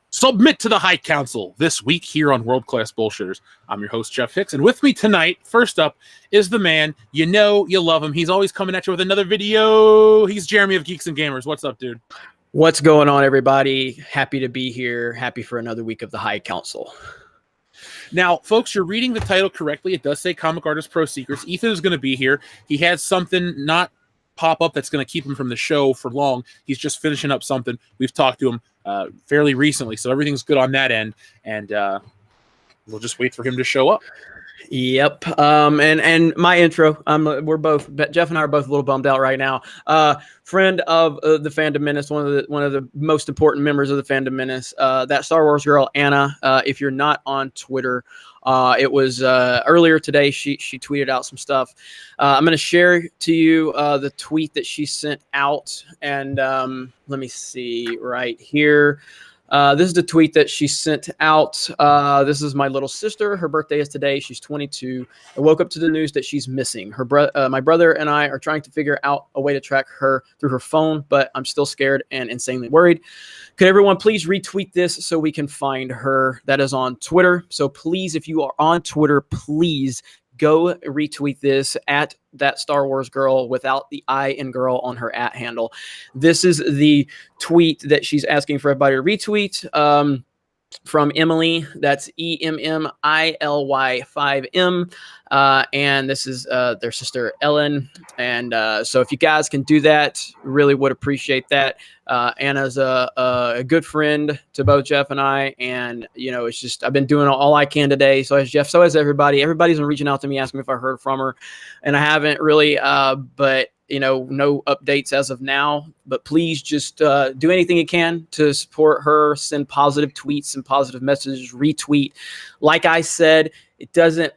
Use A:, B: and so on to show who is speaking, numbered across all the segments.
A: Submit to the High Council this week here on World Class Bullshitters. I'm your host, Jeff Hicks, and with me tonight, first up, is the man. You know you love him. He's always coming at you with another video. He's Jeremy of Geeks+Gamers. What's up, dude?
B: What's going on, everybody? Happy to be here. Happy for another week of the High Council.
A: Now, folks, you're reading the title correctly. It does say ComicArtistProSecrets. Ethan is going to be here. He had something not pop up that's going to keep him from the show for long. He's just finishing up something. We've talked to him fairly recently, so everything's good on that end, and we'll just wait for him to show up.
B: Yep. And my intro. We're both, Jeff and I are both a little bummed out right now. Friend of the Fandom Menace, one of the most important members of the Fandom Menace. That Star Wars girl Anna. If you're not on Twitter, it was earlier today. She tweeted out some stuff. I'm going to share to you the tweet that she sent out, and let me see right here. This is the tweet that she sent out. This is my little sister. Her birthday is today. She's 22. I woke up to the news that she's missing. My brother and I are trying to figure out a way to track her through her phone, but I'm still scared and insanely worried. Could everyone please retweet this so we can find her? That is on Twitter. So please, if you are on Twitter, please go retweet this at that Star Wars girl without the I in girl on her @ handle. This is the tweet that she's asking for everybody to retweet from Emily. That's EMMILY5M. And this is their sister Ellen. And so if you guys can do that, really would appreciate that. Anna's a good friend to both Jeff and I, and it's just I've been doing all I can today. So has Jeff, so has everybody. Everybody's been reaching out to me asking me if I heard from her, and I haven't really. But no updates as of now. But please just do anything you can to support her. Send positive tweets and positive messages. Retweet. Like I said, it doesn't.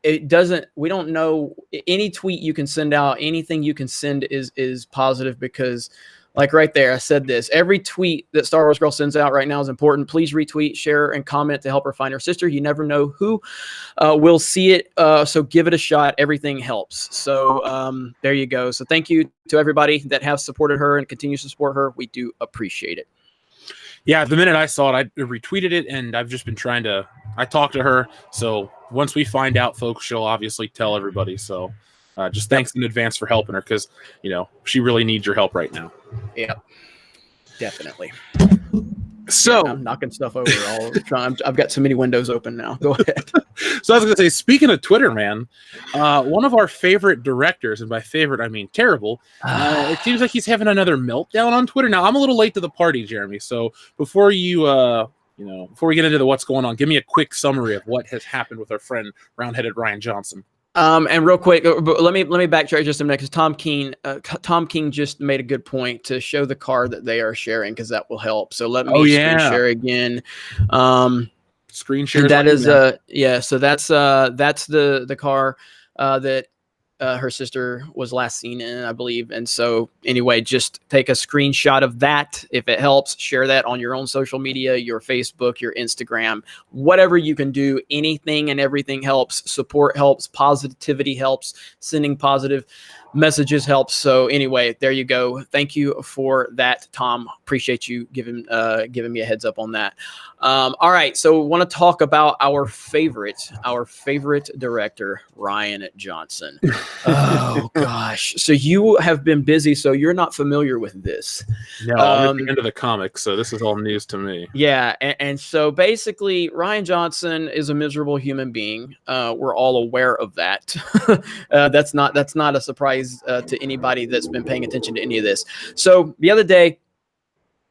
B: It doesn't. We don't know any tweet you can send out. Anything you can send is positive because. Like right there, I said this. Every tweet that Star Wars Girl sends out right now is important. Please retweet, share, and comment to help her find her sister. You never know who will see it, so give it a shot. Everything helps. So there you go. So thank you to everybody that has supported her and continues to support her. We do appreciate it.
A: Yeah, the minute I saw it, I retweeted it, and I've just been trying to – I talked to her. So once we find out, folks, she'll obviously tell everybody. So just thanks in advance for helping her because, she really needs your help right now.
B: Yeah, definitely.
A: So
B: I'm knocking stuff over all the time. I've got so many windows open now. Go ahead.
A: So I was going to say, speaking of Twitter, man, one of our favorite directors, and by favorite, I mean terrible, it seems like he's having another meltdown on Twitter. Now, I'm a little late to the party, Jeremy. So before you, before we get into what's going on, give me a quick summary of what has happened with our friend, round-headed Ryan Johnson.
B: And real quick, let me backtrack just a minute because Tom King just made a good point to show the car that they are sharing because that will help. So let me screen share again.
A: Screen share.
B: That is So that's the car that her sister was last seen in, I believe. And so anyway, just take a screenshot of that if it helps. Share that on your own social media, your Facebook, your Instagram, whatever you can do. Anything and everything helps. Support helps. Positivity helps. Sending positive messages helps. So anyway, there you go. Thank you for that, Tom. Appreciate you giving me a heads up on that. All right, so we want to talk about our favorite director, Ryan Johnson. Oh gosh, so you have been busy, so you're not familiar with this.
A: No, I'm at the end of the comic, so this is all news to me.
B: Yeah, and so basically, Ryan Johnson is a miserable human being. We're all aware of that. That's not a surprise to anybody that's been paying attention to any of this. So the other day,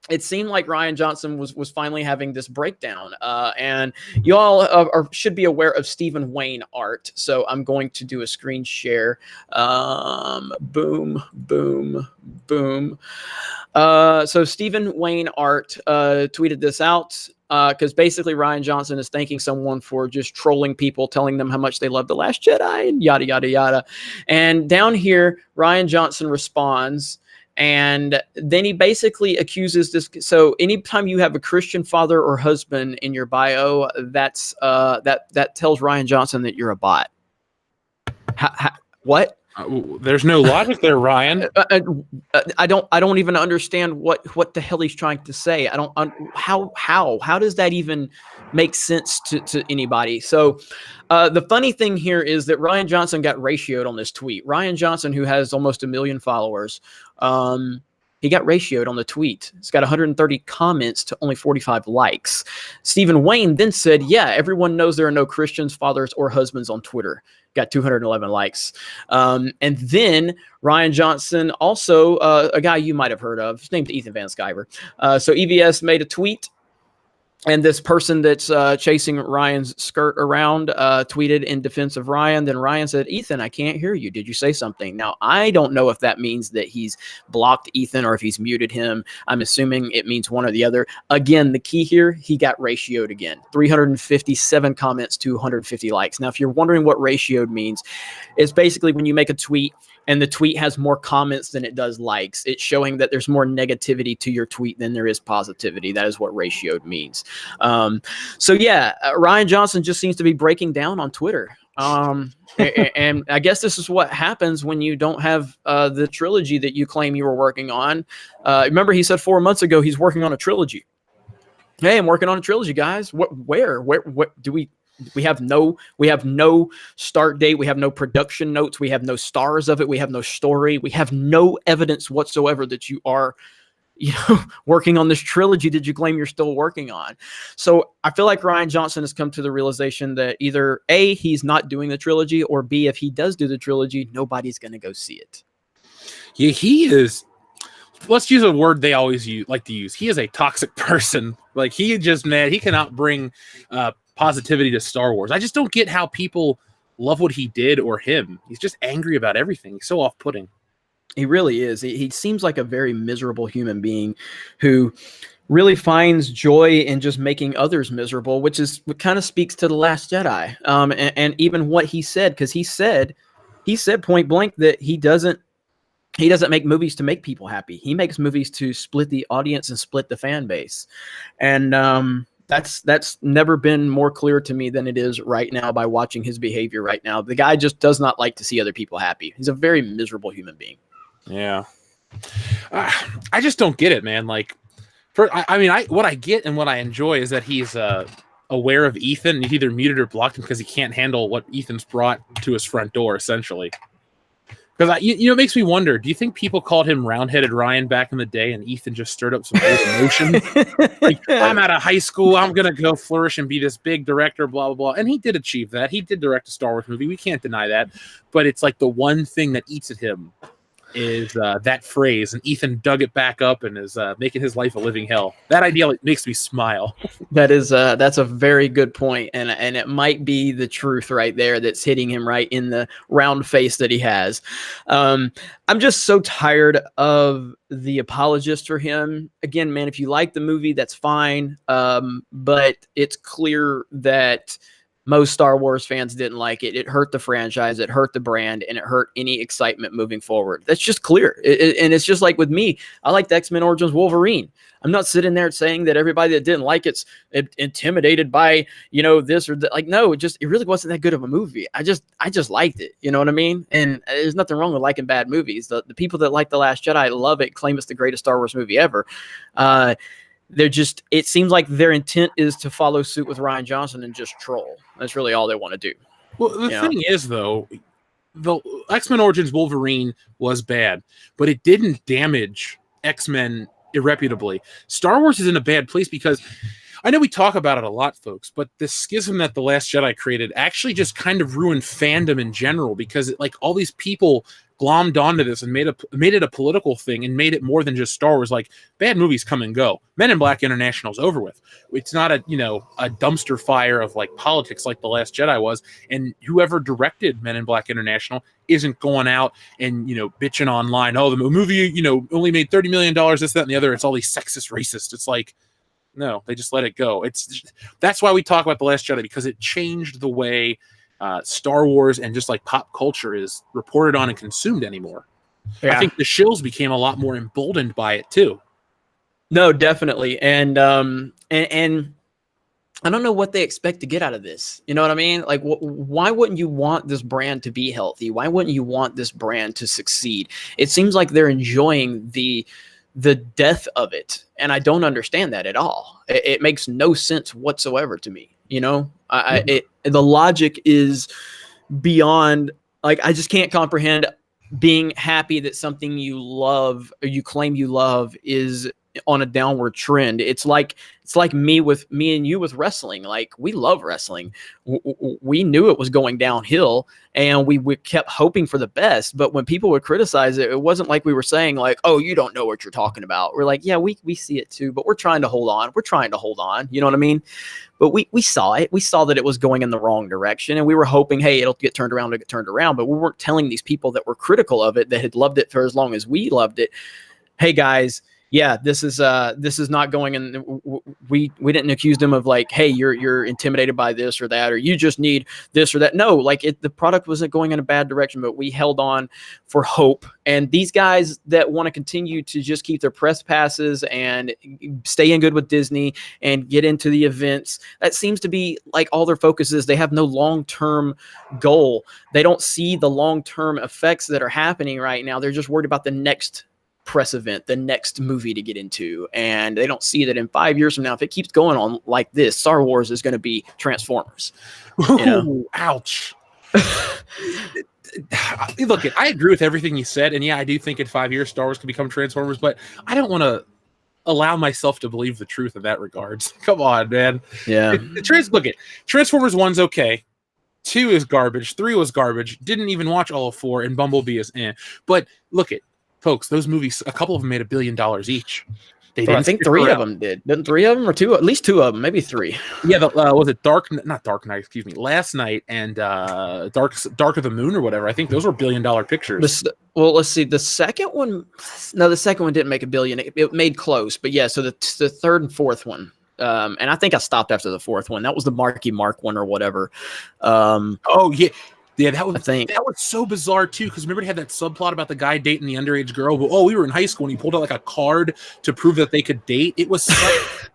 B: it seemed like Ryan Johnson was finally having this breakdown, and you all should be aware of Stephen Wayne art. So I'm going to do a screen share. Boom, boom, boom. So Stephen Wayne art tweeted this out because basically Ryan Johnson is thanking someone for just trolling people, telling them how much they love The Last Jedi and yada, yada, yada. And down here, Ryan Johnson responds. And then he basically accuses this. So anytime you have a Christian father or husband in your bio, that tells Ryan Johnson that you're a bot. What?
A: There's no logic there, Ryan.
B: I don't even understand what the hell he's trying to say. I don't how does that even make sense to anybody? So the funny thing here is that Ryan Johnson got ratioed on this tweet. Ryan Johnson, who has almost 1 million followers, he got ratioed on the tweet. It's got 130 comments to only 45 likes. Stephen Wayne then said, yeah, everyone knows there are no Christians, fathers, or husbands on Twitter. Got 211 likes. And then Ryan Johnson, also a guy you might have heard of, his name's Ethan Van Sciver. So EVS made a tweet, and this person that's chasing Ryan's skirt around tweeted in defense of Ryan. Then Ryan said, Ethan, I can't hear you. Did you say something? Now, I don't know if that means that he's blocked Ethan or if he's muted him. I'm assuming it means one or the other. Again, the key here, he got ratioed again. 357 comments to 150 likes. Now, if you're wondering what ratioed means, it's basically when you make a tweet and the tweet has more comments than it does likes. It's showing that there's more negativity to your tweet than there is positivity. That is what ratioed means. So yeah, Ryan Johnson just seems to be breaking down on Twitter. And I guess this is what happens when you don't have the trilogy that you claim you were working on. Remember, he said 4 months ago he's working on a trilogy. Hey, I'm working on a trilogy, guys. What do we have no start date. We have no production notes. We have no stars of it. We have no story. We have no evidence whatsoever that you are, working on this trilogy that you claim you're still working on. So I feel like Ryan Johnson has come to the realization that either A, he's not doing the trilogy, or B, if he does do the trilogy, nobody's going to go see it.
A: Yeah, he is. Let's use a word they always like to use. He is a toxic person. Like, he just mad. He cannot bring positivity to Star Wars. I just don't get how people love what he did or him. He's just angry about everything. He's so off-putting.
B: He really is. He seems like a very miserable human being who really finds joy in just making others miserable, which is what kind of speaks to The Last Jedi. And even what he said, because he said point blank that he doesn't make movies to make people happy. He makes movies to split the audience and split the fan base. And that's never been more clear to me than it is right now by watching his behavior right now. The guy just does not like to see other people happy. He's a very miserable human being.
A: Yeah. I just don't get it, man. Like, what I get and what I enjoy is that he's aware of Ethan, and he's either muted or blocked him because he can't handle what Ethan's brought to his front door, essentially. Because it makes me wonder, do you think people called him round-headed Ryan back in the day, and Ethan just stirred up some old emotion? Like, I'm out of high school, I'm going to go flourish and be this big director, blah, blah, blah. And he did achieve that. He did direct a Star Wars movie. We can't deny that. But it's like the one thing that eats at him is that phrase, and Ethan dug it back up and is making his life a living hell. That idea makes me smile.
B: That's a very good point, and it might be the truth right there that's hitting him right in the round face that he has. I'm just so tired of the apologist for him. Again, man, if you like the movie, that's fine, but it's clear that most Star Wars fans didn't like it. It hurt the franchise, it hurt the brand, and it hurt any excitement moving forward. That's just clear. And it's just like with me. I liked X-Men Origins Wolverine. I'm not sitting there saying that everybody that didn't like it's intimidated by, this or that. Like, no, it really wasn't that good of a movie. I just liked it. You know what I mean? And there's nothing wrong with liking bad movies. The people that like The Last Jedi love it, claim it's the greatest Star Wars movie ever. It seems like their intent is to follow suit with Ryan Johnson and just troll. That's really all they want to do.
A: Well, the thing is, though, the X-Men Origins Wolverine was bad, but it didn't damage X-Men irreputably. Star Wars is in a bad place because I know we talk about it a lot, folks, but the schism that The Last Jedi created actually just kind of ruined fandom in general, because all these people glommed onto this and made it a political thing and made it more than just Star Wars. Like, bad movies come and go. Men in Black International's over with. It's not a dumpster fire of like politics like The Last Jedi was. And whoever directed Men in Black International isn't going out and bitching online. Oh, the movie only made $30 million. This, that, and the other. It's all these sexist, racist. It's like, no, they just let it go. That's why we talk about The Last Jedi, because it changed the way Star Wars and just like pop culture is reported on and consumed anymore. Yeah. I think the shills became a lot more emboldened by it too.
B: No, definitely. And I don't know what they expect to get out of this. You know what I mean? Like, why wouldn't you want this brand to be healthy? Why wouldn't you want this brand to succeed? It seems like they're enjoying the death of it, and I don't understand that at all. It makes no sense whatsoever to me. You know, the logic is beyond. Like, I just can't comprehend being happy that something you love or you claim you love is on a downward trend. It's like me and you with wrestling. Like, we love wrestling. We knew it was going downhill, and we kept hoping for the best. But when people would criticize it, it wasn't like we were saying like, "Oh, you don't know what you're talking about." We're like, "Yeah, we see it too, but we're trying to hold on. We're trying to hold on." You know what I mean? But we saw it. We saw that it was going in the wrong direction, and we were hoping, hey, it'll get turned around. But we weren't telling these people that were critical of it, that had loved it for as long as we loved it, hey guys, yeah, this is not going in. We didn't accuse them of like, hey, you're intimidated by this or that, or you just need this or that. No, like the product wasn't going in a bad direction, but we held on for hope. And these guys that want to continue to just keep their press passes and stay in good with Disney and get into the events, that seems to be like all their focus is. They have no long-term goal. They don't see the long-term effects that are happening right now. They're just worried about the next press event, the next movie to get into, and they don't see that in 5 years from now, if it keeps going on like this, Star Wars is going to be Transformers. You know?
A: Ooh, ouch. Look, I agree with everything you said, and yeah, I do think in 5 years Star Wars can become Transformers, but I don't want to allow myself to believe the truth in that regards. Come on, man.
B: Yeah.
A: Look, Transformers 1's okay. 2 is garbage. 3 was garbage. Didn't even watch all of 4, and Bumblebee is But look at folks, those movies, a couple of them made $1 billion each.
B: I think 3 of them did. Didn't 3 of them or 2? At least 2 of them, maybe 3.
A: Yeah, was it not Dark Knight, excuse me, Last Night and Dark of the Moon or whatever. I think those were $1 billion pictures.
B: Well, let's see. The second one didn't make $1 billion. It made close, but yeah. So the third and fourth one, and I think I stopped after the fourth one. That was the Marky Mark one or whatever.
A: Oh yeah. Yeah, that was so bizarre too, because remember they had that subplot about the guy dating the underage girl. But, we were in high school and he pulled out like a card to prove that they could date. It was such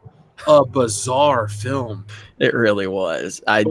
A: a bizarre film.
B: It really was. I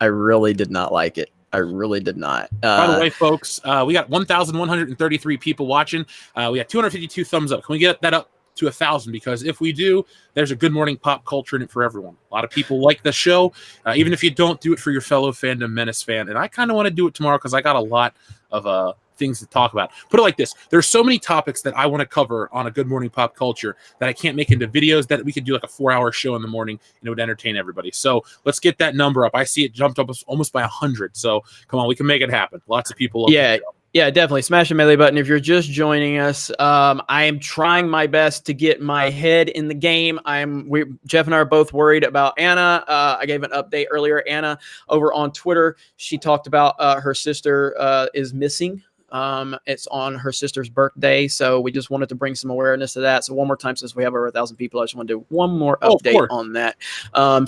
B: really did not like it. I really did not.
A: By the way, folks, we got 1,133 people watching. We got 252 thumbs up. Can we get that up to 1,000? Because if we do, there's a good morning pop culture in it for everyone. A lot of people like the show, even if you don't do it for your fellow Fandom Menace fan. And I kind of want to do it tomorrow because I got a lot of things to talk about. Put it like this: there's so many topics that I want to cover on a good morning pop culture that I can't make into videos, that we could do like a 4-hour show in the morning and it would entertain everybody. So let's get that number up. I see it jumped up almost by 100. So come on, we can make it happen. Lots of people.
B: Yeah, definitely. Smash the melee button. If you're just joining us, I am trying my best to get my head in the game. Jeff and I are both worried about Anna. I gave an update earlier. Anna over on Twitter, she talked about her sister is missing. It's on her sister's birthday, so we just wanted to bring some awareness to that. So one more time, since we have over 1,000 people, I just want to do one more update on that.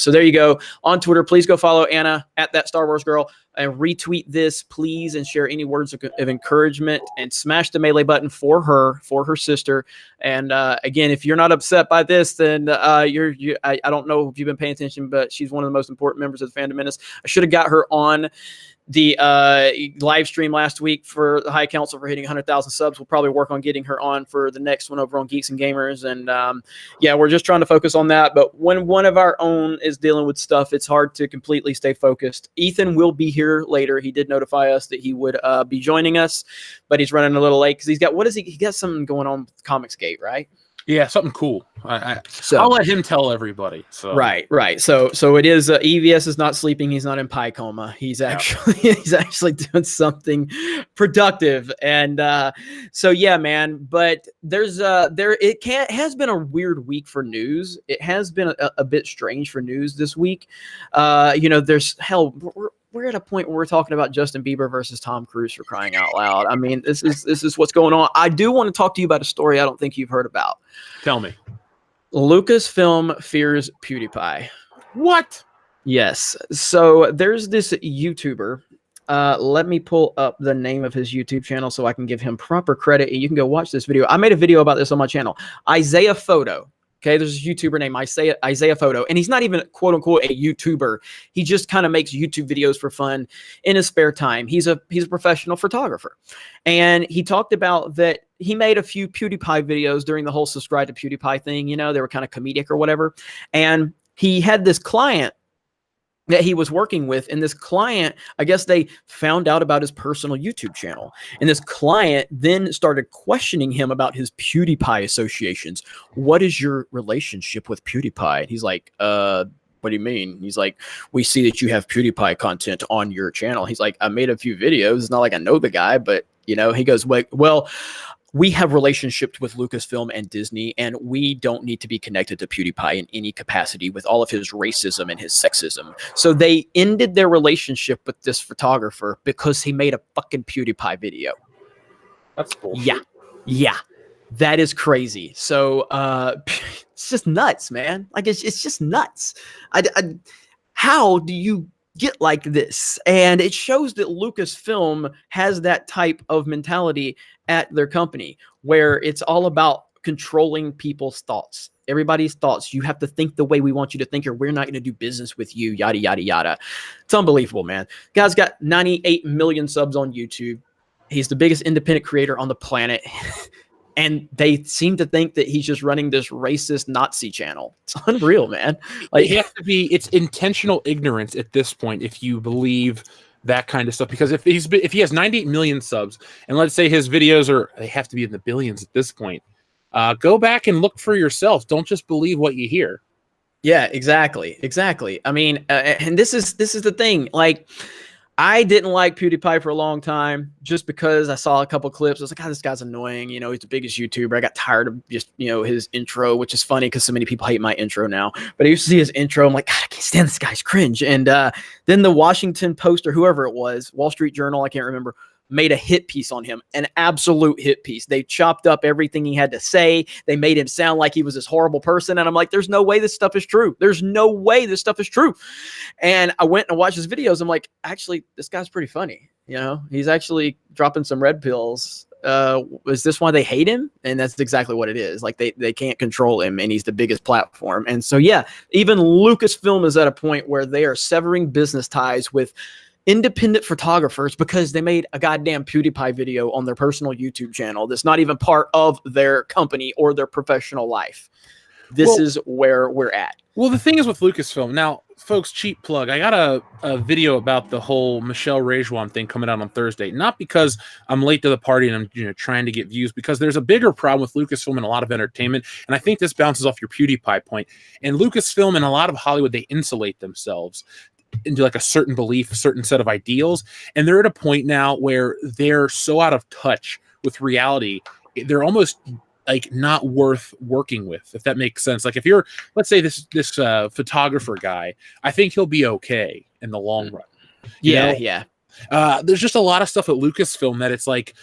B: So there you go. On Twitter, please go follow Anna at that Star Wars girl and retweet this, please, and share any words of encouragement and smash the melee button for her sister. And again, if you're not upset by this, then I don't know if you've been paying attention, but she's one of the most important members of the Fandom Menace. I should have got her on the live stream last week for the High Council for hitting 100,000 subs. We'll probably work on getting her on for the next one over on Geeks and Gamers. And yeah, we're just trying to focus on that. But when one of our own is dealing with stuff, it's hard to completely stay focused. Ethan will be here later. He did notify us that he would be joining us, but he's running a little late because he got something going on with ComicSgate, right?
A: Yeah, something cool. I'll let him tell everybody. So
B: right. So it is. EVS is not sleeping. He's not in pie coma. He's actually doing something productive. And so yeah, man. But it has been a weird week for news. It has been a bit strange for news this week. We're at a point where we're talking about Justin Bieber versus Tom Cruise, for crying out loud. I mean, this is what's going on. I do want to talk to you about a story I don't think you've heard about.
A: Tell me.
B: Lucasfilm fears PewDiePie.
A: What?
B: Yes. So there's this YouTuber. Let me pull up the name of his YouTube channel so I can give him proper credit. And you can go watch this video. I made a video about this on my channel. Isaiah Photo. Okay, there's a YouTuber named Isaiah Photo, and he's not even quote unquote a YouTuber. He just kind of makes YouTube videos for fun in his spare time. He's a professional photographer, and he talked about that he made a few PewDiePie videos during the whole subscribe to PewDiePie thing. You know, they were kind of comedic or whatever, and he had this client that he was working with, and this client, I guess they found out about his personal YouTube channel, and this client then started questioning him about his PewDiePie associations. What is your relationship with PewDiePie? And he's like, what do you mean? He's like, we see that you have PewDiePie content on your channel. He's like, I made a few videos. It's not like I know the guy, but you know, he goes, well, we have relationships with Lucasfilm and Disney, and we don't need to be connected to PewDiePie in any capacity with all of his racism and his sexism. So they ended their relationship with this photographer because he made a fucking PewDiePie video.
A: That's bullshit.
B: Yeah. That is crazy. So it's just nuts, man. Like it's just nuts. How do you get like this? And it shows that Lucasfilm has that type of mentality at their company, where it's all about controlling people's thoughts, everybody's thoughts. You have to think the way we want you to think, or we're not going to do business with you, yada, yada, yada. It's unbelievable, man. Guy's got 98 million subs on YouTube. He's the biggest independent creator on the planet. And they seem to think that he's just running this racist Nazi channel. It's unreal, man. Like,
A: it has to be, it's intentional ignorance at this point if you believe that kind of stuff. Because if he has 98 million subs, and let's say his videos they have to be in the billions at this point, go back and look for yourself. Don't just believe what you hear.
B: Yeah, exactly. I mean, and this is the thing. Like, I didn't like PewDiePie for a long time just because I saw a couple clips. I was like, oh, this guy's annoying. You know, he's the biggest YouTuber. I got tired of just, you know, his intro, which is funny because so many people hate my intro now. But I used to see his intro. I'm like, God, I can't stand this guy's cringe. And then the Washington Post or whoever it was, Wall Street Journal, I can't remember, made a hit piece on him, an absolute hit piece. They chopped up everything he had to say. They made him sound like he was this horrible person. And I'm like, there's no way this stuff is true. There's no way this stuff is true. And I went and watched his videos. I'm like, actually, this guy's pretty funny. You know, he's actually dropping some red pills. Is this why they hate him? And that's exactly what it is. Like they can't control him, and he's the biggest platform. And so, yeah, even Lucasfilm is at a point where they are severing business ties with independent photographers because they made a goddamn PewDiePie video on their personal YouTube channel that's not even part of their company or their professional life. This is where we're at.
A: Well, the thing is with Lucasfilm, now, folks, cheap plug, I got a video about the whole Michelle Rejoin thing coming out on Thursday. Not because I'm late to the party and I'm trying to get views, because there's a bigger problem with Lucasfilm and a lot of entertainment, and I think this bounces off your PewDiePie point. And Lucasfilm and a lot of Hollywood, they insulate themselves into like a certain belief, a certain set of ideals, and they're at a point now where they're so out of touch with reality, they're almost like not worth working with, if that makes sense. Like if you're, let's say this photographer guy, I think he'll be okay in the long run.
B: Yeah.
A: There's just a lot of stuff at Lucasfilm that it's like,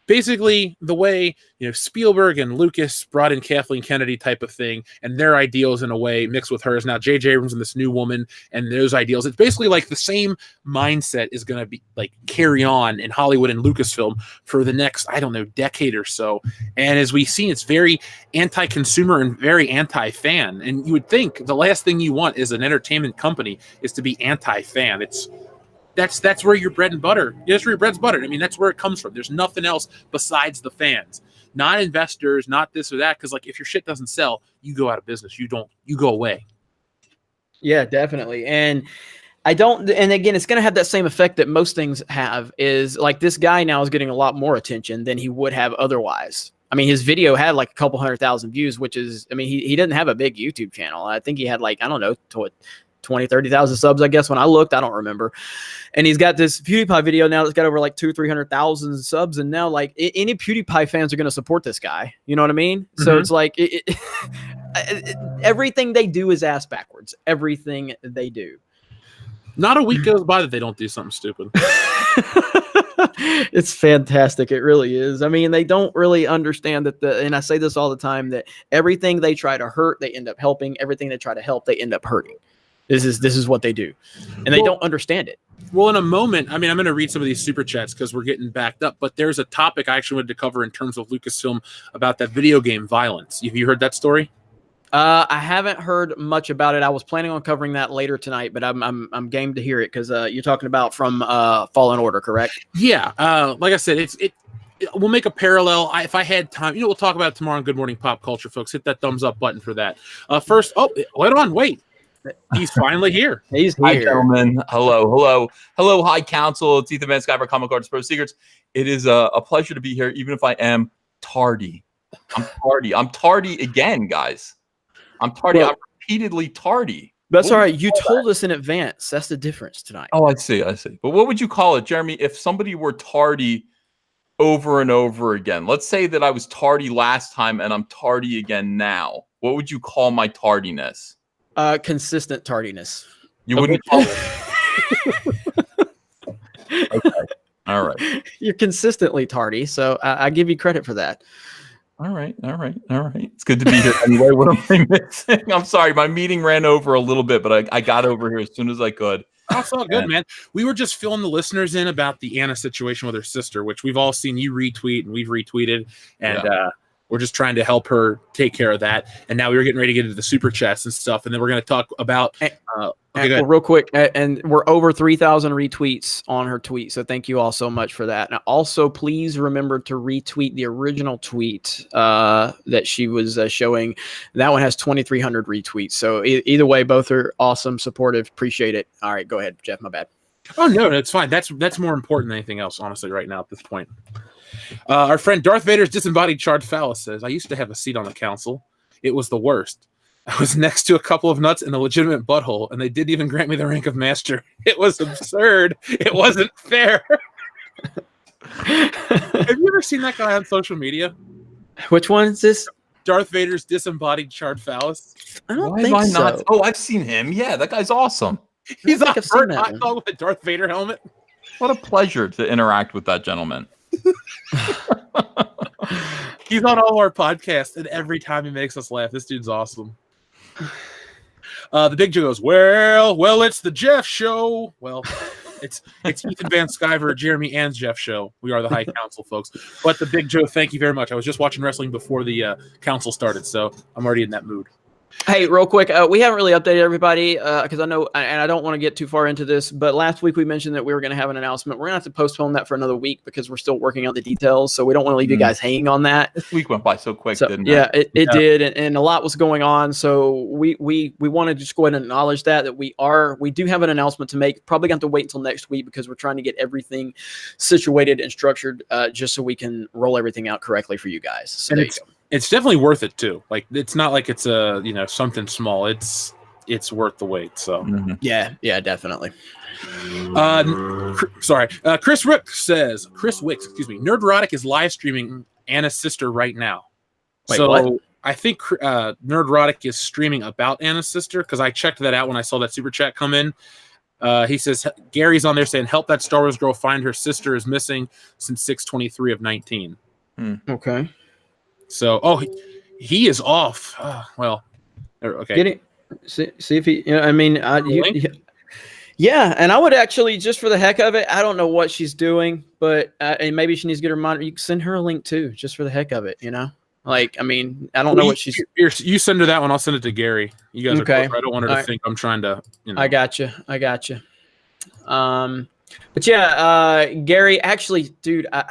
A: basically the way, Spielberg and Lucas brought in Kathleen Kennedy type of thing, and their ideals in a way mixed with hers. Now J.J. Abrams and this new woman and those ideals. It's basically like the same mindset is going to be like carry on in Hollywood and Lucasfilm for the next, I don't know, decade or so. And as we've seen, it's very anti-consumer and very anti-fan. And you would think the last thing you want as an entertainment company is to be anti-fan. That's where your bread and butter. That's where your bread's buttered. I mean, that's where it comes from. There's nothing else besides the fans, not investors, not this or that. Because like, if your shit doesn't sell, you go out of business. You go away.
B: Yeah, definitely. And again, it's going to have that same effect that most things have. Is like this guy now is getting a lot more attention than he would have otherwise. I mean, his video had like a couple 100,000 views, which is, I mean, he didn't have a big YouTube channel. I think he had like, I don't know, 20,000-30,000 subs, I guess, when I looked. I don't remember. And he's got this PewDiePie video now that's got over like 200,000-300,000 subs. And now like any PewDiePie fans are going to support this guy. You know what I mean? Mm-hmm. So it's like everything they do is ass backwards. Everything they do.
A: Not a week goes by that they don't do something stupid.
B: It's fantastic. It really is. I mean, they don't really understand that and I say this all the time, that everything they try to hurt, they end up helping. Everything they try to help, they end up hurting. This is what they do, and they don't understand it.
A: Well, in a moment, I mean, I'm going to read some of these super chats because we're getting backed up, but there's a topic I actually wanted to cover in terms of Lucasfilm about that video game violence. Have you heard that story?
B: I haven't heard much about it. I was planning on covering that later tonight, but I'm game to hear it because you're talking about from Fallen Order, correct?
A: Yeah, like I said, we'll make a parallel. If I had time, we'll talk about it tomorrow on Good Morning Pop Culture, folks. Hit that thumbs up button for that. First, wait. He's finally here.
B: He's here.
C: Hi, gentlemen. Hello. Hi, Council. It's Ethan Van Sky for Comic Artist Pro Secrets. It is a pleasure to be here, even if I am tardy. I'm tardy again, guys. I'm tardy.
B: Well,
C: I'm repeatedly tardy.
B: That's all right. You told us in advance. That's the difference tonight.
C: Oh, I see. But what would you call it, Jeremy, if somebody were tardy over and over again? Let's say that I was tardy last time and I'm tardy again now. What would you call my tardiness?
B: Consistent tardiness.
C: You wouldn't call it. Okay. All right.
B: You're consistently tardy, so I give you credit for that.
C: All right. It's good to be here. Anyway, what am I missing? I'm sorry. My meeting ran over a little bit, but I got over here as soon as I could.
A: That's all good, man. We were just filling the listeners in about the Anna situation with her sister, which we've all seen you retweet and we've retweeted. And we're just trying to help her take care of that. And now we were getting ready to get into the super chats and stuff. And then we're going to talk about
B: real quick. And we're over 3,000 retweets on her tweet. So thank you all so much for that. Now, also, please remember to retweet the original tweet that she was showing. That one has 2,300 retweets. So either way, both are awesome, supportive. Appreciate it. All right, go ahead, Jeff. My bad.
A: Oh, no, it's fine. That's more important than anything else, honestly, right now at this point. Our friend Darth Vader's disembodied charred phallus says, I used to have a seat on the council. It was the worst. I was next to a couple of nuts in a legitimate butthole, and they didn't even grant me the rank of master. It was absurd. It wasn't fair. Have you ever seen that guy on social media?
B: Which one is this?
A: Darth Vader's disembodied charred phallus.
B: I don't think so.
C: Not? Oh, I've seen him. Yeah, that guy's awesome.
A: He's on Burt hot dog with a Darth Vader helmet.
C: What a pleasure to interact with that gentleman.
A: He's on all our podcasts, and every time he makes us laugh. This dude's awesome. The Big Joe goes, well, it's the Jeff show. Well, it's Ethan Van Skyver, Jeremy, and Jeff show. We are the High Council, folks. But the Big Joe, thank you very much. I was just watching wrestling before the council started, so I'm already in that mood.
B: Hey, real quick, we haven't really updated everybody because I know, and I don't want to get too far into this, but last week we mentioned that we were going to have an announcement. We're going to have to postpone that for another week because we're still working on the details, so we don't want to leave you guys hanging on that.
C: This week went by so quick, didn't it?
B: Yeah, it did, and a lot was going on, so we want to just go ahead and acknowledge that we do have an announcement to make. Probably going to wait until next week because we're trying to get everything situated and structured just so we can roll everything out correctly for you guys. So there you go.
A: It's definitely worth it too. Like, it's not like it's a something small. It's worth the wait. So
B: yeah, definitely.
A: Chris Wicks, Nerdrotic is live streaming Anna's sister right now.
B: Wait, what?
A: I think Nerdrotic is streaming about Anna's sister because I checked that out when I saw that super chat come in. He says Gary's on there saying, "Help that Star Wars girl find her sister is missing since 6/23 of 19."
B: Okay.
A: So, he is off. Well, okay.
B: Get it. See if he. Yeah, and I would actually, just for the heck of it, I don't know what she's doing, but and maybe she needs to get her monitor. You can send her a link too, just for the heck of it. Like, I don't know what she's.
A: You send her that one. I'll send it to Gary. You guys
B: okay?
A: I don't want her to think I'm trying to.
B: I got you. But yeah, Gary, actually, dude, I'm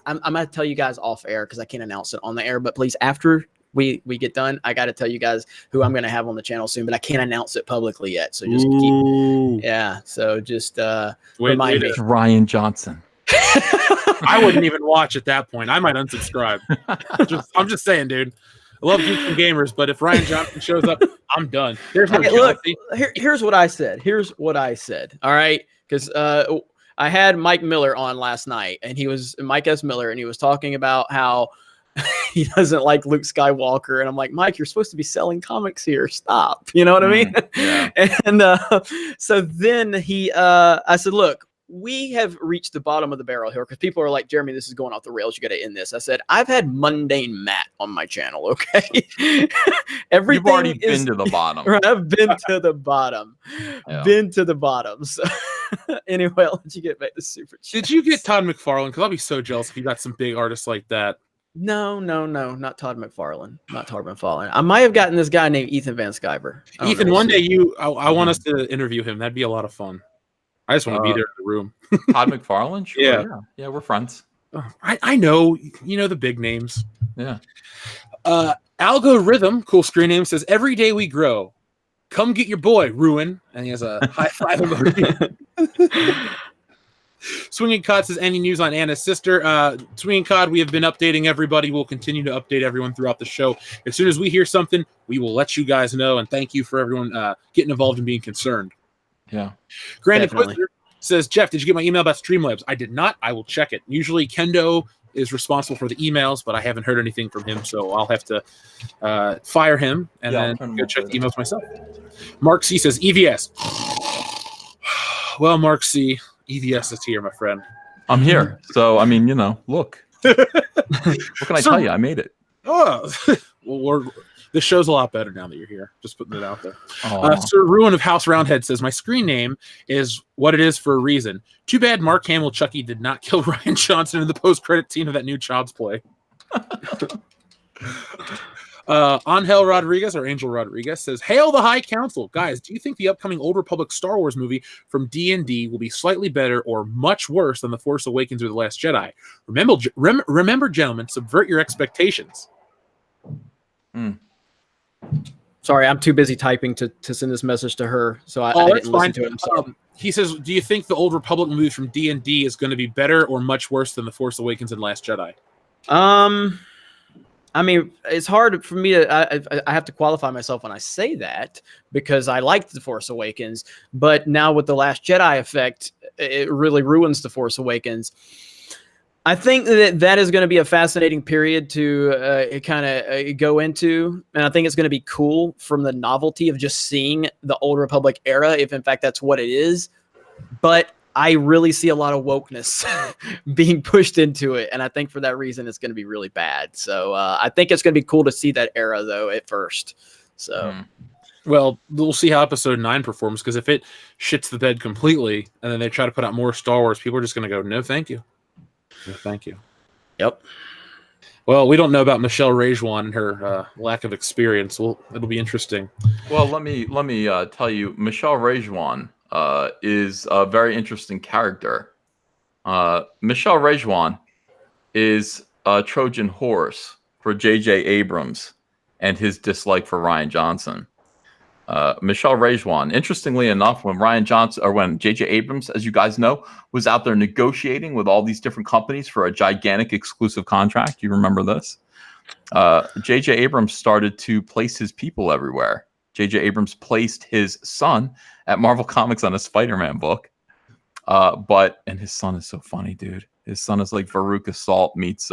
B: gonna tell you guys off air because I can't announce it on the air. But please, after we get done, I got to tell you guys who I'm gonna have on the channel soon. But I can't announce it publicly yet, so just remind me.
C: Ryan Johnson.
A: I wouldn't even watch at that point. I might unsubscribe. I'm just saying, dude. I love Geeks+Gamers, but if Ryan Johnson shows up, I'm done. There's no
B: look. Here's what I said. All right, because I had Mike Miller on last night, and he was Mike S. Miller, and he was talking about how he doesn't like Luke Skywalker, and I'm like, Mike, you're supposed to be selling comics here. Stop. You know what I mean?
C: Yeah.
B: And so then I said, look. We have reached the bottom of the barrel here because people are like, Jeremy, this is going off the rails. You got to end this. I said, I've had mundane Matt on my channel. Okay. Everything
C: You've already been to the bottom.
B: Right, I've been to the bottom. So anyway, I'll let you get back to super chat.
A: Did you get Todd McFarlane? Because I'll be so jealous if you got some big artists like that.
B: No, not Todd McFarlane. Not Todd McFarlane. I might have gotten this guy named Ethan Van Sciver.
A: Ethan, one day I want us to interview him. That'd be a lot of fun. I just want to be there in the room.
C: Todd McFarlane? Sure, yeah, we're friends.
A: I know, the big names.
C: Yeah.
A: Algorithm, cool screen name, says, every day we grow. Come get your boy, Ruin. And he has a high five emoji. Swinging Cod says, any news on Anna's sister? Swinging Cod, we have been updating everybody. We'll continue to update everyone throughout the show. As soon as we hear something, we will let you guys know. And thank you for everyone getting involved and being concerned.
C: Yeah.
A: Grand Inquisitor says, Jeff, did you get my email about Streamlabs? I did not. I will check it. Usually Kendo is responsible for the emails, but I haven't heard anything from him, so I'll have to fire him and then go check the emails myself. Mark C says, EVS. Well, Mark C, EVS is here, my friend.
C: I'm here. So, I mean, look. What can I tell you? I made it.
A: Oh, well, this show's a lot better now that you're here. Just putting it out there. Sir Ruin of House Roundhead says, my screen name is what it is for a reason. Too bad Mark Hamill Chucky did not kill Ryan Johnson in the post-credit scene of that new Child's Play. Angel Rodriguez says, hail the High Council. Guys, do you think the upcoming Old Republic Star Wars movie from D&D will be slightly better or much worse than The Force Awakens or The Last Jedi? Remember, gentlemen, subvert your expectations.
B: Sorry, I'm too busy typing to send this message to her, so I didn't listen to it. I'm sorry.
A: He says, do you think the Old Republic movie from D&D is going to be better or much worse than The Force Awakens and Last Jedi?
B: I mean, it's hard for me to. I have to qualify myself when I say that because I liked The Force Awakens, but now with the Last Jedi effect, it really ruins The Force Awakens. I think that is going to be a fascinating period to kind of go into, and I think it's going to be cool from the novelty of just seeing the Old Republic era, if in fact that's what it is. But I really see a lot of wokeness being pushed into it, and I think for that reason it's going to be really bad. So I think it's going to be cool to see that era, though, at first. So,
A: well, we'll see how Episode 9 performs, because if it shits the bed completely, and then they try to put out more Star Wars, people are just going to go, no, thank you. No, thank you.
B: Yep.
A: Well, we don't know about Michelle Rejuan and her lack of experience. Well, it'll be interesting.
C: Well, let me tell you, Michelle Rejuan is a very interesting character. Michelle Rejuan is a Trojan horse for J.J. Abrams and his dislike for Rian Johnson. Michelle Rejuan, interestingly enough, when J.J. Abrams, as you guys know, was out there negotiating with all these different companies for a gigantic exclusive contract. You remember this? J.J. Abrams started to place his people everywhere. J.J. Abrams placed his son at Marvel Comics on a Spider-Man book. And his son is so funny, dude. His son is like Veruca Salt meets,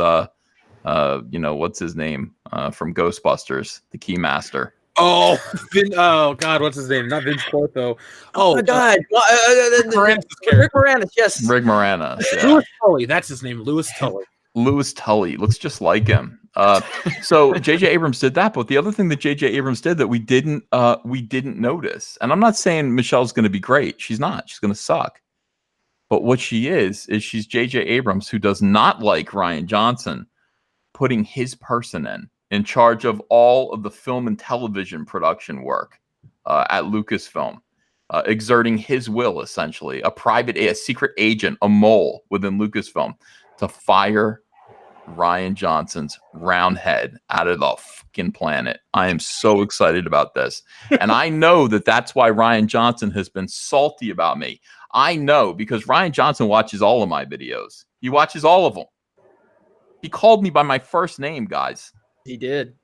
C: what's his name from Ghostbusters, the Keymaster.
A: Oh God, what's his name? Not Vince Clortho.
B: Oh my God, Rick Moranis, yes.
C: Rick Moranis. Yeah.
A: Louis Tully, that's his name. Louis Tully.
C: Louis Tully looks just like him. So J.J. Abrams did that, but the other thing that J.J. Abrams did that we didn't notice, and I'm not saying Michelle's going to be great. She's not. She's going to suck. But what she is she's J.J. Abrams, who does not like Rian Johnson putting his person in charge of all of the film and television production work at Lucasfilm, exerting his will, essentially, a secret agent, a mole within Lucasfilm, to fire Rian Johnson's round head out of the fucking planet. I am so excited about this. And I know that that's why Rian Johnson has been salty about me. I know, because Rian Johnson watches all of my videos. He watches all of them. He called me by my first name, guys.
B: He did.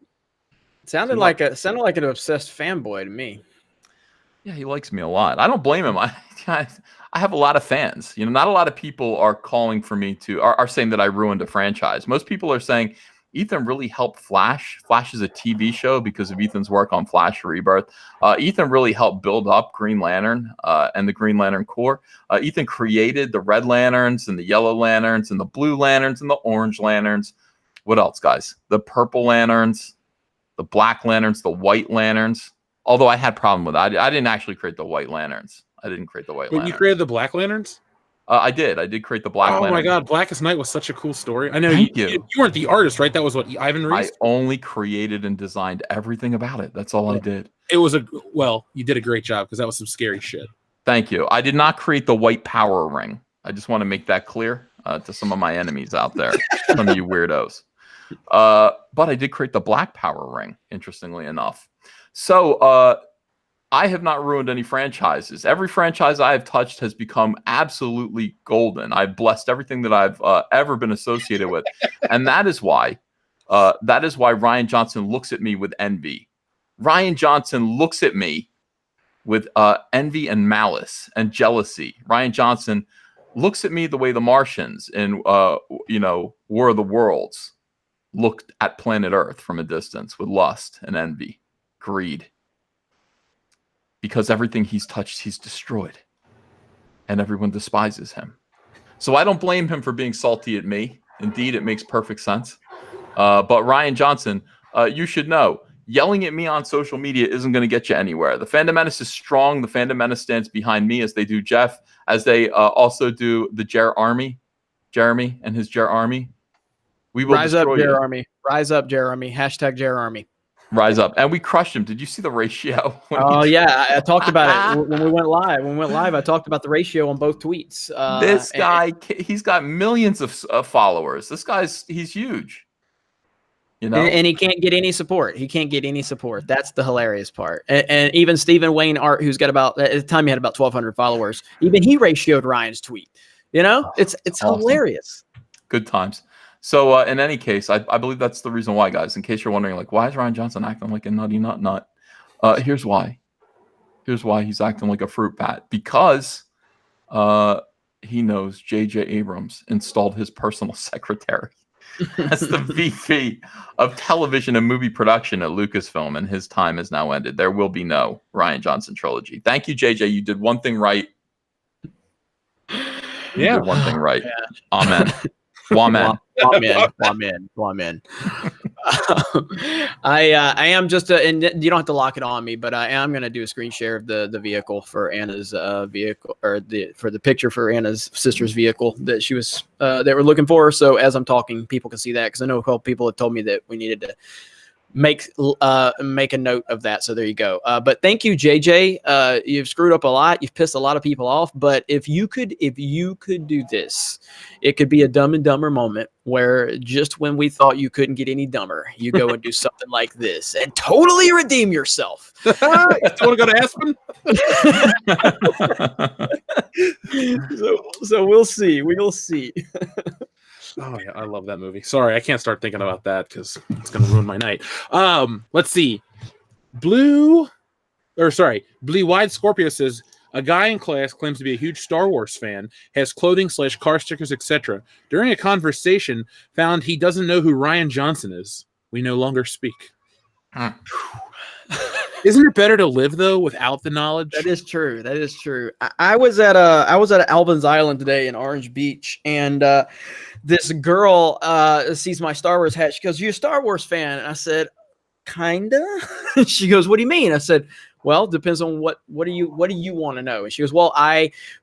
B: Sounded like an obsessed fanboy to me.
C: Yeah, he likes me a lot. I don't blame him. I have a lot of fans. Not a lot of people are calling for me are saying that I ruined a franchise. Most people are saying Ethan really helped Flash. Flash is a TV show because of Ethan's work on Flash Rebirth. Ethan really helped build up Green Lantern and the Green Lantern Corps. Ethan created the Red Lanterns and the Yellow Lanterns and the Blue Lanterns and the Orange Lanterns. What else, guys? The Purple Lanterns, the Black Lanterns, the White Lanterns. Although I had a problem with that. I didn't actually create the White Lanterns. I didn't create the White Lanterns.
A: You created the Black Lanterns?
C: I did create the Black
A: Oh
C: Lantern.
A: my God, Blackest Night was such a cool story. I know
C: Thank
A: you
C: you.
A: weren't the artist, right? That was what Ivan Reese.
C: I only created and designed everything about it. That's all I did.
A: It was you did a great job because that was some scary shit.
C: Thank you. I did not create the white power ring. I just want to make that clear to some of my enemies out there, some of you weirdos. But I did create the black power ring, interestingly enough. So I have not ruined any franchises. Every franchise I have touched has become absolutely golden. I've blessed everything that I've ever been associated with. And that is why Rian Johnson looks at me with envy. Rian Johnson looks at me with envy and malice and jealousy. Rian Johnson looks at me the way the Martians in War of the Worlds looked at planet Earth from a distance with lust and envy, greed. Because everything he's touched, he's destroyed. And everyone despises him. So I don't blame him for being salty at me. Indeed, it makes perfect sense. But Rian Johnson, you should know, yelling at me on social media isn't going to get you anywhere. The Fandom Menace is strong. The Fandom Menace stands behind me, as they do Jeff, as they also do the Jeremy and his Army. We will
B: Rise up,
C: destroy you.
B: Army. Rise up, Jeremy. Hashtag Army.
C: Rise up. And we crushed him. Did you see the ratio?
B: Oh, yeah. I talked about it when we went live. When we went live, I talked about the ratio on both tweets.
C: This guy, he's got millions of followers. He's huge. You know?
B: And he can't get any support. He can't get any support. That's the hilarious part. And even Stephen Wayne Art, who's got at the time he had about 1,200 followers, even he ratioed Ryan's tweet. You know, it's awesome. Hilarious.
C: Good times. So in any case, I believe that's the reason why, guys. In case you're wondering, like, why is Rian Johnson acting like a nutty nut? Here's why. Here's why he's acting like a fruit bat. Because he knows J.J. Abrams installed his personal secretary as the VP of television and movie production at Lucasfilm, and his time has now ended. There will be no Rian Johnson trilogy. Thank you, J.J. You did one thing right. You did one thing right. Yeah. Amen. Amen. Amen.
B: I am just and you don't have to lock it on me, but I am going to do a screen share of the vehicle for Anna's vehicle, or for the picture for Anna's sister's vehicle that she was they were looking for. So as I'm talking, people can see that, because I know a couple people have told me that we needed to make a note of that. So there you go. But thank you, JJ. You've screwed up a lot. You've pissed a lot of people off. But if you could do this, it could be a Dumb and Dumber moment where just when we thought you couldn't get any dumber, you go and do something like this and totally redeem yourself.
A: You want to go to Aspen?
B: So we'll see. We'll see.
A: Oh yeah, I love that movie. Sorry, I can't start thinking about that because it's gonna ruin my night. Let's see. Blue-Wide Scorpio says a guy in class claims to be a huge Star Wars fan, has clothing / car stickers, etc. During a conversation, found he doesn't know who Rian Johnson is. We no longer speak. Isn't it better to live though without the knowledge?
B: That is true. That is true. I was at Alvin's Island today in Orange Beach, and this girl sees my Star Wars hat. She goes, "You're a Star Wars fan?" And I said, "Kinda." She goes, "What do you mean?" I said, "Well, depends on what do you want to know?" And she goes, "Well,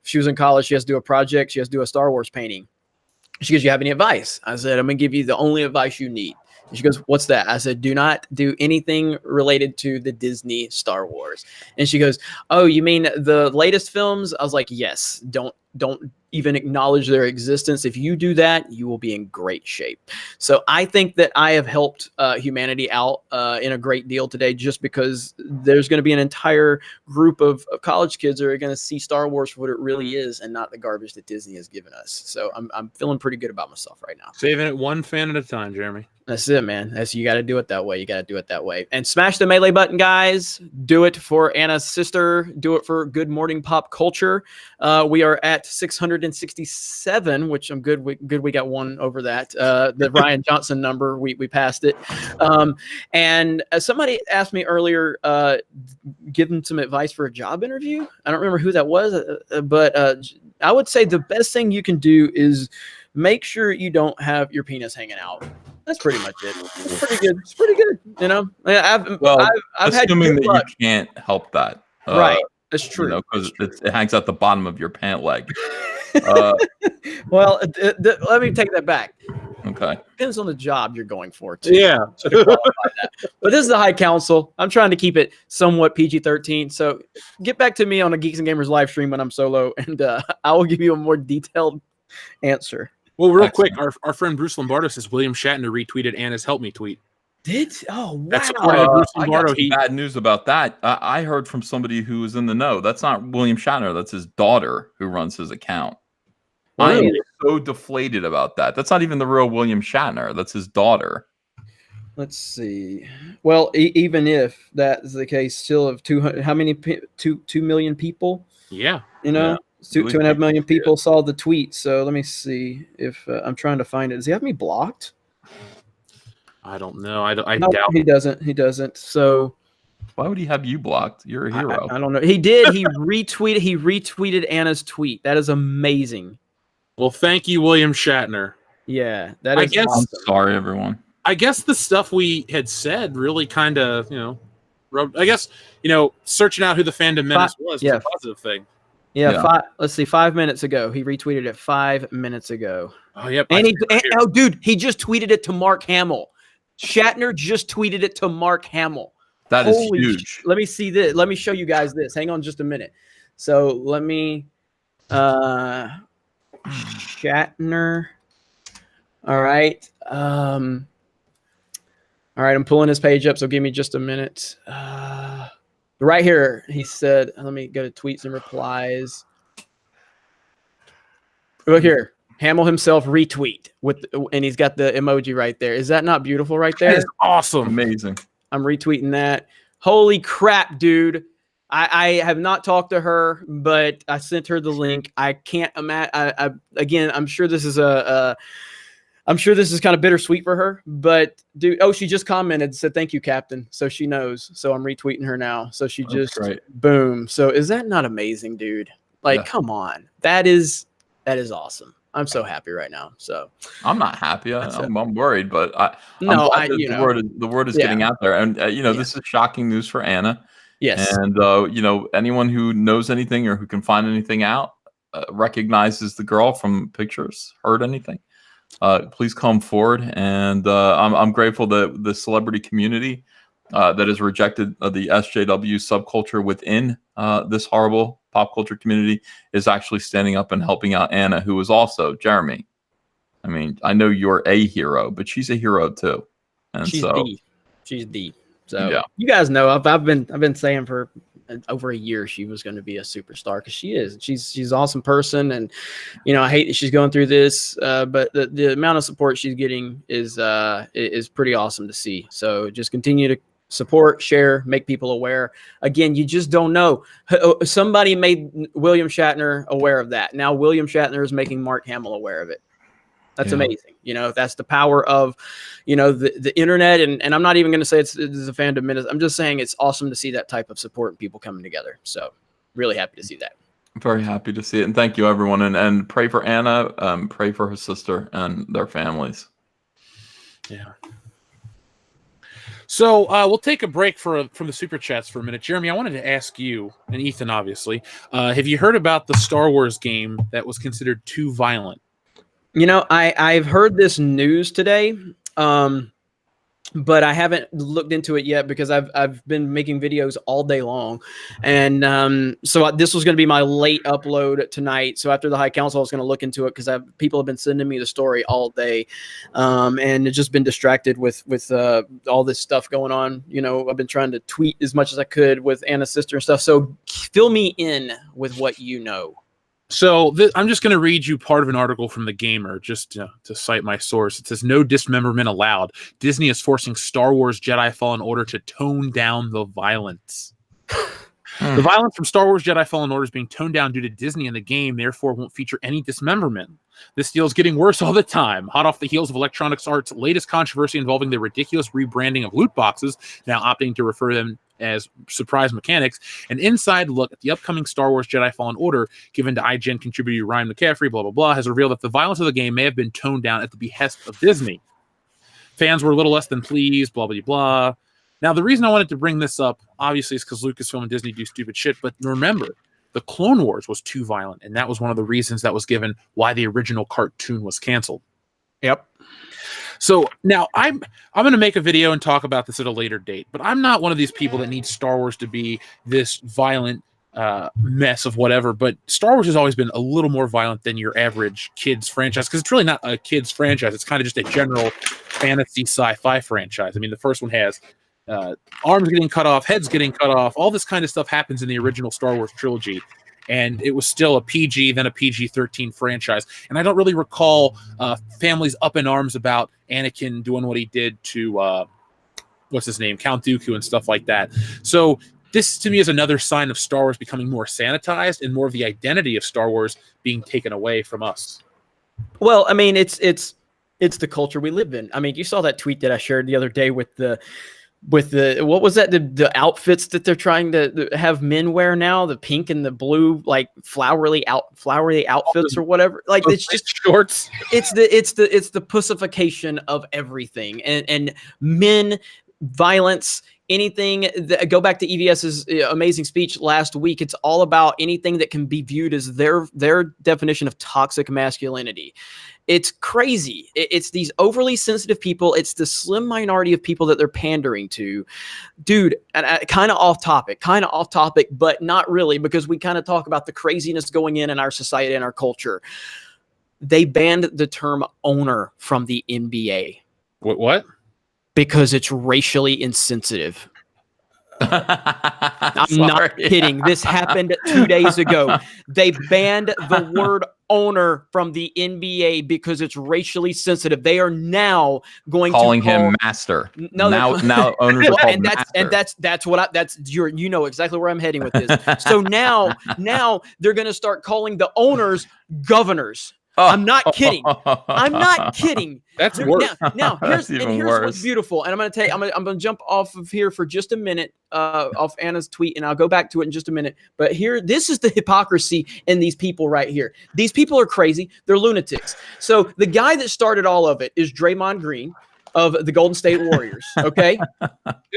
B: she was in college. She has to do a project. She has to do a Star Wars painting." She goes, "You have any advice?" I said, "I'm gonna give you the only advice you need." And she goes, "What's that?" I said, "Do not do anything related to the Disney Star Wars." And she goes, "Oh, you mean the latest films?" I was like, "Yes. Don't even acknowledge their existence. If you do that, you will be in great shape." So I think that I have helped humanity out in a great deal today, just because there's going to be an entire group of college kids that are going to see Star Wars for what it really is and not the garbage that Disney has given us. So I'm feeling pretty good about myself right now.
A: Saving it one fan at a time, Jeremy.
B: That's it, man. You got to do it that way. You got to do it that way. And smash the melee button, guys. Do it for Anna's sister. Do it for Good Morning Pop Culture. We are at 667, which I'm good. We got one over that. The Rian Johnson number, we passed it. And somebody asked me earlier, give them some advice for a job interview. I don't remember who that was, but I would say the best thing you can do is make sure you don't have your penis hanging out. That's pretty much it. It's pretty good. It's pretty good. You know, I've
C: assuming
B: had
C: that you can't help that.
B: Right. That's true.
C: Because it hangs out the bottom of your pant leg.
B: Well, let me take that back.
C: Okay.
B: Depends on the job you're going for, too.
A: Yeah.
B: To qualify that. But this is the High Council. I'm trying to keep it somewhat PG-13. So get back to me on a Geeks and Gamers live stream when I'm solo, and I will give you a more detailed answer.
A: Well, real
C: Excellent.
A: quick, our friend Bruce Lombardo says William Shatner retweeted Anna's "Help Me" tweet.
B: Oh, wow.
A: That's according to Bruce
C: I got
A: Lombardo.
C: some bad news about that. I heard from somebody who was in the know. That's not William Shatner. That's his daughter who runs his account. I am
B: Really?
C: so deflated about that. That's not even the real William Shatner. That's his daughter.
B: Let's see. Well, even if that is the case, still of 200, how many? 2 million people?
A: Yeah.
B: You know,
C: Yeah.
B: 2.5 million people saw the tweet. So let me see if I'm trying to find it. Does he have me blocked?
A: I don't know. I
B: No,
A: doubt.
B: he doesn't. He doesn't. So
C: Why would he have you blocked? You're a hero.
B: I don't know. He did. He retweeted. He retweeted Anna's tweet. That is amazing.
A: Well, thank you, William Shatner.
B: Yeah, that is.
A: I guess-
C: I'm
B: awesome.
C: sorry, everyone.
A: I guess the stuff we had said really kind of, rubbed. I guess, searching out who the Fandom Menace was
B: yeah.
A: a positive thing.
B: Yeah,
C: Yeah.
B: let's see. 5 minutes ago, he retweeted it 5 minutes ago.
A: Oh, yep.
B: And dude, he just tweeted it to Mark Hamill. Shatner just tweeted it to Mark Hamill.
C: That is
B: Holy
C: huge.
B: Let me see this. Let me show you guys this. Hang on just a minute. So let me Shatner. All right. All right, I'm pulling his page up, so give me just a minute. Right here, he said, let me go to tweets and replies. Look here. Hamill himself retweet and he's got the emoji right there. Is that not beautiful right there?
A: That is awesome.
C: Amazing.
B: I'm retweeting that. Holy crap, dude. I have not talked to her, but I sent her the link. I can't imagine. Again, I'm sure this is I'm sure this is kind of bittersweet for her, but dude, she just commented, said, "Thank you, Captain." So she knows. So I'm retweeting her now. So she just boom. So is that not amazing, dude? Like, come on. That is awesome. I'm so happy right now. So
C: I'm not happy. I'm worried, but the word is getting out there, and this is shocking news for Anna.
B: Yes,
C: and anyone who knows anything or who can find anything out, recognizes the girl from pictures, heard anything, please come forward. And I'm grateful that the celebrity community that has rejected the SJW subculture within this horrible pop culture community is actually standing up and helping out Anna, who is also Jeremy. I mean, I know you're a hero, but she's a hero too. And she's
B: the. So yeah. You guys know I've been saying for over a year she was going to be a superstar, because she is. She's an awesome person, and I hate that she's going through this, but the amount of support she's getting is pretty awesome to see. So just continue to support, share, make people aware. Again, you just don't know. Somebody made William Shatner aware of that. Now William Shatner is making Mark Hamill aware of it. That's amazing. That's the power of, the internet. And I'm not even going to say it's a Fandom Menace. I'm just saying it's awesome to see that type of support and people coming together. So really happy to see that.
C: I'm very happy to see it. And thank you, everyone. And pray for Anna, pray for her sister and their families.
A: Yeah. So we'll take a break from the Super Chats for a minute. Jeremy, I wanted to ask you, and Ethan, obviously, have you heard about the Star Wars game that was considered too violent?
B: I've heard this news today, but I haven't looked into it yet because I've been making videos all day long, and so this was going to be my late upload tonight. So after the High Council, I was going to look into it because people have been sending me the story all day, and it's just been distracted with all this stuff going on. I've been trying to tweet as much as I could with Anna's sister and stuff. So fill me in with what you know.
A: So I'm just going to read you part of an article from The Gamer, just to cite my source. It says, "No dismemberment allowed. Disney is forcing Star Wars Jedi Fallen Order to tone down the violence." The violence from Star Wars Jedi Fallen Order is being toned down due to Disney, and the game therefore won't feature any dismemberment. This deal is getting worse all the time, hot off the heels of Electronic Arts' latest controversy involving the ridiculous rebranding of loot boxes, now opting to refer to them as surprise mechanics. An inside look at the upcoming Star Wars Jedi Fallen Order, given to IGN contributor Ryan McCaffrey, blah, blah, blah, has revealed that the violence of the game may have been toned down at the behest of Disney. Fans were a little less than pleased, blah, blah, blah. Now, the reason I wanted to bring this up, obviously, is because Lucasfilm and Disney do stupid shit, but remember, the Clone Wars was too violent, and that was one of the reasons that was given why the original cartoon was canceled.
B: Yep.
A: So now I'm going to make a video and talk about this at a later date, but I'm not one of these people that needs Star Wars to be this violent mess of whatever. But Star Wars has always been a little more violent than your average kids franchise, because it's really not a kids franchise. It's kind of just a general fantasy sci-fi franchise. I mean, the first one has arms getting cut off, heads getting cut off, all this kind of stuff happens in the original Star Wars trilogy. And it was still a PG, then a PG-13 franchise. And I don't really recall families up in arms about Anakin doing what he did to, what's his name, Count Dooku and stuff like that. So this, to me, is another sign of Star Wars becoming more sanitized and more of the identity of Star Wars being taken away from us.
B: Well, I mean, it's the culture we live in. I mean, you saw that tweet that I shared the other day with the what was that, the outfits that they're trying to have men wear now, the pink and the blue, like flowery outfits or whatever. Like, it's just
A: shorts.
B: It's the pussification of everything, and men, violence, anything that, go back to EVS's amazing speech last week. It's all about anything that can be viewed as their definition of toxic masculinity. It's crazy. It's these overly sensitive people. It's the slim minority of people that they're pandering to. Dude, and kind of off topic, but not really, because we kind of talk about the craziness going in our society and our culture. They banned the term owner from the NBA.
A: What?
B: Because it's racially insensitive. I'm not kidding. This happened 2 days ago. They banned the word owner from the NBA because it's racially sensitive. They are now calling
C: him master.
B: No,
C: now owners are called master.
B: That's you know exactly where I'm heading with this. So now they're going to start calling the owners governors. I'm not kidding. I'm not kidding.
A: That's worse.
B: Now here's what's beautiful. And I'm gonna jump off of here for just a minute, off Anna's tweet, and I'll go back to it in just a minute. But this is the hypocrisy in these people right here. These people are crazy. They're lunatics. So the guy that started all of it is Draymond Green of the Golden State Warriors. Okay.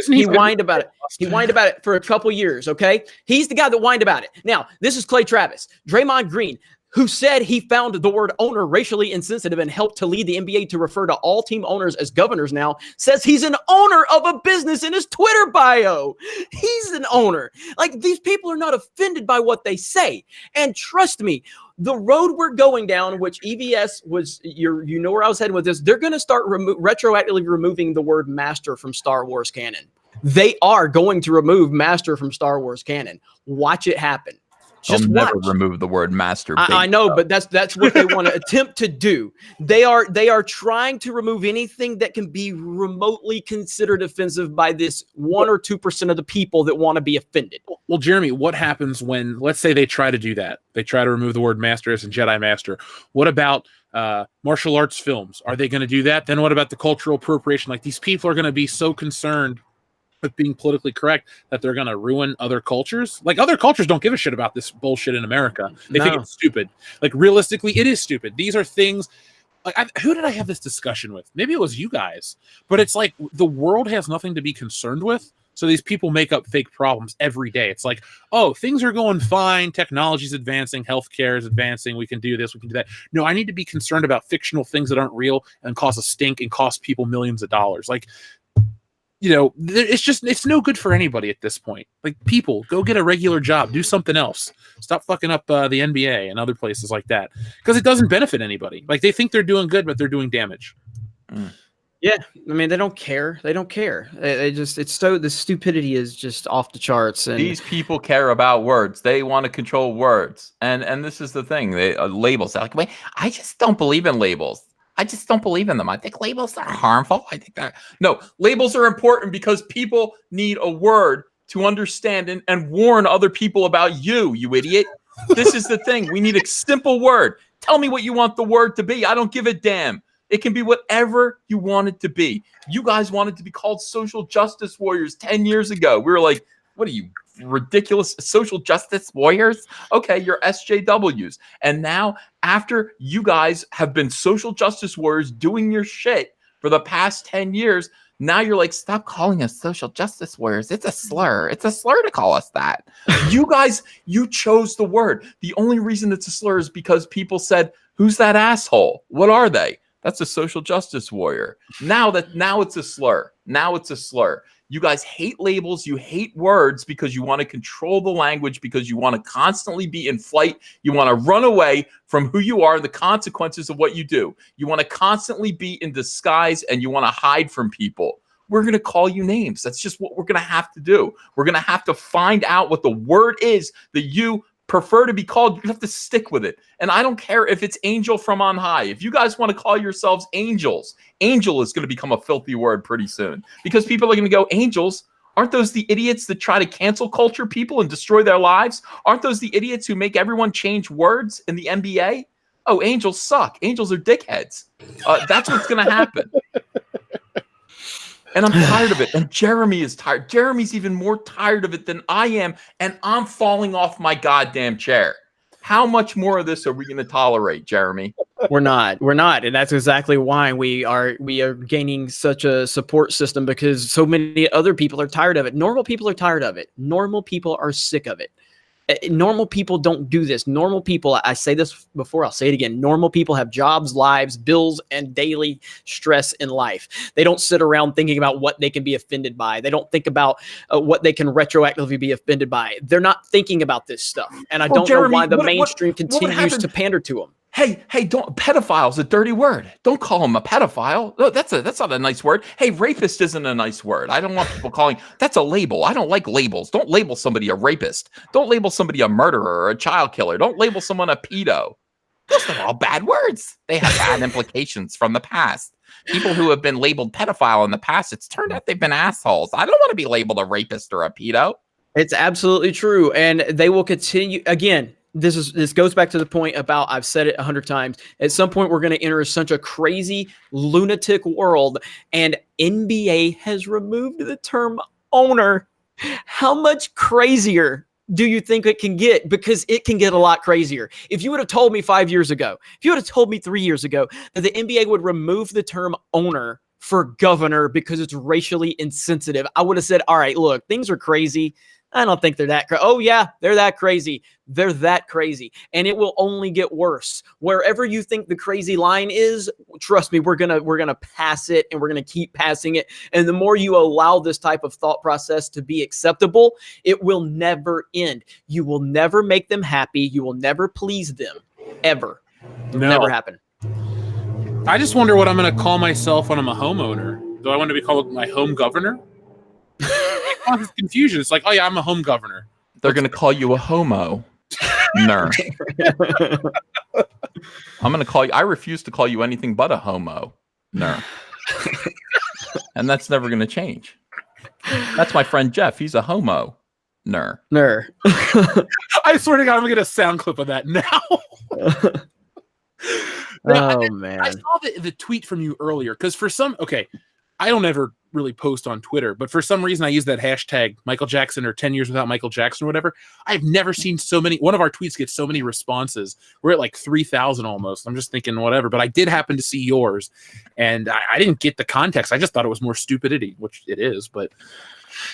B: He whined about it. He whined about it for a couple years. Okay. He's the guy that whined about it. Now, this is Clay Travis. Draymond Green, who said he found the word owner racially insensitive and helped to lead the NBA to refer to all team owners as governors now, says he's an owner of a business in his Twitter bio. He's an owner. Like, these people are not offended by what they say. And trust me, the road we're going down, which EVS was, you know where I was heading with this, they're going to start retroactively removing the word master from Star Wars canon. They are going to remove master from Star Wars canon. Watch it happen. Just
C: never remove the word master.
B: I know, but that's what they want to attempt to do. They are trying to remove anything that can be remotely considered offensive by this 1 or 2% of the people that want to be offended.
A: Well, Jeremy, what happens when, let's say, they try to do that? They try to remove the word master as in Jedi Master. What about martial arts films? Are they going to do that? Then what about the cultural appropriation? Like, these people are going to be so concerned with being politically correct that they're going to ruin other cultures. Like, other cultures don't give a shit about this bullshit in America. They think it's stupid. Like, realistically, it is stupid. These are things like, who did I have this discussion with? Maybe it was you guys, but it's like the world has nothing to be concerned with. So these people make up fake problems every day. It's like, oh, things are going fine. Technology's advancing. Healthcare is advancing. We can do this. We can do that. No, I need to be concerned about fictional things that aren't real and cause a stink and cost people millions of dollars. Like, you know, it's no good for anybody at this point. Like, people, go get a regular job, do something else. Stop fucking up the NBA and other places like that, because it doesn't benefit anybody. Like, they think they're doing good, but they're doing damage.
B: Yeah, I mean, they don't care. They don't care. They just, the stupidity is just off the charts. And
C: these people care about words. They want to control words. And this is the thing. They labels. They're like, wait, I just don't believe in labels. I just don't believe in them. I think labels are harmful. I think that no, labels are important because people need a word to understand and warn other people about you, you idiot. This is the thing. We need a simple word. Tell me what you want the word to be. I don't give a damn. It can be whatever you want it to be. You guys wanted to be called social justice warriors 10 years ago. We were like, what are you, ridiculous social justice warriors? Okay, you're SJWs. And now, after you guys have been social justice warriors doing your shit for the past 10 years, Now you're like, stop calling us social justice warriors. It's a slur. It's a slur to call us that. You guys, you chose the word. The only reason it's a slur is because people said, who's that asshole? What are they? That's a social justice warrior. Now it's a slur. Now it's a slur. You guys hate labels. You hate words because you want to control the language, because you want to constantly be in flight. You want to run away from who you are, the consequences of what you do. You want to constantly be in disguise, and you want to hide from people. We're going to call you names. That's just what we're going to have to do. We're going to have to find out what the word is that you prefer to be called. You have to stick with it. And I don't care if it's angel from on high. If you guys want to call yourselves angels, angel is going to become a filthy word pretty soon, because people are going to go, angels? Aren't those the idiots that try to cancel culture people and destroy their lives? Aren't those the idiots who make everyone change words in the NBA? Oh, angels suck. Angels are dickheads. That's what's going to happen. And I'm tired of it. And Jeremy is tired. Jeremy's even more tired of it than I am. And I'm falling off my goddamn chair. How much more of this are we going to tolerate, Jeremy?
B: We're not. And that's exactly why we are gaining such a support system, because so many other people are tired of it. Normal people are tired of it. Normal people are sick of it. Normal people don't do this. Normal people, I say this before, I'll say it again. Normal people have jobs, lives, bills, and daily stress in life. They don't sit around thinking about what they can be offended by. They don't think about what they can retroactively be offended by. They're not thinking about this stuff. And I don't know why the mainstream continues to pander to them.
C: Hey, don't, pedophile's a dirty word. Don't call him a pedophile. No, that's not a nice word. Hey, rapist isn't a nice word. I don't want people calling, that's a label. I don't like labels. Don't label somebody a rapist. Don't label somebody a murderer or a child killer. Don't label someone a pedo. Those are all bad words. They have bad implications from the past. People who have been labeled pedophile in the past, it's turned out they've been assholes. I don't want to be labeled a rapist or a pedo.
B: It's absolutely true. And they will continue. Again, this goes back to the point about, I've said it 100 times. At some point, we're going to enter such a crazy lunatic world, and NBA has removed the term owner. How much crazier do you think it can get? Because it can get a lot crazier. If you would have told me 5 years ago, if you would have told me 3 years ago that the NBA would remove the term owner for governor because it's racially insensitive, I would have said, all right, look, things are crazy. I don't think they're that crazy. Oh yeah, they're that crazy. They're that crazy. And it will only get worse. Wherever you think the crazy line is, trust me, we're gonna pass it, and we're gonna keep passing it. And the more you allow this type of thought process to be acceptable, it will never end. You will never make them happy. You will never please them. Ever. It will never happen.
A: I just wonder what I'm gonna call myself when I'm a homeowner. Do I want to be called my home governor? It's confusion. It's like, oh yeah, I'm a home governor.
C: They're going to call you a homo. Ner. I'm going to call you, I refuse to call you anything but a homo. Ner. And that's never going to change. That's my friend Jeff. He's a homo. Ner.
A: I swear to God, I'm going to get a sound clip of that now.
B: Man.
A: I saw the tweet from you earlier, because I don't ever really post on Twitter, but for some reason I use that hashtag Michael Jackson or 10 years without Michael Jackson or whatever. I've never seen so many. One of our tweets gets so many responses. We're at like 3,000 almost. I'm just thinking whatever, but I did happen to see yours, and I didn't get the context. I just thought it was more stupidity, which it is, but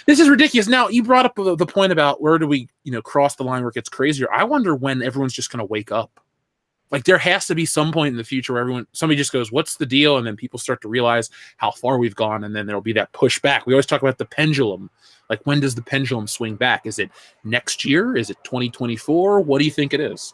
A: this is ridiculous. Now, you brought up the point about where do we, cross the line where it gets crazier. I wonder when everyone's just going to wake up. Like, there has to be some point in the future where somebody just goes, what's the deal? And then people start to realize how far we've gone. And then there'll be that pushback. We always talk about the pendulum. Like, when does the pendulum swing back? Is it next year? Is it 2024? What do you think it is?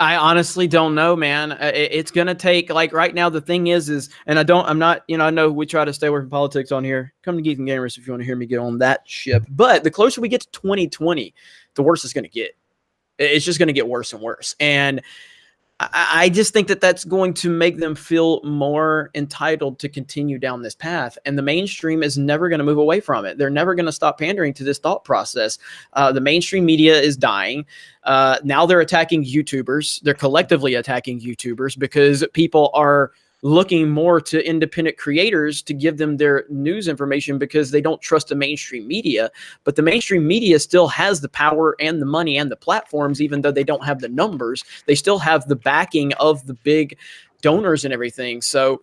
B: I honestly don't know, man. It's going to take, like, right now, the thing is, and I'm not, I know we try to stay away from politics on here. Come to Geeks+Gamers if you want to hear me get on that ship. But the closer we get to 2020, the worse it's going to get. It's just going to get worse and worse. And I just think that that's going to make them feel more entitled to continue down this path. And the mainstream is never going to move away from it. They're never going to stop pandering to this thought process. The mainstream media is dying. Now they're attacking YouTubers. They're collectively attacking YouTubers because people are looking more to independent creators to give them their news information because they don't trust the mainstream media. But the mainstream media still has the power and the money and the platforms, even though they don't have the numbers. They still have the backing of the big donors and everything. So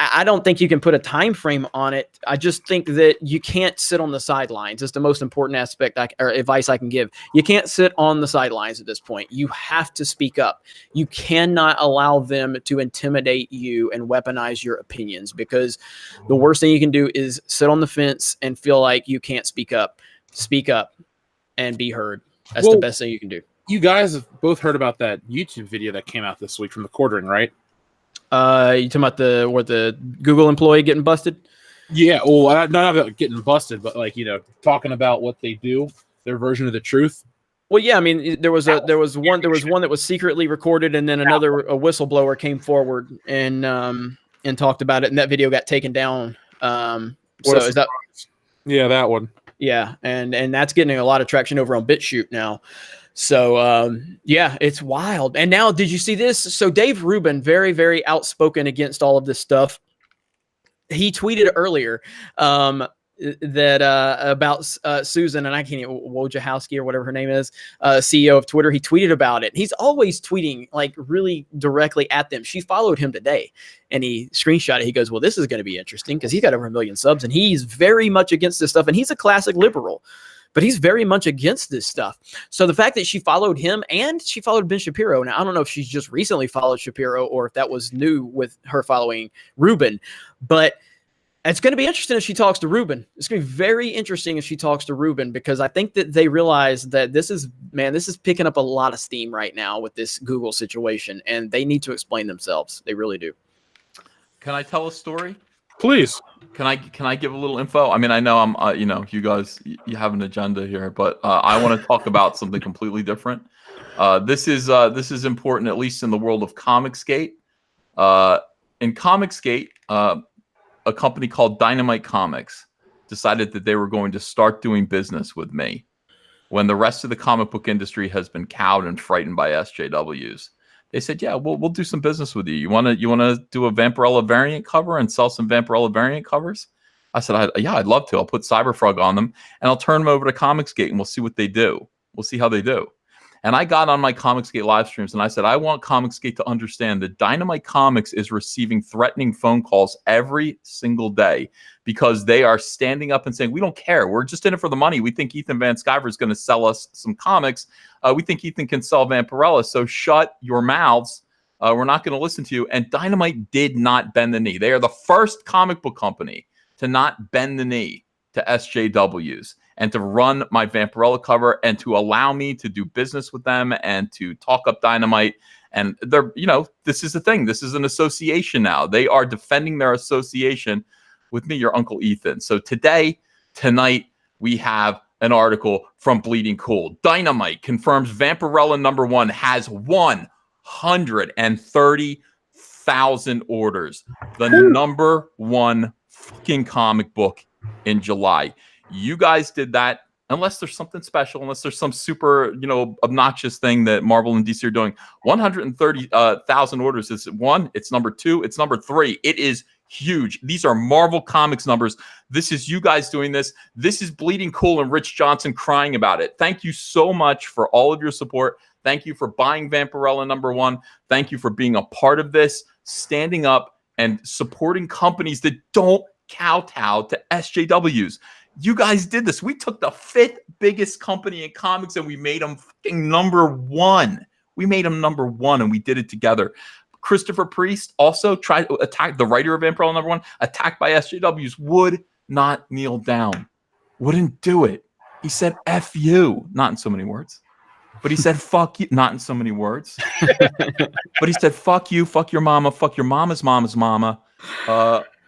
B: I don't think you can put a time frame on it. I just think that you can't sit on the sidelines. It's the most important aspect or advice I can give. You can't sit on the sidelines at this point. You have to speak up. You cannot allow them to intimidate you and weaponize your opinions, because the worst thing you can do is sit on the fence and feel like you can't speak up. Speak up and be heard. That's the best thing you can do.
A: You guys have both heard about that YouTube video that came out this week from the Quartering, right?
B: You talking about the Google employee getting busted?
A: Yeah, well, not about getting busted, but like, talking about what they do, their version of the truth.
B: Well, yeah, I mean, there was one that was secretly recorded, and then a whistleblower came forward and talked about it, and that video got taken down. So is that?
A: Yeah, that one.
B: Yeah, and that's getting a lot of traction over on BitChute now. So, yeah, it's wild. And now, did you see this? So Dave Rubin, very, very outspoken against all of this stuff. He tweeted earlier that about Susan, and I can't even, Wojciechowski or whatever her name is, CEO of Twitter. He tweeted about it. He's always tweeting like really directly at them. She followed him today, and he screenshot it. He goes, well, this is going to be interesting because he's got over 1 million subs, and he's very much against this stuff. And he's a classic liberal, but he's very much against this stuff. So the fact that she followed him and she followed Ben Shapiro. Now, I don't know if she's just recently followed Shapiro or if that was new with her following Rubin, but it's going to be interesting if she talks to Rubin. It's going to be very interesting if she talks to Rubin, because I think that they realize that this is picking up a lot of steam right now with this Google situation, and they need to explain themselves. They really do.
C: Can I tell a story?
A: Please.
C: Can I give a little info? I mean, I know I'm, you guys, you have an agenda here, but I want to talk about something completely different. This is important, at least in the world of ComicSgate. In ComicSgate, a company called Dynamite Comics decided that they were going to start doing business with me when the rest of the comic book industry has been cowed and frightened by SJWs. They said, yeah, we'll do some business with you. You want to do a Vampirella variant cover and sell some Vampirella variant covers? I said, yeah, I'd love to. I'll put Cyberfrog on them, and I'll turn them over to ComicSgate, and we'll see what they do. We'll see how they do. And I got on my ComicSgate live streams, and I said, I want ComicSgate to understand that Dynamite Comics is receiving threatening phone calls every single day because they are standing up and saying, we don't care. We're just in it for the money. We think Ethan Van Sciver is going to sell us some comics. We think Ethan can sell Vampirella, so shut your mouths. We're not going to listen to you. And Dynamite did not bend the knee. They are the first comic book company to not bend the knee to SJWs and to run my Vampirella cover and to allow me to do business with them and to talk up Dynamite. And they're, this is the thing. This is an association now. They are defending their association with me, your Uncle Ethan. So tonight, we have an article from Bleeding Cool. Dynamite confirms Vampirella #1 has 130,000 orders. The #1 fucking comic book in July. You guys did that, unless there's something special, unless there's some super, obnoxious thing that Marvel and DC are doing. 130,000 orders is one. It's #2. It's #3. It is huge. These are Marvel Comics numbers. This is you guys doing this. This is Bleeding Cool and Rich Johnson crying about it. Thank you so much for all of your support. Thank you for buying Vampirella #1. Thank you for being a part of this, standing up and supporting companies that don't kowtow to SJWs. You guys did this. We took the 5th biggest company in comics and we made them fucking #1. We made them #1 and we did it together. Christopher Priest also tried to attack the writer of Vampirella #1, attacked by SJWs, would not kneel down. Wouldn't do it. He said, F you. Not in so many words. But he said, fuck you. Not in so many words. But he said, fuck you, fuck your mama, fuck your mama's mama's mama.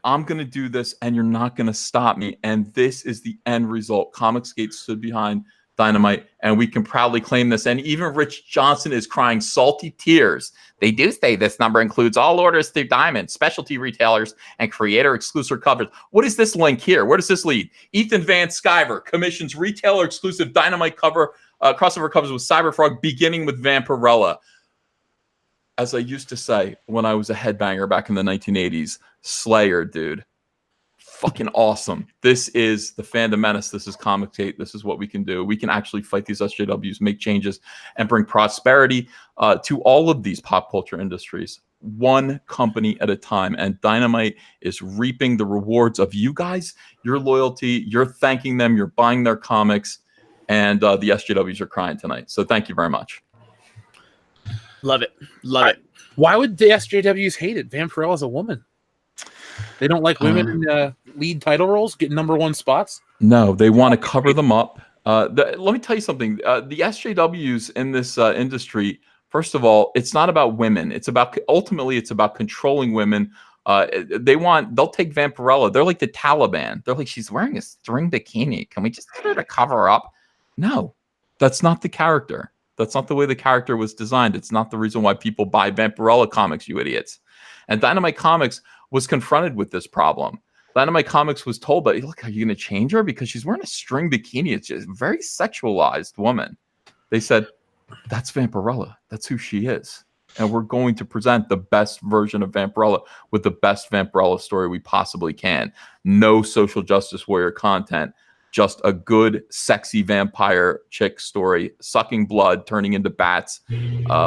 C: I'm going to do this, and you're not going to stop me. And this is the end result. ComicSgate stood behind Dynamite, and we can proudly claim this. And even Rich Johnson is crying salty tears. They do say this number includes all orders through Diamond, specialty retailers, and creator-exclusive covers. What is this link here? Where does this lead? Ethan Van Sciver commissions retailer-exclusive Dynamite cover, crossover covers with Cyberfrog, beginning with Vampirella. As I used to say when I was a headbanger back in the 1980s, Slayer, dude. fucking awesome. This is the Fandom Menace. This is ComicArtistProSecrets. This is what we can do. We can actually fight these SJWs, make changes, and bring prosperity to all of these pop culture industries, one company at a time. And Dynamite is reaping the rewards of you guys, your loyalty. You're thanking them. You're buying their comics. And the SJWs are crying tonight. So thank you very much.
B: Love it. Love it.
A: Why would the SJWs hate it? Vampirella's a woman. They don't like women in lead title roles, getting #1 spots?
C: No, they want to cover them up. Let me tell you something. The SJWs in this industry, first of all, it's not about women. Ultimately, it's about controlling women. They'll take Vampirella. They're like the Taliban. They're like, she's wearing a string bikini. Can we just get her to cover her up? No, that's not the character. That's not the way the character was designed. It's not the reason why people buy Vampirella comics, you idiots. And Dynamite Comics was confronted with this problem. Dynamite Comics was told, but look, are you going to change her? Because she's wearing a string bikini. It's just a very sexualized woman. They said, that's Vampirella. That's who she is. And we're going to present the best version of Vampirella with the best Vampirella story we possibly can. No social justice warrior content. Just a good, sexy vampire chick story, sucking blood, turning into bats,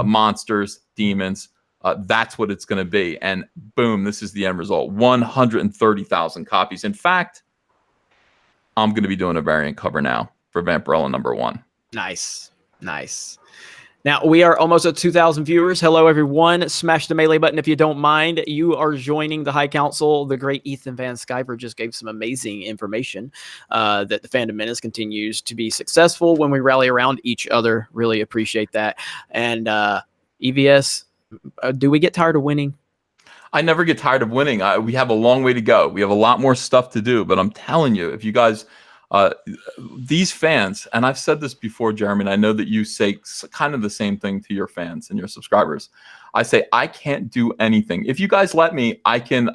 C: monsters, demons. That's what it's going to be. And boom, this is the end result. 130,000 copies. In fact, I'm going to be doing a variant cover now for Vampirella #1.
B: Nice. Nice. Now, we are almost at 2,000 viewers. Hello, everyone. Smash the melee button if you don't mind. You are joining the High Council. The great Ethan Van Sciver just gave some amazing information that the Fandom Menace continues to be successful when we rally around each other. Really appreciate that. And EVS, do we get tired of winning?
C: I never get tired of winning. We have a long way to go. We have a lot more stuff to do. But I'm telling you, if you guys... these fans, and I've said this before, Jeremy, and I know that you say kind of the same thing to your fans and your subscribers. I say, I can't do anything. If you guys let me, I can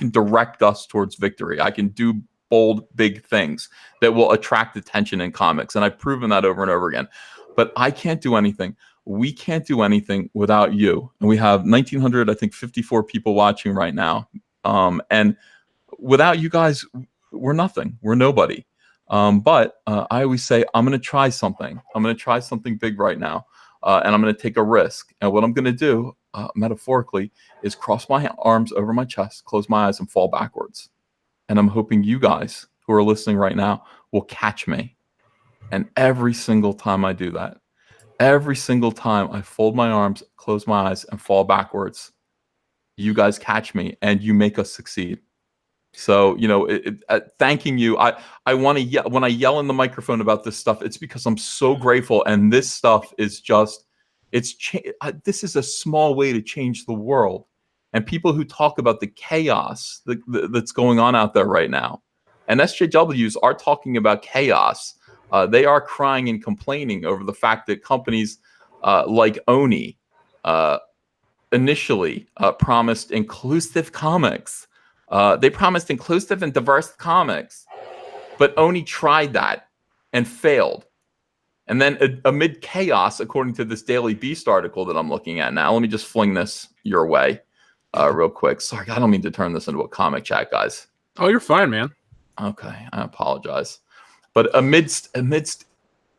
C: direct us towards victory. I can do bold, big things that will attract attention in comics. And I've proven that over and over again. But I can't do anything. We can't do anything without you. And we have 1,954 people watching right now. And without you guys, we're nothing. We're nobody. But I always say, I'm going to try something. I'm going to try something big right now. And I'm going to take a risk. And what I'm going to do, metaphorically, is cross my arms over my chest, close my eyes, and fall backwards. And I'm hoping you guys who are listening right now will catch me. And every single time I do that, every single time I fold my arms, close my eyes, and fall backwards, you guys catch me and you make us succeed. So, you know, thanking you. I want to yell when I yell in the microphone about this stuff. It's because I'm so grateful. And this stuff is just, this is a small way to change the world. And people who talk about the chaos that's going on out there right now, and SJWs are talking about chaos. They are crying and complaining over the fact that companies like Oni initially promised inclusive comics. They promised inclusive and diverse comics, but Oni tried that and failed. And then amid chaos, according to this Daily Beast article that I'm looking at now, let me just fling this your way real quick. Sorry, I don't mean to turn this into a comic chat, guys.
A: Oh, you're fine, man.
C: Okay, I apologize. But amidst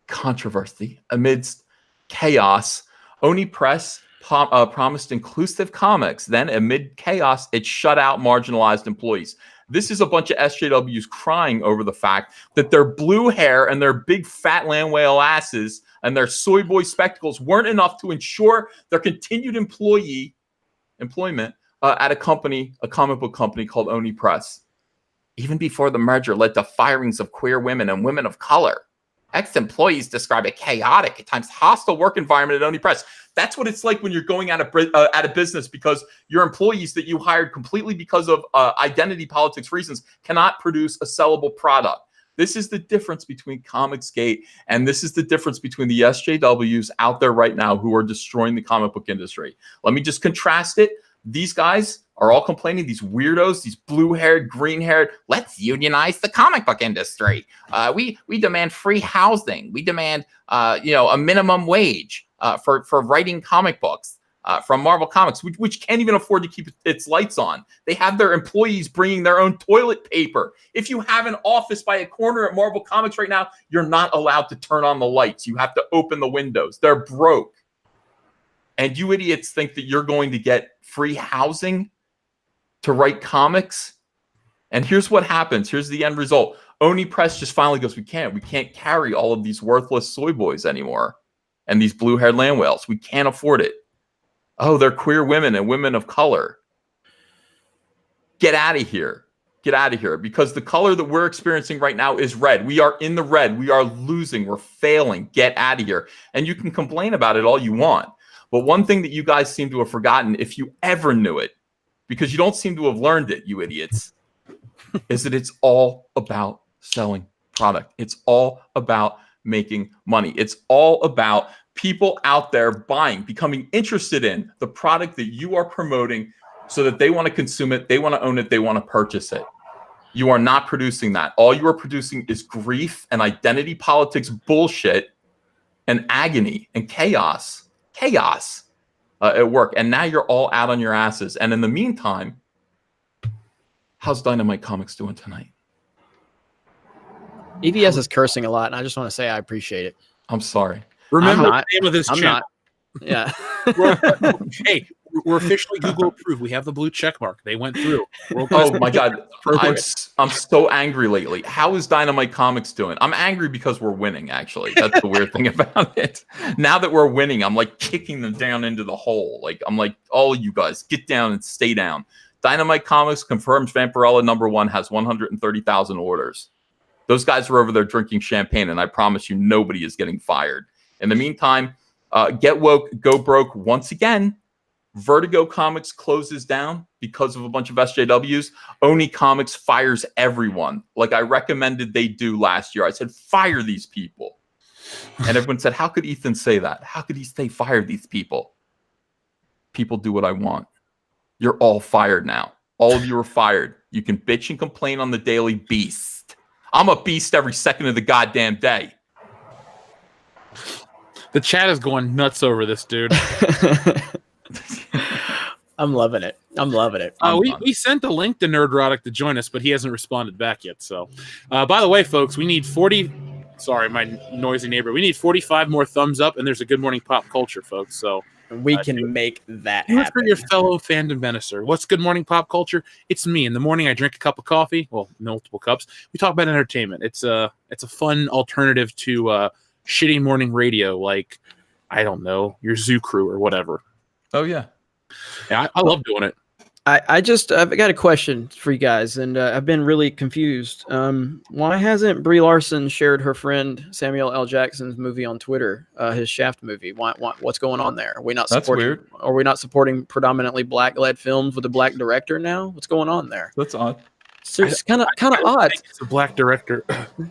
C: controversy, amidst chaos, Oni Press promised inclusive comics. Then, amid chaos, it shut out marginalized employees. This is a bunch of SJWs crying over the fact that their blue hair and their big fat land whale asses and their soy boy spectacles weren't enough to ensure their continued employment at a comic book company called Oni Press. Even before the merger led to firings of queer women and women of color. Ex-employees describe a chaotic, at times hostile work environment at Oni Press. That's what it's like when you're going out of business because your employees that you hired completely because of identity politics reasons cannot produce a sellable product. This is the difference between Comicsgate, and this is the difference between the SJWs out there right now who are destroying the comic book industry. Let me just contrast it. These guys are all complaining, these weirdos, these blue-haired, green-haired, let's unionize the comic book industry. We demand free housing. We demand, a minimum wage for writing comic books. from Marvel Comics, which can't even afford to keep its lights on. They have their employees bringing their own toilet paper. If you have an office by a corner at Marvel Comics right now, you're not allowed to turn on the lights. You have to open the windows. They're broke. And you idiots think that you're going to get free housing to write comics? And here's what happens. Here's the end result. Oni Press just finally goes, we can't carry all of these worthless soy boys anymore and these blue-haired land whales. We can't afford it. Oh, they're queer women and women of color. Get out of here. Get out of here, because the color that we're experiencing right now is red. We are in the red. We are losing. We're failing. Get out of here. And you can complain about it all you want. But one thing that you guys seem to have forgotten, if you ever knew it, because you don't seem to have learned it, you idiots, is that it's all about selling product. It's all about making money. It's all about people out there buying, becoming interested in the product that you are promoting so that they want to consume it, they want to own it, they want to purchase it. You are not producing that. All you are producing is grief and identity politics bullshit and agony and chaos at work. And now you're all out on your asses. And in the meantime, how's Dynamite Comics doing tonight?
B: EVS is cursing a lot, and I just want to say I appreciate it.
C: I'm sorry.
A: Remember the name of this channel.
B: Yeah.
A: Hey, we're officially Google approved. We have the blue check mark. They went through.
C: Oh my God. I'm so angry lately. How is Dynamite Comics doing? I'm angry because we're winning, actually. That's the weird thing about it. Now that we're winning, I'm like kicking them down into the hole. Like, I'm like, all you guys, get down and stay down. Dynamite Comics confirms Vampirella #1 has 130,000 orders. Those guys are over there drinking champagne, and I promise you nobody is getting fired. In the meantime, get woke, go broke once again. Vertigo Comics closes down because of a bunch of SJWs. Oni Comics fires everyone, like I recommended they do last year. I said, fire these people. And everyone said, how could Ethan say that? How could he say fire these people? People do what I want. You're all fired now. All of you are fired. You can bitch and complain on the daily beast. I'm a beast every second of the goddamn day.
A: The chat is going nuts over this, dude.
B: I'm loving it. I'm loving it.
A: We sent a link to Nerdrotic to join us, but he hasn't responded back yet. So, by the way, folks, we need 40. Sorry, my noisy neighbor. We need 45 more thumbs up, and there's a Good Morning Pop Culture, folks. So
B: we can make that
A: happen.
B: happen.
A: For your fellow Fandom Menacer. What's Good Morning Pop Culture? It's me. In the morning, I drink a cup of coffee. Well, multiple cups. We talk about entertainment. It's a fun alternative to shitty morning radio, like, I don't know, your Zoo Crew or whatever.
C: Oh, yeah.
A: Yeah, I love doing it.
B: I've got a question for you guys, and I've been really confused. Why hasn't Brie Larson shared her friend Samuel L. Jackson's movie on Twitter, his Shaft movie? What's going on there? Are we not supporting? That's weird. Are we not supporting predominantly black-led films with a black director now? What's going on there?
C: That's odd.
B: So it's kind of odd.
A: It's a black director.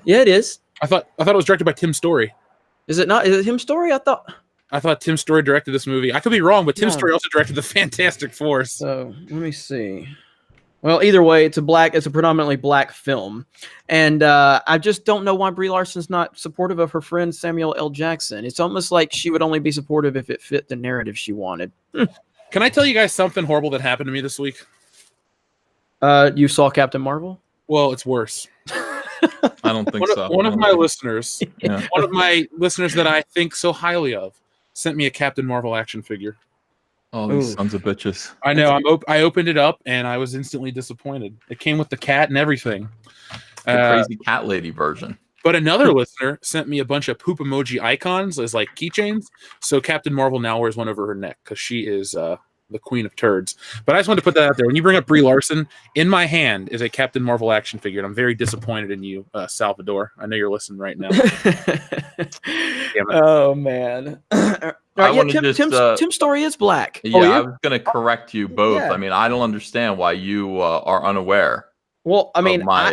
B: Yeah, it is.
A: I thought it was directed by Tim Story.
B: Is it not? Is it him Story? I thought Tim Story directed this movie. I could be wrong, but Tim Story also directed the Fantastic Four. So let me see. Well, either way, it's a predominantly black film, and I just don't know why Brie Larson's not supportive of her friend Samuel L. Jackson. It's almost like she would only be supportive if it fit the narrative she wanted.
A: Can I tell you guys something horrible that happened to me this week?
B: You saw Captain Marvel?
A: Well, it's worse.
C: I don't think so.
A: One of my listeners, one of my listeners that I think so highly of, sent me a Captain Marvel action figure.
C: Oh, these sons of bitches.
A: I know. I opened it up and I was instantly disappointed. It came with the cat and everything.
C: The crazy cat lady version.
A: But another listener sent me a bunch of poop emoji icons as like keychains. So Captain Marvel now wears one over her neck because she is the queen of turds. But I just wanted to put that out there. When you bring up Brie Larson, in my hand is a Captain Marvel action figure, and I'm very disappointed in you, Salvador. I know you're listening right now.
B: Oh man! Tim Story is black.
C: Yeah, I was going to correct you both. Yeah. I mean, I don't understand why you are unaware.
B: Well, I mean,
C: my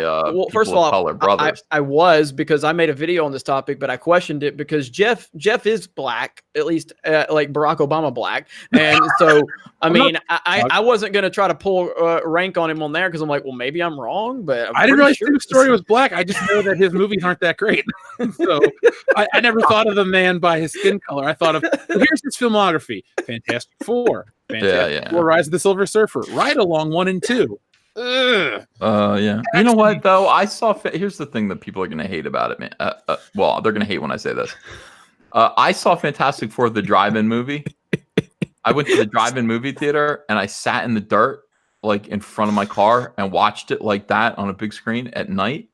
B: first of
C: people
B: all,
C: color brothers.
B: I was, because I made a video on this topic, but I questioned it because Jeff is black, at least like Barack Obama black, and so I mean, I wasn't gonna try to pull rank on him on there because I'm like, well, maybe I'm wrong, but
A: I didn't realize Tim Story was black. I just know that his movies aren't that great, so I never thought of the man by his skin color. I thought of, well, here's his filmography: Fantastic Four, Fantastic Four, Rise of the Silver Surfer, Ride Along 1 and 2.
C: Yeah. You know what though? Here's the thing that people are gonna hate about it, man. Well, they're gonna hate when I say this. I saw Fantastic Four, the drive-in movie. I went to the drive-in movie theater and I sat in the dirt, like in front of my car, and watched it like that on a big screen at night.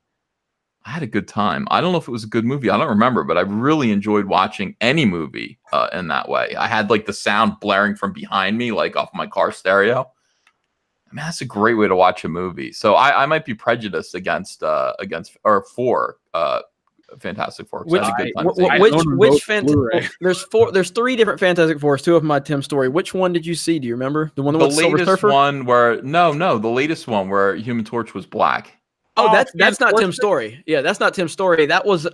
C: I had a good time. I don't know if it was a good movie. I don't remember, but I really enjoyed watching any movie in that way. I had like the sound blaring from behind me, like off my car stereo. I mean, that's a great way to watch a movie. So I might be prejudiced against for Fantastic Four.
B: There's 3 different Fantastic Fours. 2 of them had Tim Story. Which one did you see? Do you remember? The one with Silver Surfer?
C: The latest one where Human Torch was black.
B: Oh, that's not Tim Story. Yeah, that's not Tim Story. That was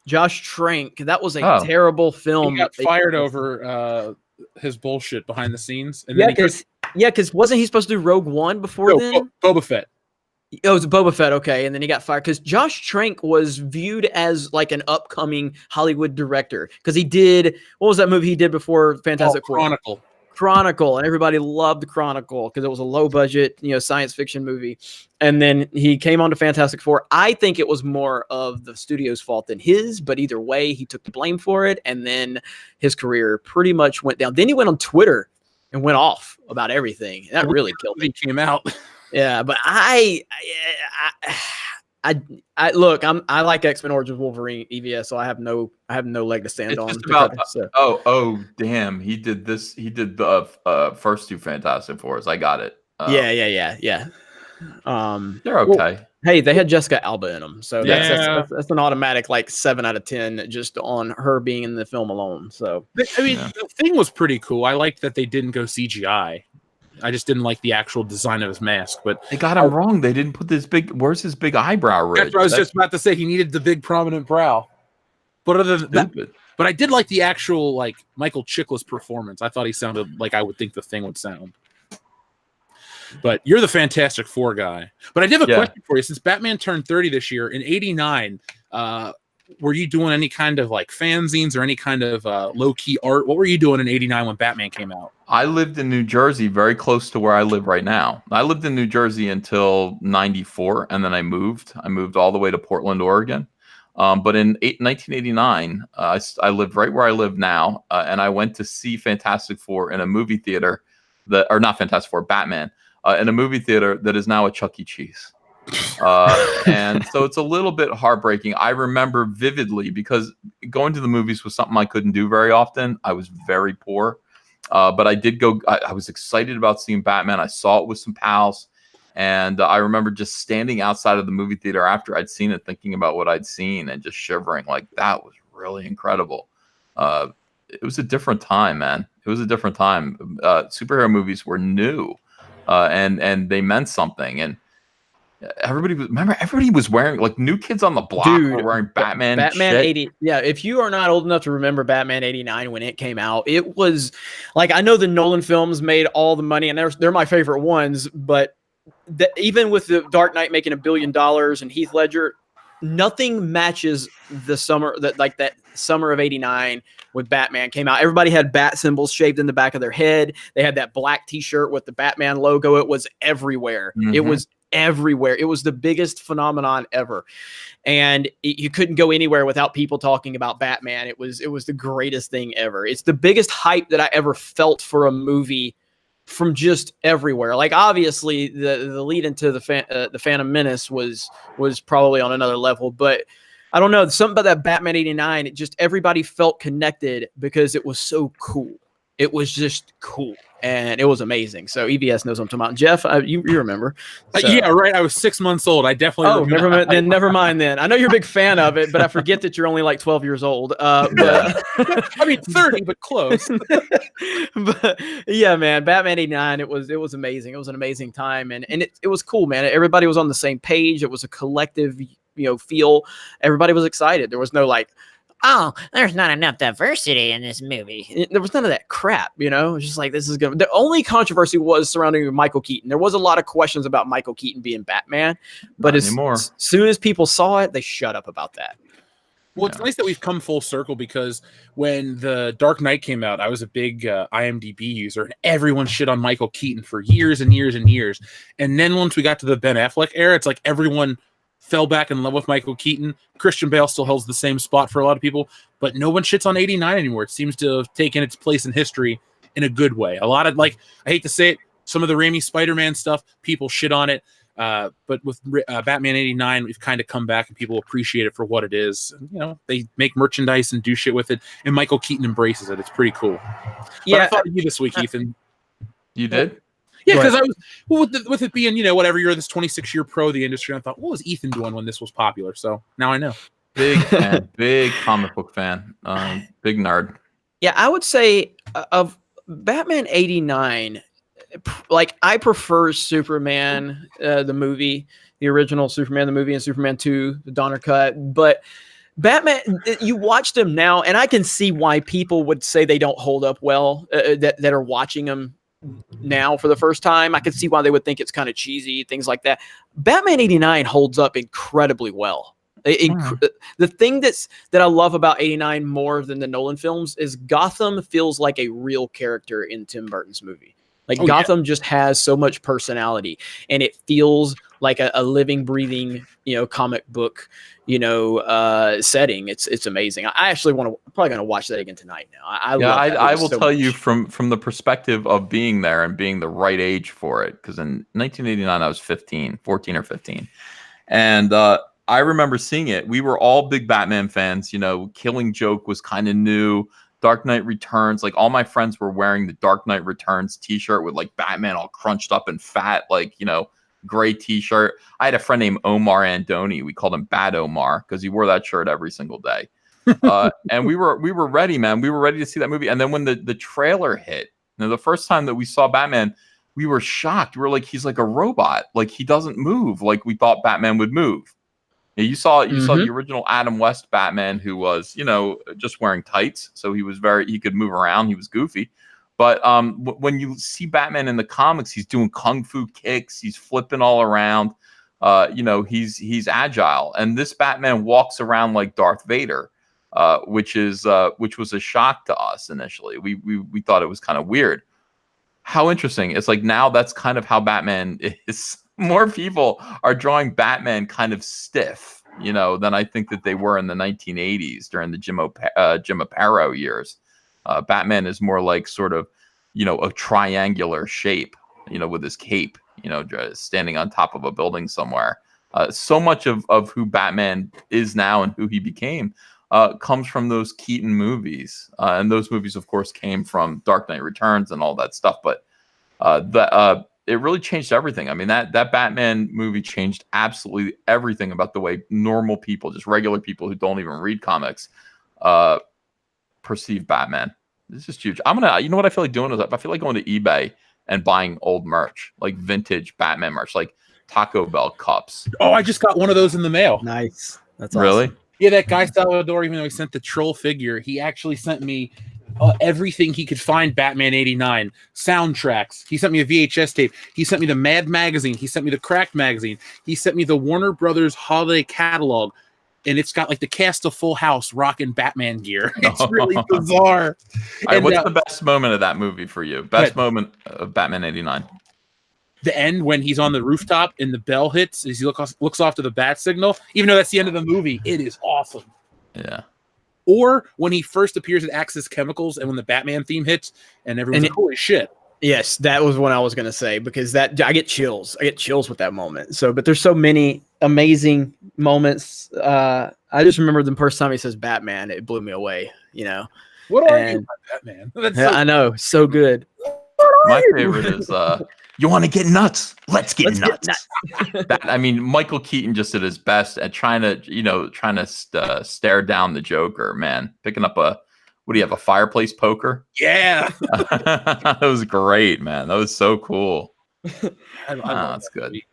B: Josh Trank. That was a terrible film.
A: He got fired over his bullshit behind the scenes. And
B: because wasn't he supposed to do Rogue One before then?
A: Boba Fett.
B: Oh, it was Boba Fett, okay, and then he got fired because Josh Trank was viewed as like an upcoming Hollywood director because he did, what was that movie he did before Fantastic Four? Chronicle, and everybody loved Chronicle because it was a low budget, science fiction movie. And then he came on to Fantastic Four. I think it was more of the studio's fault than his, but either way, he took the blame for it, and then his career pretty much went down. Then he went on Twitter and went off about everything. That really killed me.
A: He came out.
B: Yeah, but I look, I like X-Men Origins Wolverine EVS, so I have no leg to stand on.
C: Oh, damn! He did this. He did the first 2 Fantastic Fours. I got it.
B: Yeah.
C: They're okay.
B: Well, hey, they had Jessica Alba in them, so that's an automatic like 7 out of 10 just on her being in the film alone. So
A: I mean, the thing was pretty cool. I liked that they didn't go CGI. I just didn't like the actual design of his mask, but
C: they got him wrong. They didn't put this big. Where's his big eyebrow ridge?
A: That's what I was just about to say. He needed the big prominent brow. But other than that, but I did like the actual like Michael Chiklis performance. I thought he sounded like I would think the Thing would sound. But you're the Fantastic Four guy. But I did have a question for you. Since Batman turned 30 this year in '89, were you doing any kind of like fanzines or any kind of low-key art? What were you doing in '89 when Batman came out?
C: I lived in New Jersey, very close to where I live right now. I lived in New Jersey until '94, and then I moved. I moved all the way to Portland, Oregon. But in 1989, I lived right where I live now, and I went to see Fantastic Four in a movie theater or not Fantastic Four, Batman, in a movie theater that is now a Chuck E. Cheese. And so it's a little bit heartbreaking. I remember vividly because going to the movies was something I couldn't do very often. I was very poor, but I did go. I was excited about seeing Batman. I saw it with some pals, and I remember just standing outside of the movie theater after I'd seen it, thinking about what I'd seen and just shivering. Like, that was really incredible. It was a different time, man. It was a different time. Superhero movies were new, and they meant something. And everybody was wearing, like, new kids on the block were wearing Batman shit.
B: 80. Yeah, if you are not old enough to remember Batman 89 when it came out, it was like, I know the Nolan films made all the money and they're my favorite ones, but even with the Dark Knight making $1 billion and Heath Ledger, nothing matches the summer that summer of '89 when Batman came out. Everybody had bat symbols shaved in the back of their head. They had that black T-shirt with the Batman logo. It was everywhere. Mm-hmm. It was everywhere. It was the biggest phenomenon ever, and you couldn't go anywhere without people talking about Batman. It was the greatest thing ever. It's the biggest hype that I ever felt for a movie from just everywhere. Like, obviously the lead into the Phantom Menace was probably on another level, but I don't know, something about that Batman 89, it just, everybody felt connected because it was so cool. It was just cool. And it was amazing. So EVS knows what I'm talking about. Jeff, you remember. So.
A: Yeah, right. I was 6 months old. I definitely remember.
B: Never mind then. I know you're a big fan of it, but I forget that you're only like 12 years old. But
A: I mean 30, but close.
B: But yeah, man, Batman 89, it was amazing. It was an amazing time. And it was cool, man. Everybody was on the same page. It was a collective, feel. Everybody was excited. There was no like,
D: oh, there's not enough diversity in this movie.
B: There was none of that crap, It was just like, this is going to... The only controversy was surrounding Michael Keaton. There was a lot of questions about Michael Keaton being Batman, but as soon as people saw it, they shut up about that.
A: Well, it's nice that we've come full circle, because when The Dark Knight came out, I was a big IMDb user, and everyone shit on Michael Keaton for years and years and years. And then once we got to the Ben Affleck era, it's like everyone fell back in love with Michael Keaton. Christian Bale still holds the same spot for a lot of people, but no one shits on 89 anymore. It seems to have taken its place in history in a good way. A lot of, like, I hate to say it, some of the Raimi Spider-Man stuff, people shit on it. But with Batman 89, we've kind of come back and people appreciate it for what it is. They make merchandise and do shit with it, and Michael Keaton embraces it. It's pretty cool. Yeah, but I thought of you this week, Ethan.
C: You did?
A: Yeah, because I was with it being, whatever, you're this 26-year pro of the industry. I thought, what was Ethan doing when this was popular? So now I know.
C: Big fan, big comic book fan, big nerd.
B: Yeah, I would say of Batman 89, like, I prefer Superman, the movie, the original Superman, the movie, and Superman 2, the Donner cut. But Batman, you watch them now, and I can see why people would say they don't hold up well, that are watching them now for the first time. I can see why they would think it's kind of cheesy, things like that. Batman 89 holds up incredibly well. The thing that I love about 89 more than the Nolan films is Gotham feels like a real character in Tim Burton's movie. Like, Gotham just has so much personality, and it feels like a living, breathing, comic book, setting. It's amazing. I actually probably going to watch that again tonight now.
C: I will tell you from the perspective of being there and being the right age for it. Because in 1989, I was 14 or 15. And I remember seeing it. We were all big Batman fans. Killing Joke was kind of new. Dark Knight Returns, like, all my friends were wearing the Dark Knight Returns t-shirt with, like, Batman all crunched up and fat, like, gray t-shirt. I had a friend named Omar Andoni. We called him Bad Omar because he wore that shirt every single day. And we were ready, man. We were ready to see that movie. And then when the trailer hit, the first time that we saw Batman, we were shocked. We were like, he's like a robot. Like, he doesn't move like we thought Batman would move. You saw the original Adam West Batman, who was, just wearing tights. So he could move around. He was goofy. But when you see Batman in the comics, he's doing kung fu kicks. He's flipping all around. He's agile. And this Batman walks around like Darth Vader, which was a shock to us initially. We thought it was kind of weird. How interesting. It's like, now that's kind of how Batman is. More people are drawing Batman kind of stiff, than I think that they were in the 1980s during the Jim Aparo years. Batman is more like sort of, a triangular shape, with his cape, standing on top of a building somewhere. So much of who Batman is now and who he became comes from those Keaton movies. And those movies, of course, came from Dark Knight Returns and all that stuff. But it really changed everything. I mean, that Batman movie changed absolutely everything about the way normal people, just regular people who don't even read comics, perceive Batman. This is huge. You know what I feel like doing is I feel like going to eBay and buying old merch, like vintage Batman merch, like Taco Bell cups.
A: Oh, I just got one of those in the mail.
B: Nice. That's awesome.
C: Really?
A: Yeah, that guy Salvador, even though he sent the troll figure, he actually sent me everything he could find Batman 89 soundtracks. He sent me a VHS tape. He sent me the Mad magazine. He sent me the Cracked magazine. He sent me the Warner Brothers holiday catalog, and it's got like the cast of Full House rocking Batman gear. It's really bizarre.
C: All right, what's the best moment of that movie for you? Best moment of Batman 89?
A: The end, when he's on the rooftop and the bell hits as he looks off to the bat signal. Even though that's the end of the movie, it is awesome.
C: Yeah.
A: Or when he first appears at Axis Chemicals and when the Batman theme hits and everyone's like, holy shit.
B: Yes, that was what I was going to say, because I get chills. I get chills with that moment. So, but there's so many amazing moments. I just remember the first time he says Batman, it blew me away,
A: Well, What are
B: And-
A: you, Batman? That's
B: Yeah,
A: so
B: I know, so good.
C: My favorite is you want to get nuts? Let's get nuts. I mean, Michael Keaton just did his best at trying to stare down the Joker, man. Picking up what do you have, a fireplace poker?
A: yeah.
C: That was great, man. That was so cool.
A: I love
C: That's
A: that
C: good.
A: movie.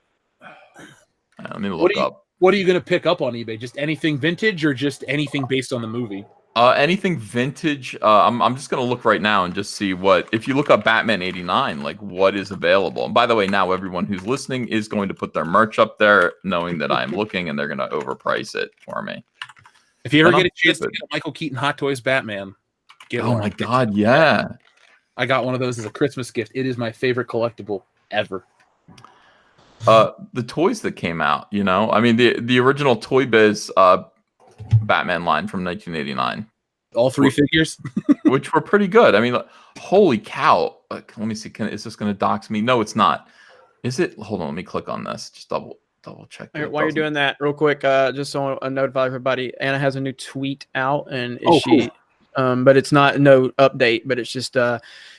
C: Let me look up.
A: What are you gonna pick up on eBay? Just anything vintage or just anything based on the movie?
C: Anything vintage. I'm just gonna look right now and just see if you look up Batman '89, like what is available. And by the way, now everyone who's listening is going to put their merch up there, knowing that I'm looking, and they're gonna overprice it for me.
A: If you ever
C: And
A: get
C: I'm
A: a chance to
C: stupid.
A: get a Michael Keaton Hot Toys Batman, get
C: Oh
A: one.
C: my god, yeah.
A: I got one of those as a Christmas gift. It is my favorite collectible ever.
C: The toys that came out, I mean the original Toy Biz Batman line from 1989.
A: All three figures.
C: Which were pretty good. I mean, holy cow. Let me see. Is this going to dox me? No, it's not. Is it? Hold on. Let me click on this. Just double check.
B: While you're doing that, real quick, just so I notify everybody, Anna has a new tweet out, and
A: Cool.
B: but it's not no update, but it's just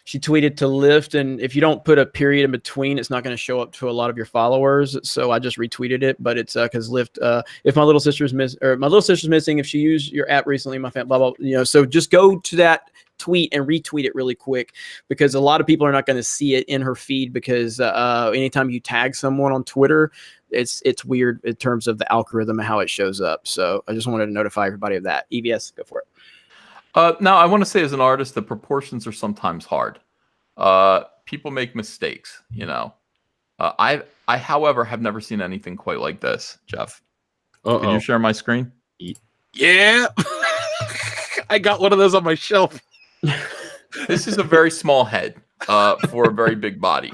B: she tweeted to Lyft, and if you don't put a period in between, it's not going to show up to a lot of your followers. So I just retweeted it, but it's because Lyft, if my little sister's missing, if she used your app recently, my family, blah blah, so just go to that tweet and retweet it really quick, because a lot of people are not going to see it in her feed, because anytime you tag someone on Twitter, it's weird in terms of the algorithm and how it shows up. So I just wanted to notify everybody of that. EVS, go for it.
C: Now, I want to say, as an artist, the proportions are sometimes hard. People make mistakes, I, however, have never seen anything quite like this, Jeff. Can you share my screen?
A: Yeah. I got one of those on my shelf.
C: This is a very small head for a very big body.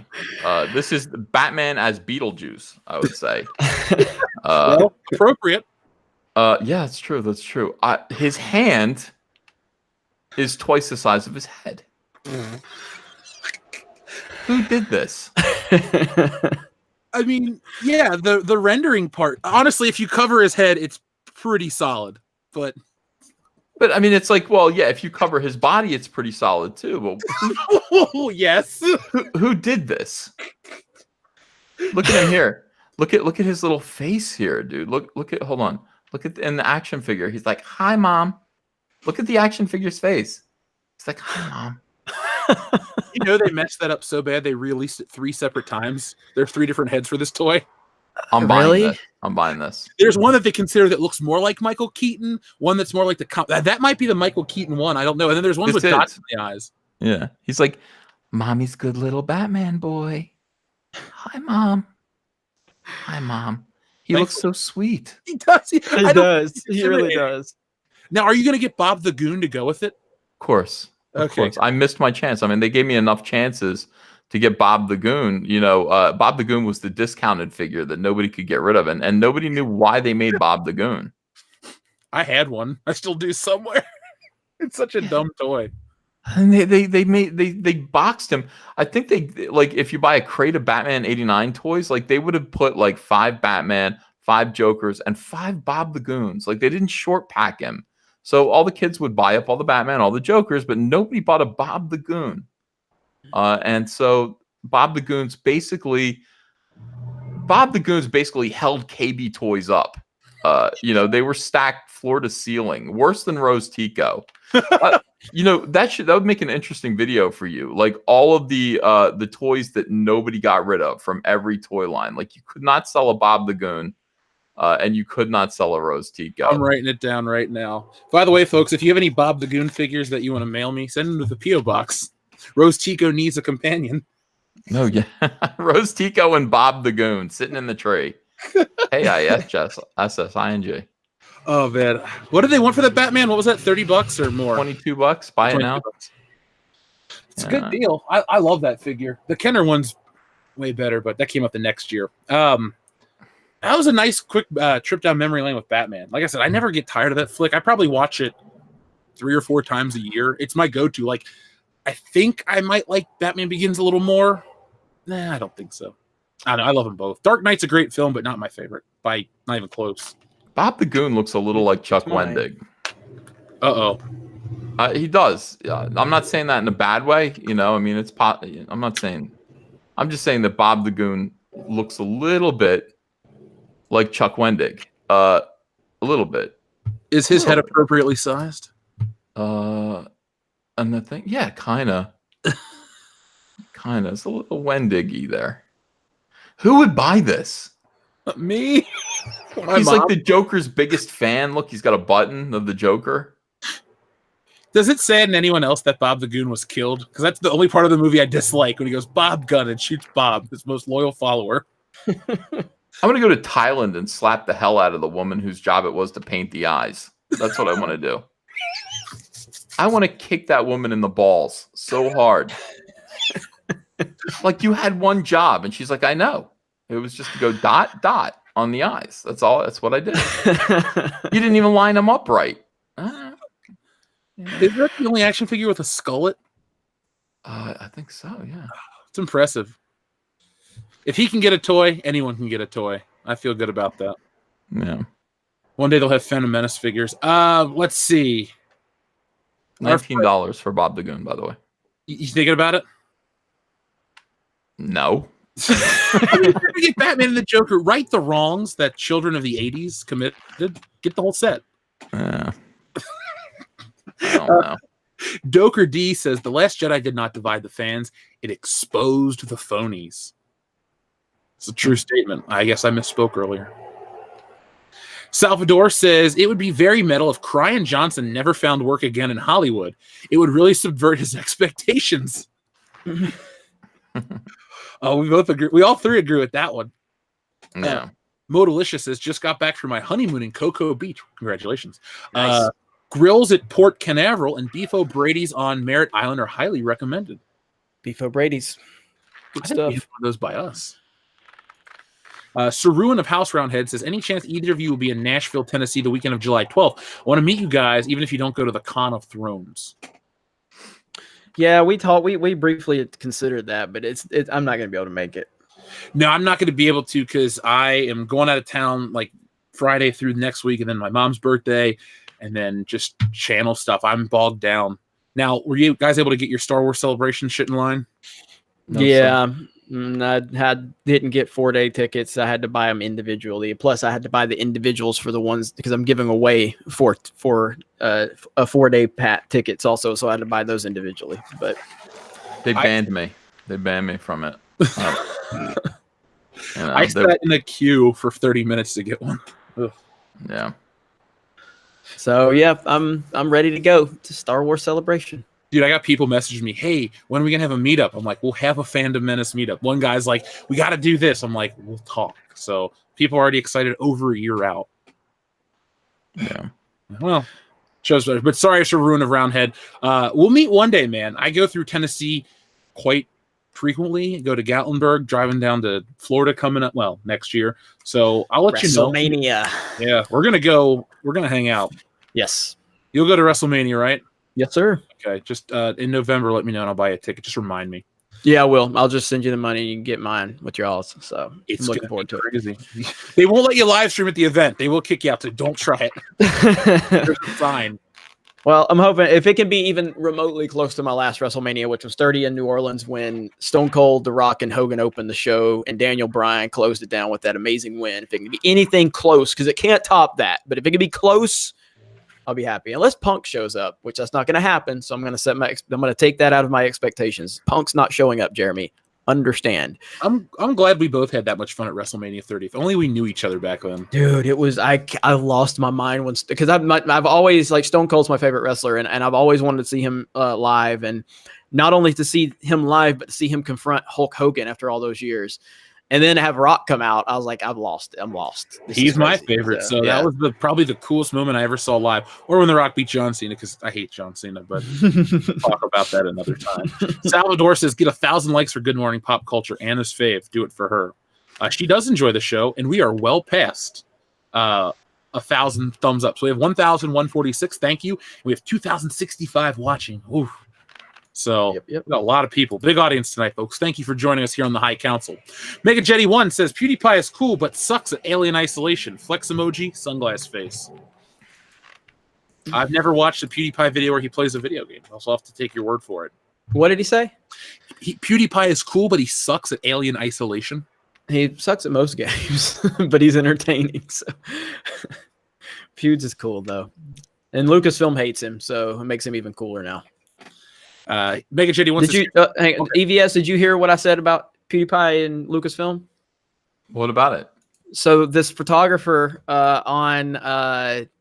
C: This is Batman as Beetlejuice, I would say.
A: Well, appropriate.
C: Yeah, that's true. That's true. His hand is twice the size of his head. Who did this?
A: I mean, yeah, the rendering part. Honestly, if you cover his head, it's pretty solid. But
C: I mean, it's like, well, yeah, if you cover his body, it's pretty solid too. But
A: yes.
C: who did this? Look at him here. Look at his little face here, dude. Hold on. Look at in the action figure. He's like, "Hi, Mom." Look at the action figure's face. It's like, "Hi, Mom."
A: They messed that up so bad they released it 3 separate times. There's 3 different heads for this toy.
C: I'm buying this. I'm buying this.
A: There's one that they consider that looks more like Michael Keaton. One that's more like that might be the Michael Keaton one. I don't know. And then there's one with dots in the eyes.
C: Yeah, he's like, "Mommy's good little Batman boy. Hi, Mom. Hi, Mom." He looks so sweet.
A: He does.
B: He does. He really does.
A: Now, are you going to get Bob the Goon to go with it?
C: Of course. Of course. I missed my chance. I mean, they gave me enough chances to get Bob the Goon. Bob the Goon was the discounted figure that nobody could get rid of, and nobody knew why they made Bob the Goon.
A: I had one. I still do somewhere. It's such a dumb toy.
C: And they boxed him. I think if you buy a crate of Batman '89 toys, like they would have put like 5 Batman, 5 Jokers, and 5 Bob the Goons. Like they didn't short pack him. So all the kids would buy up all the Batman, all the Jokers, but nobody bought a Bob the Goon. And so Bob the Goons basically held KB Toys up. They were stacked floor to ceiling, worse than Rose Tico. That would make an interesting video for you. Like all of the toys that nobody got rid of from every toy line. Like you could not sell a Bob the Goon. And you could not sell a Rose Tico.
A: I'm writing it down right now. By the way, folks, if you have any Bob the Goon figures that you want to mail me, send them to the P.O. Box. Rose Tico needs a companion.
C: No, yeah. Rose Tico and Bob the Goon sitting in the tree. AISSING.
A: Oh, man. What did they want for that Batman? What was that, $30 or more?
C: $22. Buy it now.
A: It's a good deal. I love that figure. The Kenner one's way better, but that came up the next year. That was a nice, quick trip down memory lane with Batman. Like I said, I never get tired of that flick. I probably watch it 3 or 4 times a year. It's my go-to. Like, I think I might like Batman Begins a little more. Nah, I don't think so. I don't know. I love them both. Dark Knight's a great film, but not my favorite. Not even close.
C: Bob the Goon looks a little like Chuck Wendig.
A: Uh-oh.
C: He does. I'm not saying that in a bad way. You know, I mean, I'm not saying. I'm just saying that Bob the Goon looks a little bit like Chuck Wendig. A little bit.
A: Is his head appropriately sized?
C: And the thing, yeah, kind of. It's a little Wendig-y there. Who would buy this?
A: Me?
C: He's like the Joker's biggest fan. Look, he's got a button of the Joker.
A: Does it sadden anyone else that Bob the Goon was killed? Because that's the only part of the movie I dislike, when he goes Bob Gunn and shoots Bob, his most loyal follower.
C: I'm going to go to Thailand and slap the hell out of the woman whose job it was to paint the eyes. That's what I want to do. I want to kick that woman in the balls so hard. Like, you had one job, and she's like, I know. It was just to go dot, dot on the eyes. That's all. That's what I did. You didn't even line them up right.
A: Is that the only action figure with a skullet?
C: I think so, yeah.
A: It's impressive. If he can get a toy, anyone can get a toy. I feel good about that.
C: Yeah.
A: One day they'll have Fandom Menace figures. Let's see.
C: $19 for Bob the Goon, by the way.
A: You thinking about it?
C: No.
A: Get Batman and the Joker, right the wrongs that children of the 80s committed. Get the whole set.
C: I don't know.
A: Doker D says, The Last Jedi did not divide the fans. It exposed the phonies. It's a true statement. I guess I misspoke earlier. Salvador says, it would be very metal if Cryan Johnson never found work again in Hollywood. It would really subvert his expectations. We both agree. We all three agree with that one.
C: Yeah.
A: Modalicious says, just got back from my honeymoon in Cocoa Beach. Congratulations.
B: Nice.
A: Grills at Port Canaveral and Beef O'Brady's on Merritt Island are highly recommended.
B: Beef O'Brady's. Good
A: I think
B: stuff.
A: we have one of those by us. Sir Ruin of House Roundhead says, any chance either of you will be in Nashville, Tennessee the weekend of July 12th? I want to meet you guys, even if you don't go to the Con of Thrones.
B: Yeah, we briefly considered that, but I'm not going to be able to make it.
A: No, I'm not going to be able to, because I am going out of town like Friday through next week, and then my mom's birthday, and then just channel stuff. I'm bogged down. Now, were you guys able to get your Star Wars Celebration shit in line?
B: No, yeah. I didn't get 4-day tickets. I had to buy them individually. Plus, I had to buy the individuals for the ones because I'm giving away for a 4-day tickets also. So I had to buy those individually. But
C: they banned me. They banned me from it.
A: I sat in a queue for 30 minutes to get one. Ugh.
C: Yeah.
B: So yeah, I'm ready to go to Star Wars Celebration.
A: Dude, I got people messaging me, hey, when are we going to have a meetup? I'm like, we'll have a Fandom Menace meetup. One guy's like, we got to do this. I'm like, we'll talk. So people are already excited over a year out.
C: Yeah.
A: Well, shows better. But sorry for ruin of Roundhead. We'll meet one day, man. I go through Tennessee quite frequently. Go to Gatlinburg, driving down to Florida coming up, well, next year. So I'll let you know.
B: WrestleMania.
A: Yeah, we're going to go. We're going to hang out.
B: Yes.
A: You'll go to WrestleMania, right?
B: Yes, sir.
A: Okay, just in November, let me know and I'll buy a ticket. Just remind me.
B: Yeah, I will. I'll just send you the money and you can get mine with your alls. So
A: It's
B: I'm looking forward to
A: crazy. They won't let you live stream at the event. They will kick you out, so don't try it. There's a sign.
B: Well, I'm hoping if it can be even remotely close to my last WrestleMania, which was 30 in New Orleans when Stone Cold, The Rock, and Hogan opened the show and Daniel Bryan closed it down with that amazing win. If it can be anything close, because it can't top that, but if it can be close, I'll be happy. Unless Punk shows up, which that's not going to happen. So I'm going to take that out of my expectations. Punk's not showing up, Jeremy. Understand.
A: I'm glad we both had that much fun at WrestleMania 30. If only we knew each other back then.
B: Dude, it was I lost my mind once because I've always like Stone Cold's my favorite wrestler and I've always wanted to see him live and not only to see him live but to see him confront Hulk Hogan after all those years. And then to have Rock come out, I was like, I'm lost.
A: He's my favorite. So yeah. That was probably the coolest moment I ever saw live. Or when The Rock beat John Cena, because I hate John Cena, but we'll talk about that another time. Salvador says, get 1,000 likes for Good Morning Pop Culture. Anna's fave. Do it for her. She does enjoy the show, and we are well past 1,000 thumbs up. So we have 1,146. Thank you. And we have 2,065 watching. Ooh. So
B: yep.
A: We got a lot of people. Big audience tonight, folks. Thank you for joining us here on the High Council. Mega Jetty 1 says, PewDiePie is cool, but sucks at alien isolation. Flex emoji, sunglass face. I've never watched a PewDiePie video where he plays a video game. I'll also have to take your word for it.
B: What did he say?
A: PewDiePie is cool, but he sucks at Alien Isolation.
B: He sucks at most games, but he's entertaining. So Pewds is cool though, and Lucasfilm hates him, so it makes him even cooler now.
A: Mega Jetty wants
B: did you hang on, EVS? Did you hear what I said about PewDiePie and Lucasfilm?
C: What about it?
B: So this photographer on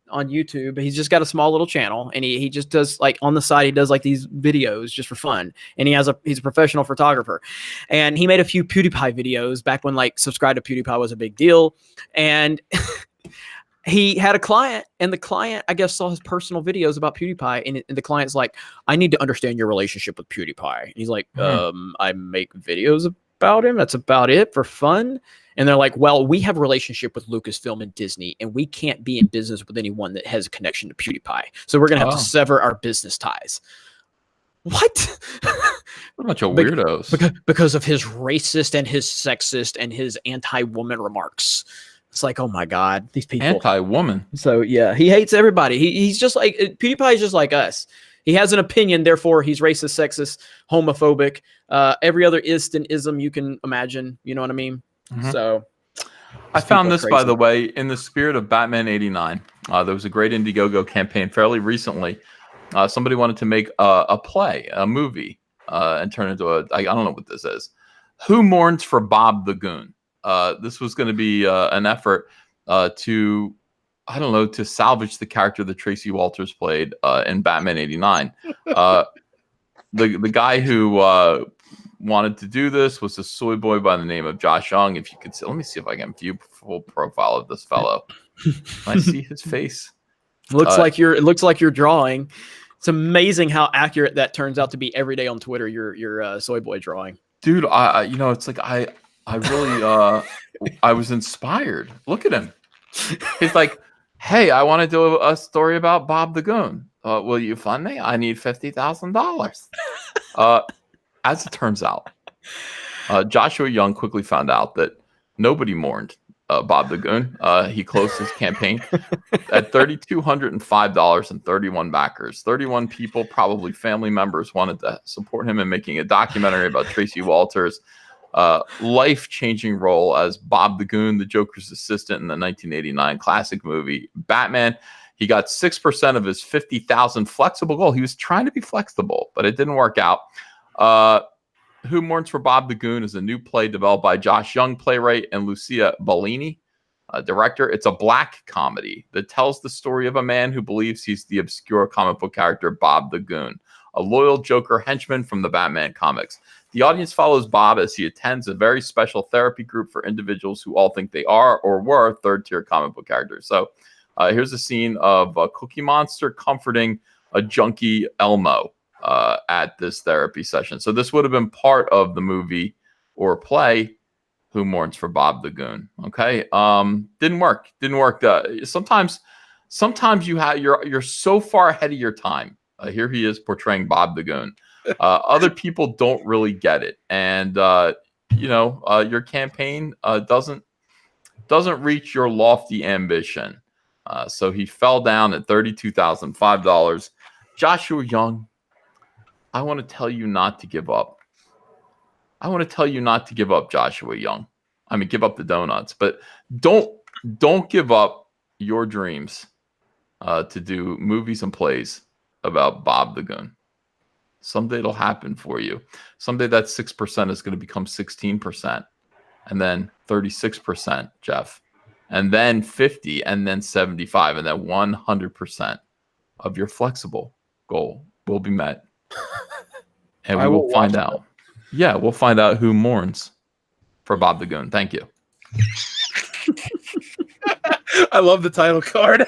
B: YouTube, he's just got a small little channel, and he just does like on the side, he does like these videos just for fun. And he's a professional photographer, and he made a few PewDiePie videos back when like subscribe to PewDiePie was a big deal. And he had a client, and the client, I guess, saw his personal videos about PewDiePie, and the client's like, I need to understand your relationship with PewDiePie. And he's like, I make videos about him. That's about it for fun. And they're like, well, we have a relationship with Lucasfilm and Disney, and we can't be in business with anyone that has a connection to PewDiePie. So we're going to have to sever our business ties. What?
C: What a bunch of weirdos.
B: Because of his racist and his sexist and his anti-woman remarks. It's like, oh my God, these people.
C: Anti-woman.
B: So yeah, he hates everybody. He's just like, PewDiePie is just like us. He has an opinion, therefore he's racist, sexist, homophobic, every other ism you can imagine. You know what I mean?
C: Mm-hmm.
B: So
C: I found this, by the way, in the spirit of Batman 89. There was a great Indiegogo campaign fairly recently. Somebody wanted to make a play, a movie, and turn it into I don't know what this is. Who Mourns for Bob the Goon? This was going to be an effort to, I don't know, to salvage the character that Tracy Walters played in Batman 89. The guy who wanted to do this was a soy boy by the name of Josh Young. If you could see, let me see if I can view full profile of this fellow. Can I see his face?
B: It looks like you're drawing. It's amazing how accurate that turns out to be every day on Twitter. Your soy boy drawing,
C: dude. It's like I really I was inspired. Look at him. He's like, hey, I want to do a story about Bob the Goon. Will you fund me? I need $50,000. As it turns out, Joshua Young quickly found out that nobody mourned Bob the Goon. He closed his campaign at $3,205 and 31 backers. 31 people, probably family members, wanted to support him in making a documentary about Tracy Walters' life-changing role as Bob the Goon, the Joker's assistant in the 1989 classic movie Batman. He got 6% of his 50,000 flexible goal. He was trying to be flexible, but it didn't work out. Who Mourns for Bob the Goon is a new play developed by Josh Young, playwright, and Lucia Bellini, director. It's a black comedy that tells the story of a man who believes he's the obscure comic book character Bob the Goon, a loyal Joker henchman from the Batman comics. The audience follows Bob as he attends a very special therapy group for individuals who all think they are or were third-tier comic book characters. So here's a scene of Cookie Monster comforting a junkie Elmo at this therapy session. So this would have been part of the movie or play Who Mourns for Bob the Goon. Okay. Didn't work. Sometimes you're so far ahead of your time. Here he is portraying Bob the Goon. Other people don't really get it. And your campaign doesn't reach your lofty ambition. So he fell down at $32,005. Joshua Young, I want to tell you not to give up. Joshua Young. I mean, give up the donuts, but don't give up your dreams to do movies and plays about Bob the Goon. Someday it'll happen for you. Someday that 6% is going to become 16%, and then 36%, Jeff, and then 50, and then 75, and then 100% of your flexible goal will be met. And we will find out. Yeah, we'll find out who mourns for Bob the Goon. Thank you.
A: I love the title card.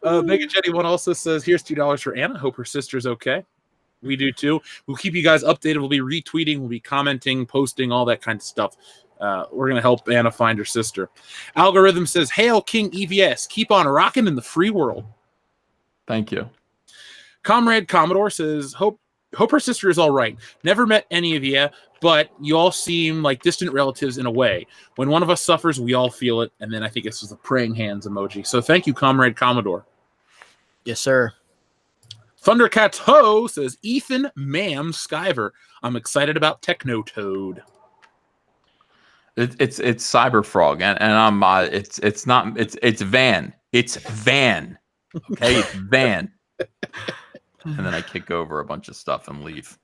A: Mega Jetty One also says, here's $2 for Anna. Hope her sister's okay. We do too. We'll keep you guys updated. We'll be retweeting, we'll be commenting, posting, all that kind of stuff. We're going to help Anna find her sister. Algorithm says, hail King EVS. Keep on rocking in the free world.
C: Thank you. Comrade
A: Commodore says, hope her sister is all right. Never met any of you, but you all seem like distant relatives in a way. When one of us suffers, we all feel it. And then I think this is the praying hands emoji. So thank you, Comrade Commodore.
B: Yes, sir.
A: Thundercats Ho says, Ethan Mam Skyver. I'm excited about Techno Toad.
C: It's Cyberfrog, and I'm it's not it's Van. It's Van. Okay, it's Van. And then I kick over a bunch of stuff and leave.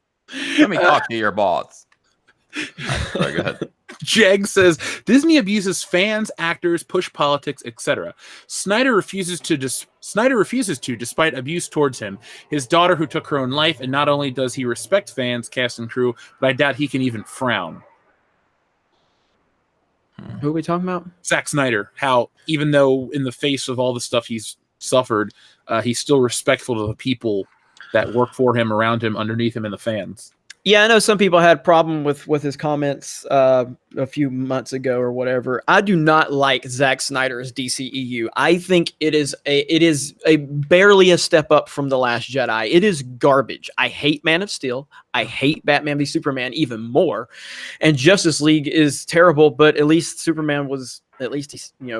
C: Let me talk to your boss. Right, sorry, go ahead.
A: Jag says Disney abuses fans, actors, push politics, etc. Snyder refuses to, despite abuse towards him. His daughter, who took her own life, and not only does he respect fans, cast, and crew, but I doubt he can even frown.
B: Who are we talking about?
A: Zack Snyder. How even though in the face of all the stuff he's suffered, he's still respectful to the people that work for him, around him, underneath him, and the fans.
B: Yeah, I know some people had a problem with his comments a few months ago or whatever. I do not like Zack Snyder's DCEU. I think it is a barely a step up from The Last Jedi. It is garbage. I hate Man of Steel. I hate Batman v Superman even more. And Justice League is terrible, but at least Superman was, at least he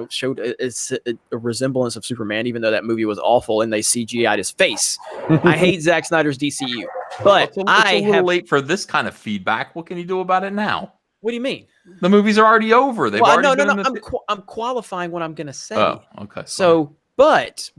B: showed a resemblance of Superman, even though that movie was awful and they CGI'd his face. I hate Zack Snyder's DCU. But
C: it's a little late for this kind of feedback. What can you do about it now?
B: What do you mean?
C: The movies are already over. They've already been in the
B: I'm qualifying what I'm going to say.
C: Oh, okay.
B: So, but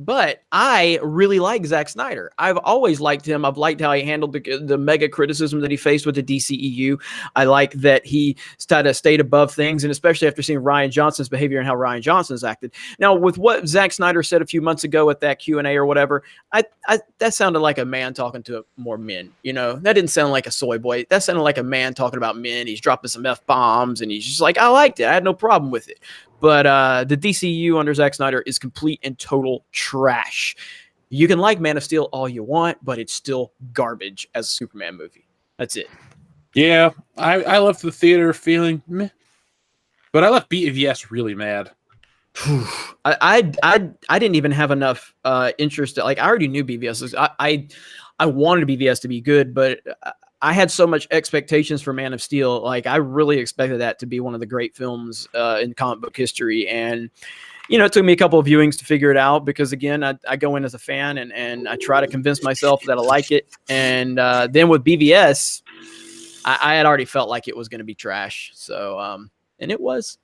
B: I really like Zack Snyder. I've always liked him. I've liked how he handled the mega criticism that he faced with the DCEU. I like that he stayed above things, and especially after seeing Rian Johnson's behavior and how Rian Johnson's acted. Now, with what Zack Snyder said a few months ago at that Q&A or whatever, that sounded like a man talking to more men. That didn't sound like a soy boy. That sounded like a man talking about men. He's dropping some F-bombs, and he's just like, I liked it. I had no problem with it. But the DCU under Zack Snyder is complete and total trash. You can like Man of Steel all you want, but it's still garbage as a Superman movie. That's it.
A: Yeah, I left the theater feeling meh, but I left BVS really mad.
B: I didn't even have enough interest. Like, I already knew BVS. I wanted BVS to be good, but I had so much expectations for Man of Steel. Like, I really expected that to be one of the great films in comic book history. And, it took me a couple of viewings to figure it out because, again, I go in as a fan and I try to convince myself that I like it. And then with BVS, I had already felt like it was going to be trash. So, and it was.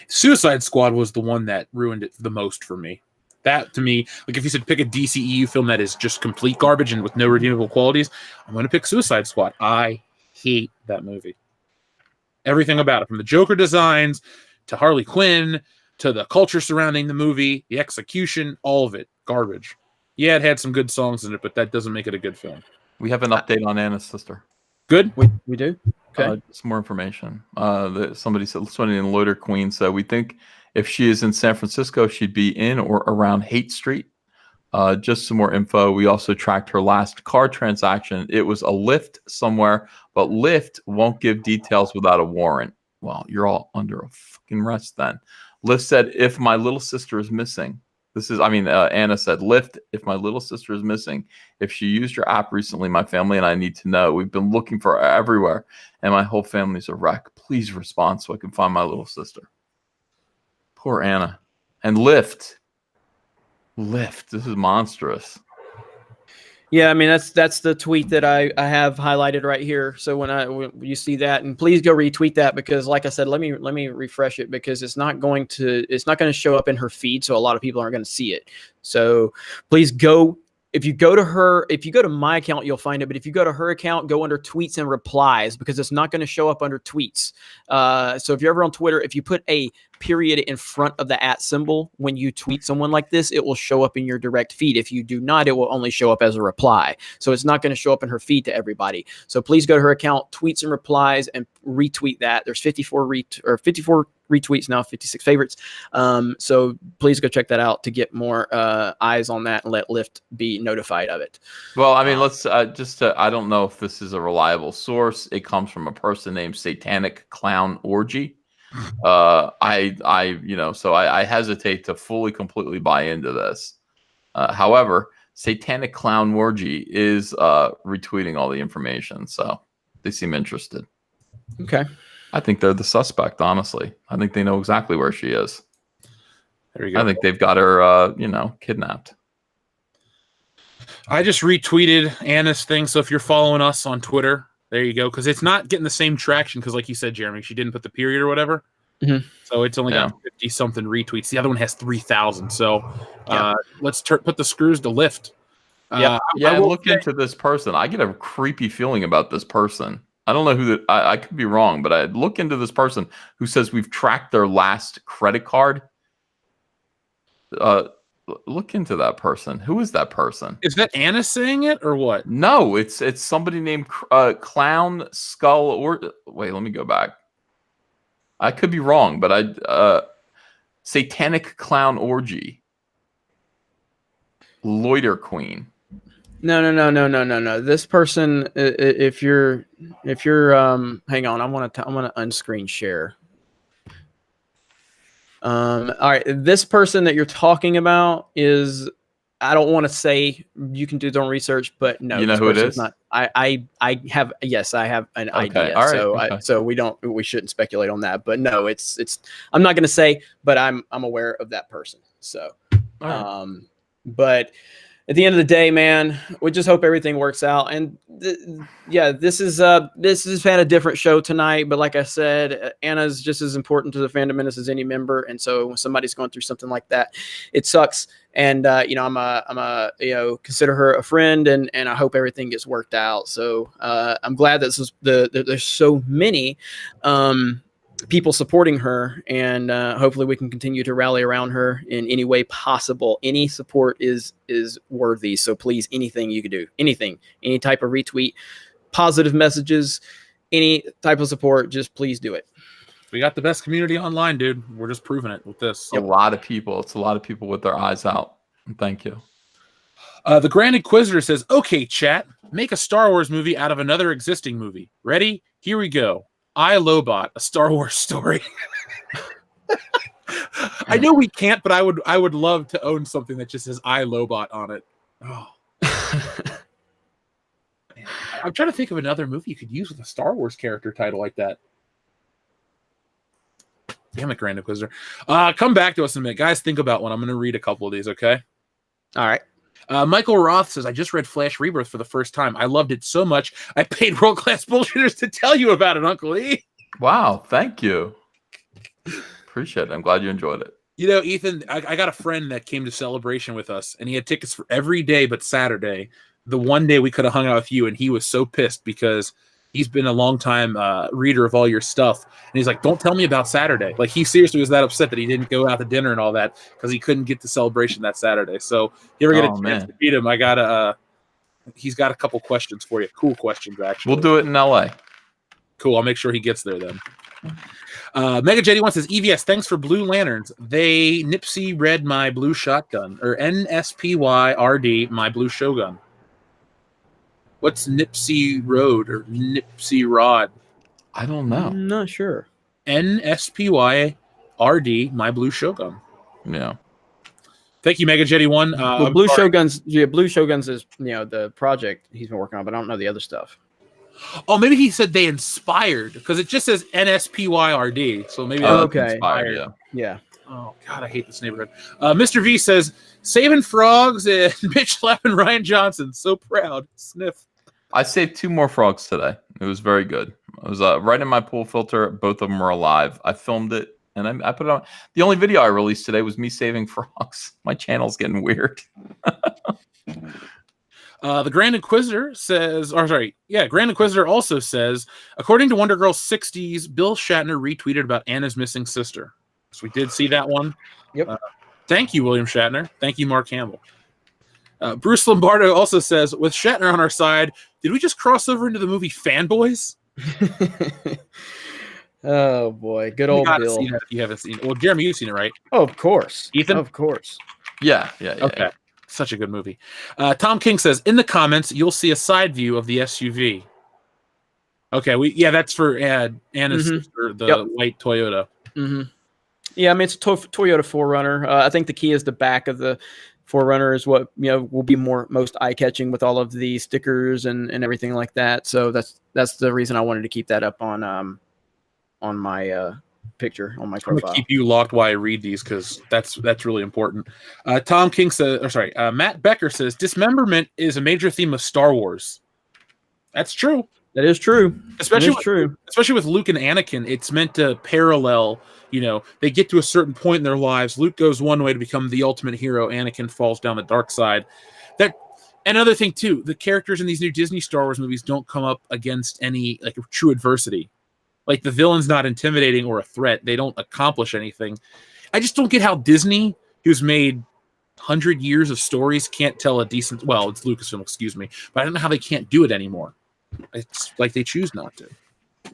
B: Suicide
A: Squad was the one that ruined it the most for me. That, to me, like if you said pick a DCEU film that is just complete garbage and with no redeemable qualities, I'm going to pick Suicide Squad. I hate that movie. Everything about it, from the Joker designs to Harley Quinn to the culture surrounding the movie, the execution, all of it, garbage. Yeah, it had some good songs in it, but that doesn't make it a good film.
C: We have an update on Anna's sister.
A: Good?
B: We do? Okay.
C: Some more information. Somebody in Loiter Queen said, we think if she is in San Francisco, she'd be in or around Haight Street. Just some more info. We also tracked her last car transaction. It was a Lyft somewhere, but Lyft won't give details without a warrant. Well, you're all under a fucking rest then. Lyft said, if my little sister is missing, Anna said, Lyft, if my little sister is missing, if she used your app recently, my family and I need to know. We've been looking for her everywhere, and my whole family's a wreck. Please respond so I can find my little sister. Poor Anna. And Lyft, this is monstrous.
B: Yeah, I mean that's the tweet that I have highlighted right here. So when you see that, and please go retweet that, because like I said, let me refresh it, because it's not going to show up in her feed, so a lot of people aren't going to see it. So please go. If you go to my account, you'll find it. But if you go to her account, go under tweets and replies, because it's not going to show up under tweets. So if you're ever on Twitter, if you put a period in front of the @ symbol when you tweet someone like this, it will show up in your direct feed. If you do not, it will only show up as a reply. So it's not going to show up in her feed to everybody. So please go to her account, tweets and replies, and retweet that. There's 54 retweets now, 56 favorites. So please go check that out to get more eyes on that and let Lyft be notified of it.
C: Well, I mean, let's I don't know if this is a reliable source. It comes from a person named Satanic Clown Orgy. I hesitate to completely buy into this. However, Satanic Clown Orgy is retweeting all the information, so they seem interested.
B: Okay.
C: I think they're the suspect, honestly. I think they know exactly where she is.
A: There you go.
C: I think they've got her, kidnapped.
A: I just retweeted Anna's thing. So if you're following us on Twitter, there you go. Because it's not getting the same traction. Because like you said, Jeremy, she didn't put the period or whatever.
B: Mhm.
A: So it's only got 50 something retweets. The other one has 3,000. So let's put the screws to lift.
B: Yep.
C: And look into this person. I get a creepy feeling about this person. I don't know who I could be wrong, but I look into this person who says we've tracked their last credit card. Look into that person. Who is that person?
A: Is that Anna saying it or what?
C: No, it's somebody named Clown Skull. Or wait, let me go back. I could be wrong, but Satanic Clown Orgy. Loiter Queen.
B: No. This person, if you're, hang on, I want to unscreen share. All right, this person that you're talking about is, I don't want to say, you can do your own research, but no,
C: You know who it is?
B: not. I have an idea.
C: All right,
B: So we shouldn't speculate on that, but no, it's I'm not going to say, but I'm aware of that person. So,
C: right.
B: But at the end of the day, man, we just hope everything works out. And this has had a different show tonight, but like I said, Anna's just as important to the Fandom Menace as any member. And so when somebody's going through something like that, it sucks. And I'm consider her a friend, and I hope everything gets worked out. So I'm glad that there's so many people supporting her, and hopefully we can continue to rally around her in any way possible. Any support is worthy. So please, anything you could do, anything, any type of retweet, positive messages, any type of support, just please do it.
A: We got the best community online, dude. We're just proving it with this.
C: A lot of people. It's a lot of people with their eyes out. Thank you.
A: The Grand Inquisitor says, "Okay, chat, make a Star Wars movie out of another existing movie. Ready? Here we go. I, Lobot, a Star Wars story." I know we can't, but I would love to own something that just says I, Lobot on it. Oh. I'm trying to think of another movie you could use with a Star Wars character title like that. Damn it, Grand Inquisitor. Come back to us in a minute. Guys, think about one. I'm going to read a couple of these, okay?
B: All right.
A: Michael Roth says, "I just read Flash Rebirth for the first time. I loved it so much, I paid World Class Bullshitters to tell you about it, Uncle E."
C: Wow, thank you. Appreciate it. I'm glad you enjoyed it.
A: You know, Ethan, I got a friend that came to Celebration with us, and he had tickets for every day but Saturday, the one day we could have hung out with you, and he was so pissed because he's been a long time reader of all your stuff, and he's like, "Don't tell me about Saturday." Like, he seriously was that upset that he didn't go out to dinner and all that because he couldn't get to Celebration that Saturday. So if you ever get a chance to meet him, he's got a couple questions for you. Cool questions, actually.
C: We'll do it in LA.
A: Cool. I'll make sure he gets there then. Mega JD1 says, "EVS, thanks for Blue Lanterns. They Nipsey read my blue shotgun, or NSPYRD my blue shogun." What's Nipsey Road or Nipsey Rod?
C: I don't know.
B: I'm not sure.
A: NSPYRD my blue shogun.
C: Yeah.
A: Thank you, Mega Jetty1.
B: Well, Blue Shoguns is the project he's been working on, but I don't know the other stuff.
A: Oh, maybe he said they inspired, because it just says NSPYRD. So maybe
B: okay.
C: Inspired,
B: yeah.
A: Oh God, I hate this neighborhood. Mr. V says, "Saving frogs and Mitch slapping Ryan Johnson. So proud." Sniff.
C: I saved 2 more frogs today. It was very good. It was right in my pool filter. Both of them were alive. I filmed it and I put it on. The only video I released today was me saving frogs. My channel's getting weird.
A: The Grand Inquisitor says, Grand Inquisitor also says, according to Wonder Girl 60s, Bill Shatner retweeted about Anna's missing sister. So we did see that one.
B: Yep.
A: Thank you, William Shatner. Thank you, Mark Hamill. Bruce Lombardo also says, with Shatner on our side, did we just cross over into the movie Fanboys?
B: Oh boy, good old Bill.
A: See that if you haven't seen it. Well, Jeremy, you've seen it, right?
B: Oh, of course.
A: Ethan?
B: Of course.
C: Yeah.
A: Okay. Such a good movie. Tom King says, in the comments, you'll see a side view of the SUV. Okay, that's for Anna's sister, the white Toyota.
B: Mm-hmm. Yeah, I mean, it's a Toyota 4Runner. I think the key is the back of the Forerunner is what will be most eye catching with all of the stickers and everything like that. So that's the reason I wanted to keep that up on my picture on my
A: I'm gonna
B: profile.
A: keep you locked while I read these because that's really important. Tom King says, or sorry, Matt Becker says, dismemberment is a major theme of Star Wars. That's true.
B: That is true.
A: Especially with Luke and Anakin. It's meant to parallel. They get to a certain point in their lives. Luke goes one way to become the ultimate hero. Anakin falls down the dark side. Another thing too, the characters in these new Disney Star Wars movies don't come up against any true adversity. Like the villain's not intimidating or a threat. They don't accomplish anything. I just don't get how Disney, who's made 100 years of stories, can't tell a decent. Well, it's Lucasfilm, excuse me, but I don't know how they can't do it anymore. It's like they choose not to.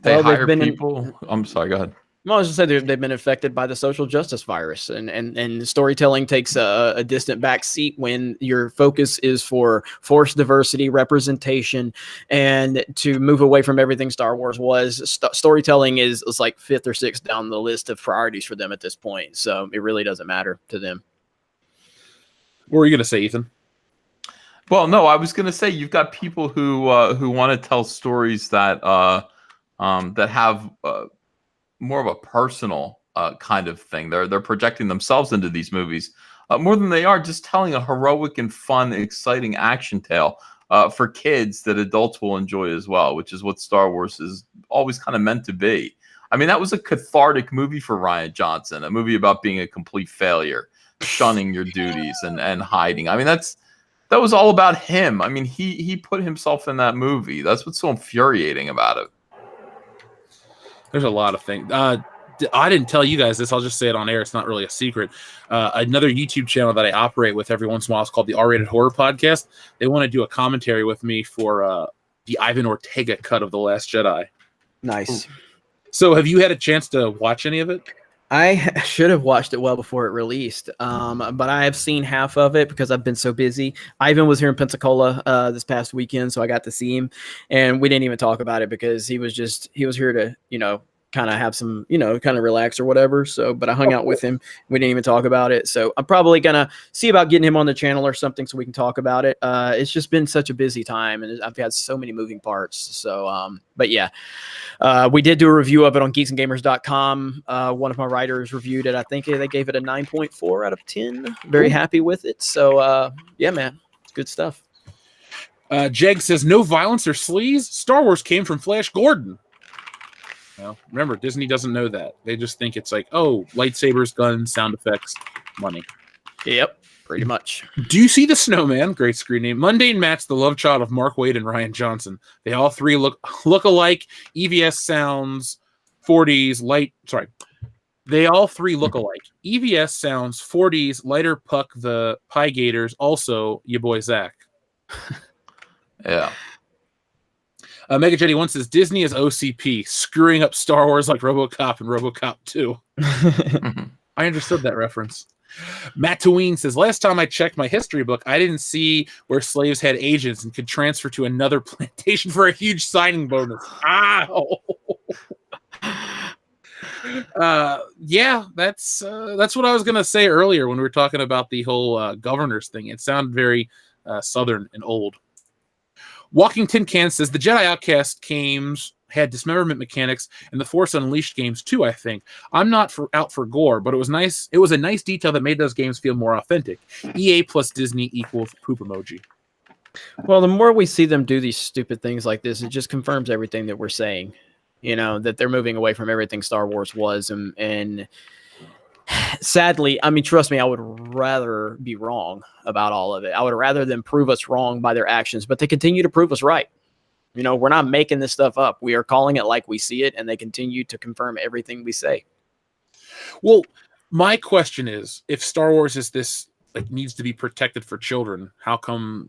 C: They hire people. I'm sorry. Go ahead.
B: Well, I was just saying they've been affected by the social justice virus, and storytelling takes a distant back seat when your focus is for forced diversity, representation, and to move away from everything Star Wars was. Storytelling is like 5th or 6th down the list of priorities for them at this point. So it really doesn't matter to them.
A: What were you going to say, Ethan?
C: Well, no, I was going to say you've got people who want to tell stories that that have more of a personal kind of thing. They're projecting themselves into these movies more than they are just telling a heroic and fun, exciting action tale for kids that adults will enjoy as well, which is what Star Wars is always kind of meant to be. I mean, that was a cathartic movie for Rian Johnson, a movie about being a complete failure, shunning your duties and hiding. I mean, that was all about him. I mean, he put himself in that movie. That's what's so infuriating about it.
A: There's a lot of things. I didn't tell you guys this. I'll just say it on air. It's not really a secret. Another YouTube channel that I operate with every once in a while is called the R-Rated Horror Podcast. They want to do a commentary with me for the Ivan Ortega cut of The Last Jedi.
B: Nice.
A: So have you had a chance to watch any of it?
B: I should have watched it well before it released, but I have seen half of it because I've been so busy. Ivan was here in Pensacola this past weekend, so I got to see him, and we didn't even talk about it because he was here to, kind of have some, kind of relax or whatever. So, but I hung out with him. We didn't even talk about it. So I'm probably going to see about getting him on the channel or something so we can talk about it. It's just been such a busy time and I've had so many moving parts. So, but yeah, we did do a review of it on geeksandgamers.com. One of my writers reviewed it. I think they gave it a 9.4 out of 10. Very happy with it. So, yeah, man, it's good stuff.
A: Jeg says, no violence or sleaze. Star Wars came from Flash Gordon. Well, remember, Disney doesn't know that. They just think it's like, oh, lightsabers, guns, sound effects, money.
B: Yep, pretty much.
A: Do you see the Snowman? Great screen name. Mundane Matt's the love child of Mark Waid and Rian Johnson. They all three look alike. EVS sounds 40s light. Sorry. They all three look alike. EVS sounds 40s, lighter Puck, the Pie Gators, also your boy Zach.
C: Yeah.
A: Mega Jetty 1 says Disney is OCP, screwing up Star Wars like RoboCop and RoboCop 2. I understood that reference. Matt Tween says, last time I checked my history book, I didn't see where slaves had agents and could transfer to another plantation for a huge signing bonus. Yeah, that's what I was going to say earlier when we were talking about the whole governors thing. It sounded very southern and old. Walking Tin Can says the Jedi Outcast games had dismemberment mechanics and the Force Unleashed games too, I think. I'm not out for gore, but it was nice. It was a nice detail that made those games feel more authentic. EA plus Disney equals poop emoji.
B: Well, the more we see them do these stupid things like this, it just confirms everything that we're saying. That they're moving away from everything Star Wars was. And sadly, I mean, trust me, I would rather be wrong about all of it. I would rather them prove us wrong by their actions, but they continue to prove us right. We're not making this stuff up. We are calling it like we see it, and they continue to confirm everything we say.
A: Well, my question is, if Star Wars is this, needs to be protected for children, how come,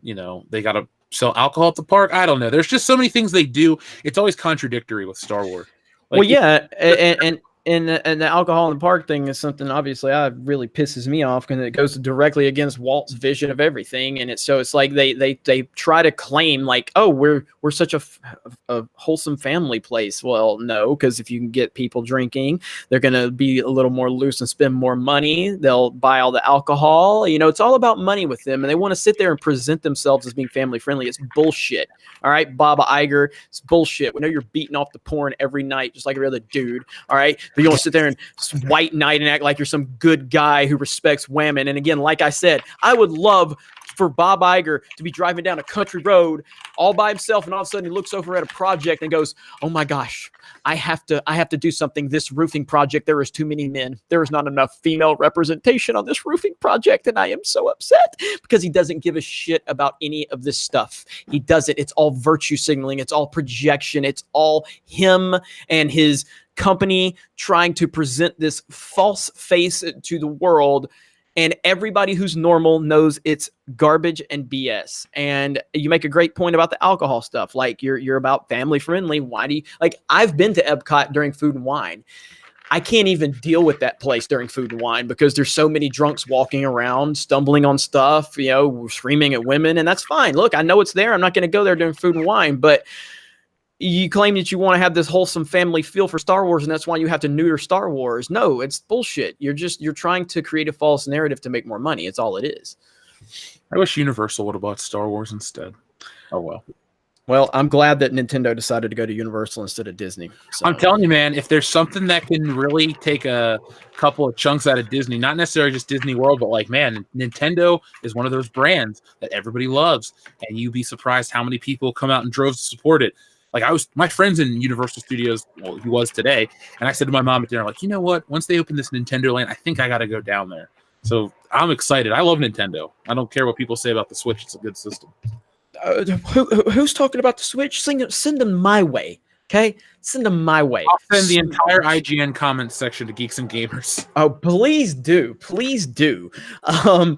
A: they got to sell alcohol at the park? I don't know. There's just so many things they do. It's always contradictory with Star Wars.
B: Well, yeah, and And the alcohol in the park thing is something obviously really pisses me off because it goes directly against Walt's vision of everything. And it's like they try to claim like, oh, we're such a wholesome family place. Well, no, because if you can get people drinking, they're going to be a little more loose and spend more money. They'll buy all the alcohol. You know, it's all about money with them, and they want to sit there and present themselves as being family friendly. It's bullshit. All right, Bob Iger, it's bullshit. We know you're beating off the porn every night, just like every other dude. All right, but you want to sit there and white knight and act like you're some good guy who respects women. And again, like I said, I would love for Bob Iger to be driving down a country road all by himself, and all of a sudden he looks over at a project and goes, "Oh my gosh, I have to do something. This roofing project, there is too many men. There is not enough female representation on this roofing project, and I am so upset," because he doesn't give a shit about any of this stuff. He doesn't. It's all virtue signaling. It's all projection. It's all him and his company trying to present this false face to the world. And everybody who's normal knows it's garbage and BS. And you make a great point about the alcohol stuff. Like you're about family friendly. Why do you like? I've been to Epcot during Food and Wine. I can't even deal with that place during Food and Wine because there's so many drunks walking around, stumbling on stuff, you know, screaming at women, and that's fine. Look, I know it's there. I'm not going to go there during Food and Wine, but you claim that you want to have this wholesome family feel for Star Wars, and that's why you have to neuter Star Wars. No, it's bullshit. You're trying to create a false narrative to make more money. It's all it is.
A: I wish Universal would have bought Star Wars instead. Oh, well.
B: Well, I'm glad that Nintendo decided to go to Universal instead of Disney. So.
A: I'm telling you, man, if there's something that can really take a couple of chunks out of Disney, not necessarily just Disney World, but like, man, Nintendo is one of those brands that everybody loves, and you'd be surprised how many people come out in droves to support it. Like my friend's in Universal Studios, well, he was today, and I said to my mom at dinner, like, you know what? Once they open this Nintendo Land, I think I got to go down there. So I'm excited. I love Nintendo. I don't care what people say about the Switch. It's a good system.
B: Who's talking about the Switch? Send them my way, okay? Send them my way.
A: I'll send the entire IGN comments section to Geeks and Gamers.
B: Oh, please do. Please do. Yeah,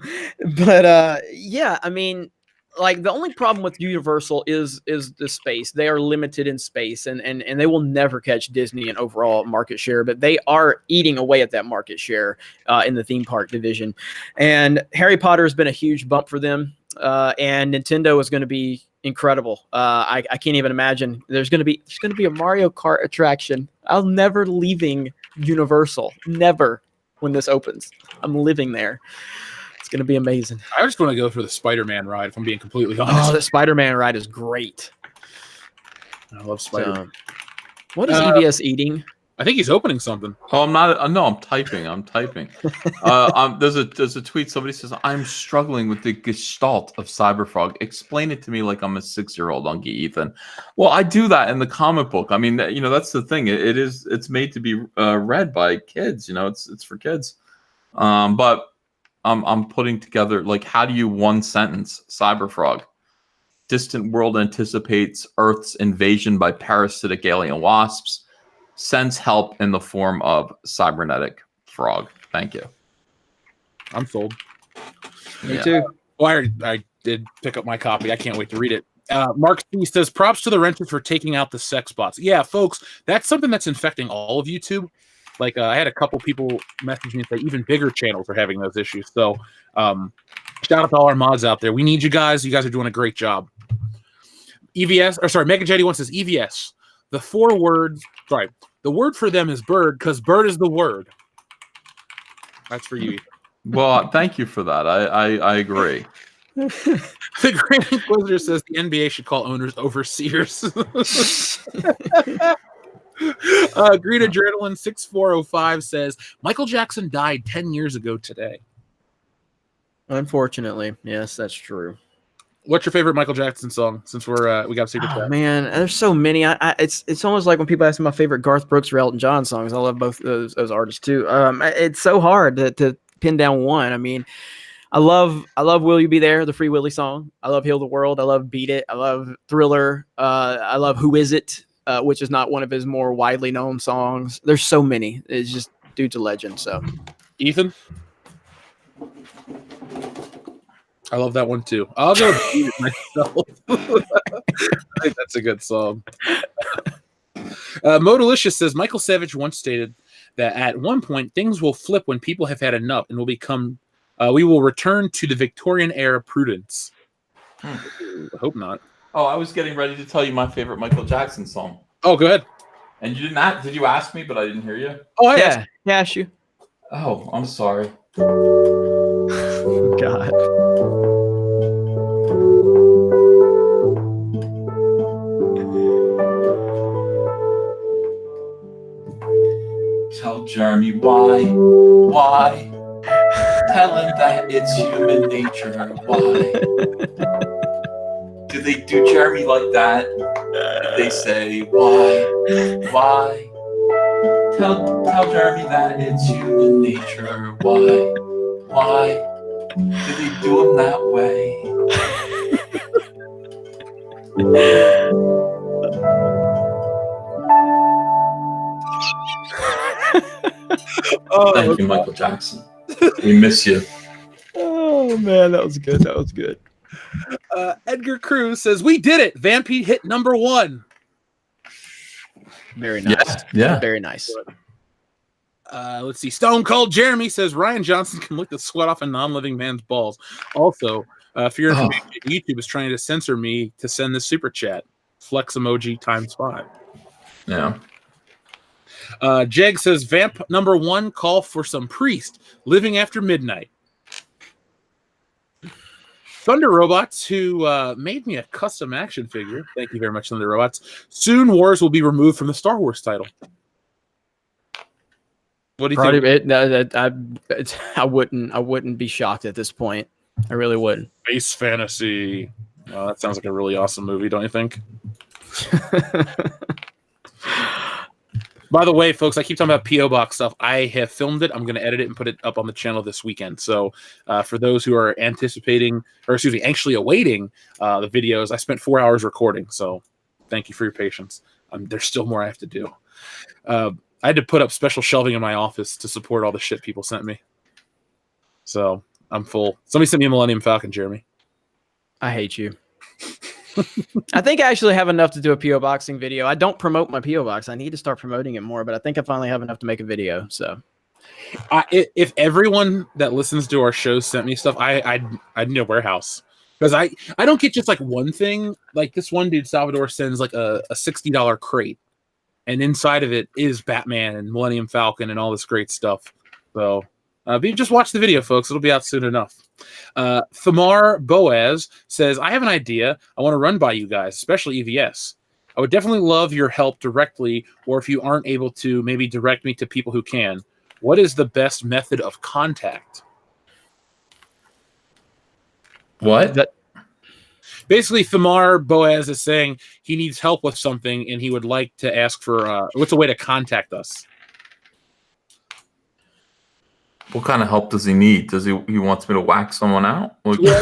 B: I mean, like the only problem with Universal is the space. They are limited in space, and they will never catch Disney in overall market share, but they are eating away at that market share in the theme park division. And Harry Potter has been a huge bump for them, and Nintendo is going to be incredible. I can't even imagine. There's going to be a Mario Kart attraction. I'm never leaving Universal. Never when this opens. I'm living there. It's going to be amazing.
A: I just want to go for the Spider-Man ride, if I'm being completely honest.
B: Oh, the Spider-Man ride is great.
A: I love Spider-Man.
B: What is EBS eating?
A: I think he's opening something.
C: Oh, I'm not. No, I'm typing. There's a tweet. Somebody says, "I'm struggling with the gestalt of Cyberfrog. Explain it to me like I'm a 6-year-old, Unky Ethan." Well, I do that in the comic book. I mean, that's the thing. It's made to be read by kids. It's for kids. But I'm putting together, like, how do you one sentence Cyberfrog? Distant world anticipates Earth's invasion by parasitic alien wasps. Sends help in the form of cybernetic frog. Thank you.
A: I'm sold.
B: Me too.
A: Well, I did pick up my copy. I can't wait to read it. Mark C says, props to the renters for taking out the sex bots. Yeah, folks, that's something that's infecting all of YouTube. Like, I had a couple people message me and say even bigger channels are having those issues. So shout out to all our mods out there. We need you guys. You guys are doing a great job. Mega Jetty 1 says EVS. The word for them is bird, because bird is the word. That's for you.
C: Well, thank you for that. I agree.
A: The Great Inquisitor says the NBA should call owners overseers. Green Adrenaline 6405 says Michael Jackson died 10 years ago today.
B: Unfortunately, yes, that's true.
A: What's your favorite Michael Jackson song? Since we got a secret chat.
B: Man, there's so many. It's almost like when people ask me my favorite Garth Brooks or Elton John songs. I love both those artists too. It's so hard to pin down one. I mean, I love Will You Be There, the Free Willy song. I love Heal the World. I love Beat It. I love Thriller. I love Who Is It, which is not one of his more widely known songs. There's so many. It's just dude's a legend. So,
A: Ethan. I love that one too. I'll go beat it myself. I think that's a good song. Modalicious says Michael Savage once stated that at one point things will flip when people have had enough and will become. We will return to the Victorian era prudence. I hope not.
C: Oh, I was getting ready to tell you my favorite Michael Jackson song.
A: Oh, go ahead.
C: And you didn't. Did you ask me? But I didn't hear you.
A: Oh,
B: Yeah, ask you.
C: Oh, I'm sorry.
B: God.
C: Tell Jeremy why? Tell him that it's human nature. Why? Do they do Jeremy like that? They say why? Tell Jeremy that it's human nature. Why? Do they do him that way? Thank you, Michael Jackson. We miss you.
B: Oh man, that was good. That was good.
A: Edgar Cruz says, "We did it. Vampy hit number 1."
B: Very nice.
C: Yeah.
B: Very nice.
A: Let's see. Stone Cold Jeremy says Ryan Johnson can lick the sweat off a non-living man's balls. Also, for your information, YouTube is trying to censor me to send this super chat. Flex emoji ×5.
C: Yeah.
A: Jeg says Vamp number 1, call for some priest living after midnight. Thunder Robots, who made me a custom action figure. Thank you very much, Thunder Robots. Soon Wars will be removed from the Star Wars title. What do you think?
B: I wouldn't be shocked at this point. I really wouldn't.
A: Space Fantasy. Oh, that sounds like a really awesome movie, don't you think? By the way, folks, I keep talking about P.O. Box stuff. I have filmed it. I'm going to edit it and put it up on the channel this weekend. So for those who are anxiously awaiting the videos, I spent 4 hours recording. So thank you for your patience. There's still more I have to do. I had to put up special shelving in my office to support all the shit people sent me. So I'm full. Somebody sent me a Millennium Falcon, Jeremy.
B: I hate you. I think I actually have enough to do a P.O. Boxing video. I don't promote my P.O. Box. I need to start promoting it more, but I think I finally have enough to make a video. So,
A: if everyone that listens to our shows sent me stuff, I'd need a warehouse, because I don't get just like one thing. Like this one dude, Salvador, sends like a $60 crate, and inside of it is Batman and Millennium Falcon and all this great stuff. So, but you just watch the video, folks. It'll be out soon enough. Thamar Boaz says, I have an idea I want to run by you guys, especially EVS. I would definitely love your help directly, or if you aren't able to, maybe direct me to people who can. What is the best method of contact?
C: What?
A: Basically, Thamar Boaz is saying he needs help with something, and he would like to ask for what's a way to contact us.
C: What kind of help does he need? Does he wants me to whack someone out?
A: Yeah,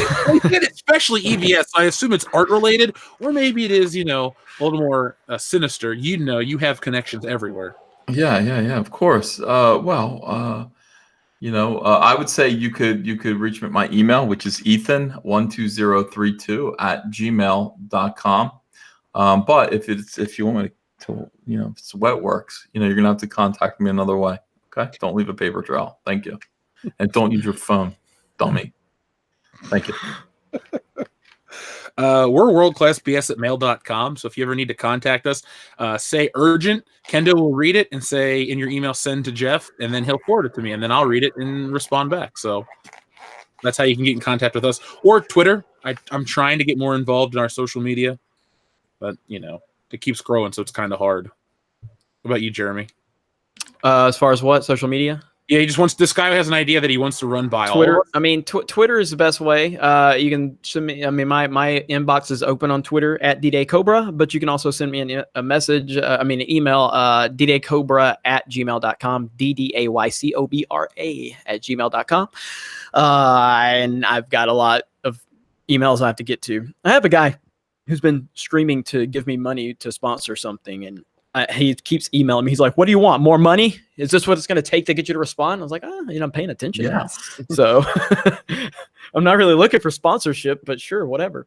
A: especially EVS. I assume it's art related, or maybe it is, a little more sinister. You have connections everywhere.
C: Yeah, of course. I would say you could reach me at my email, which is ethan12032@gmail.com. But if you want me to, if it's wet works, you're gonna have to contact me another way. Okay, don't leave a paper trail. Thank you. And don't use your phone, dummy. Thank you.
A: We're worldclassbs@mail.com. So if you ever need to contact us, say urgent. Kendo will read it and say in your email, send to Jeff, and then he'll forward it to me, and then I'll read it and respond back. So that's how you can get in contact with us. Or Twitter. I'm trying to get more involved in our social media, but it keeps growing, so it's kind of hard. What about you, Jeremy?
B: As far as what? Social media?
A: Yeah, he just wants. This guy has an idea that he wants to run by
B: Twitter.
A: all of us.
B: I mean, Twitter is the best way. You can send me. I mean, my inbox is open on Twitter @ddaycobra, but you can also send me a message. An email ddaycobra@gmail.com. ddaycobra@gmail.com. And I've got a lot of emails I have to get to. I have a guy who's been streaming to give me money to sponsor something, and he keeps emailing me. He's like, what do you want? More money? Is this what it's going to take to get you to respond? I was like, I'm paying attention.
C: Yeah.
B: So I'm not really looking for sponsorship, but sure, whatever.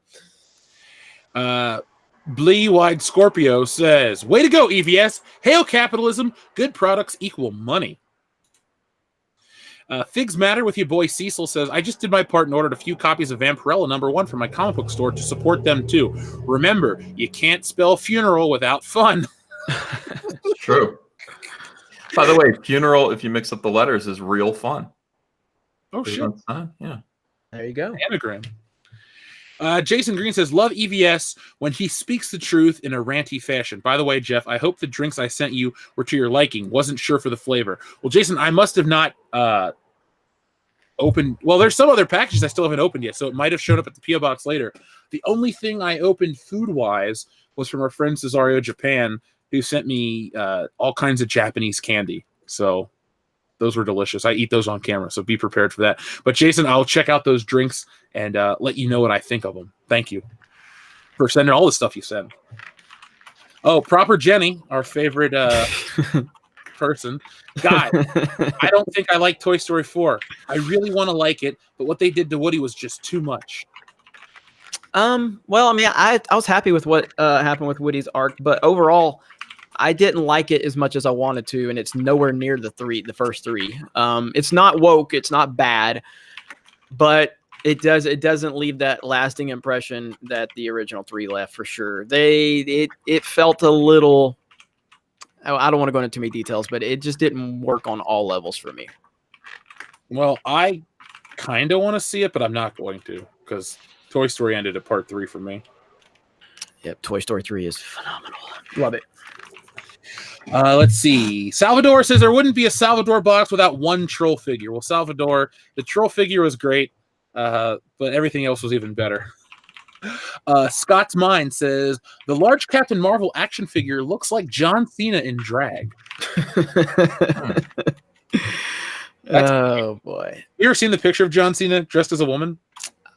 A: Blee-Wide Scorpio says, way to go, EVS. Hail capitalism. Good products equal money. Figs Matter with your boy Cecil says, I just did my part and ordered a few copies of Vampirella #1 from my comic book store to support them too. Remember, you can't spell funeral without fun.
C: It's true. By the way, funeral, if you mix up the letters, is real fun.
A: Oh, shit.
C: Yeah.
B: There you go.
A: Anagram. Jason Green says, love EVS when he speaks the truth in a ranty fashion. By the way, Jeff, I hope the drinks I sent you were to your liking. Wasn't sure for the flavor. Well, Jason, I must have not opened. Well, there's some other packages I still haven't opened yet, so it might have shown up at the P.O. Box later. The only thing I opened food-wise was from our friend Cesario Japan, who sent me all kinds of Japanese candy. So those were delicious. I eat those on camera, so be prepared for that. But Jason, I'll check out those drinks and let you know what I think of them. Thank you for sending all the stuff you sent. Oh, Proper Jenny, our favorite person. God, I don't think I like Toy Story 4. I really want to like it, but what they did to Woody was just too much.
B: Well, I mean, I was happy with what happened with Woody's arc, but overall, I didn't like it as much as I wanted to, and it's nowhere near the first three. It's not woke, it's not bad, but it doesn't leave that lasting impression that the original three left for sure. It felt a little. I don't want to go into too many details, but it just didn't work on all levels for me.
A: Well, I kind of want to see it, but I'm not going to because Toy Story ended at part 3 for me.
B: Yep, Toy Story 3 is phenomenal. Love it.
A: Let's see. Salvador says there wouldn't be a Salvador box without one troll figure. Well, Salvador, the troll figure was great, but everything else was even better. Scott's Mind says the large Captain Marvel action figure looks like John Cena in drag.
B: Oh boy!
A: You ever seen the picture of John Cena dressed as a woman?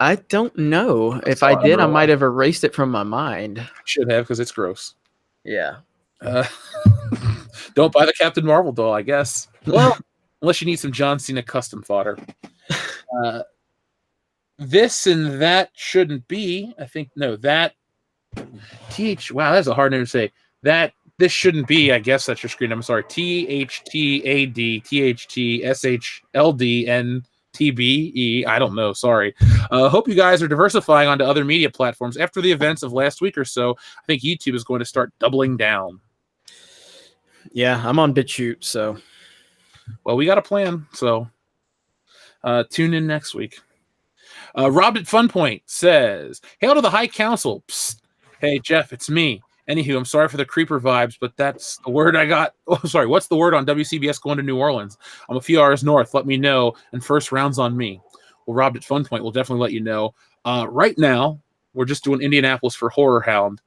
B: I don't know. If I did, I might have erased it from my mind.
A: Should have, because it's gross.
B: Yeah.
A: Don't buy the Captain Marvel doll, I guess. Well, unless you need some John Cena custom fodder. This and that shouldn't be. I think no. That wow, that's a hard name to say. This shouldn't be. I guess that's your screen. I'm sorry. THTADTHTSHLDNTBE. I don't know. Sorry. Hope you guys are diversifying onto other media platforms. After the events of last week or so, I think YouTube is going to start doubling down.
B: Yeah, I'm on BitChute, so.
A: Well, we got a plan, so tune in next week. Robbed at Funpoint says, hail to the High Council. Psst. Hey, Jeff, it's me. Anywho, I'm sorry for the creeper vibes, but that's the word I got. Oh, sorry. What's the word on WCBS going to New Orleans? I'm a few hours north. Let me know. And first round's on me. Well, Robbed at Funpoint, we'll definitely let you know. Right now, we're just doing Indianapolis for Horror Hound.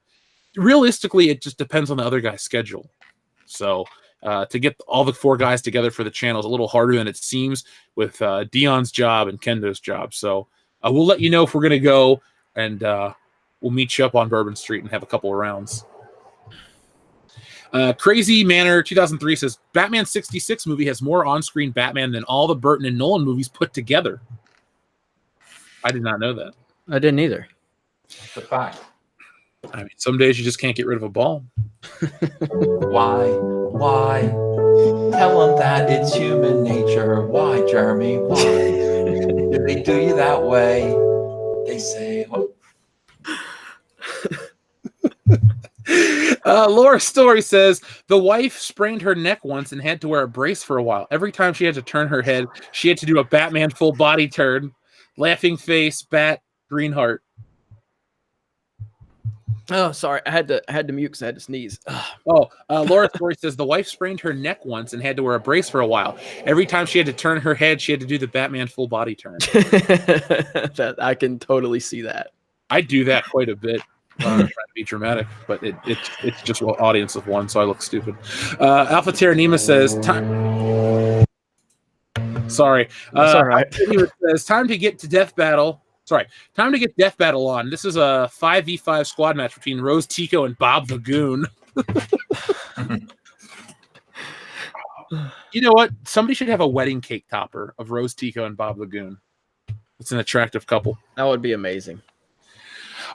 A: Realistically, it just depends on the other guy's schedule. So to get all the 4 guys together for the channel is a little harder than it seems with Dion's job and Kendo's job. So we'll let you know if we're going to go, and we'll meet you up on Bourbon Street and have a couple of rounds. Crazy Manor 2003 says, Batman 66 movie has more on-screen Batman than all the Burton and Nolan movies put together. I did not know that.
B: I didn't either.
C: The fact.
A: I mean, some days you just can't get rid of a ball.
C: Why? Tell them that it's human nature. Why, Jeremy? Why? Do they do you that way? They say.
A: Laura Story says the wife sprained her neck once and had to wear a brace for a while. Every time she had to turn her head, she had to do a Batman full body turn. Laughing face, bat, green heart.
B: Oh, sorry. I had to mute because I had to sneeze.
A: Laura Story says the wife sprained her neck once and had to wear a brace for a while. Every time she had to turn her head, she had to do the Batman full body turn.
B: That I can totally see that.
A: I do that quite a bit. I'm trying to be dramatic, but it's just an audience of one, so I look stupid. Alpha Terranema says, sorry.
B: That's all right.
A: Says, time to get Death Battle on. This is a 5v5 squad match between Rose Tico and Bob the Goon. You know what? Somebody should have a wedding cake topper of Rose Tico and Bob the Goon. It's an attractive couple.
B: That would be amazing.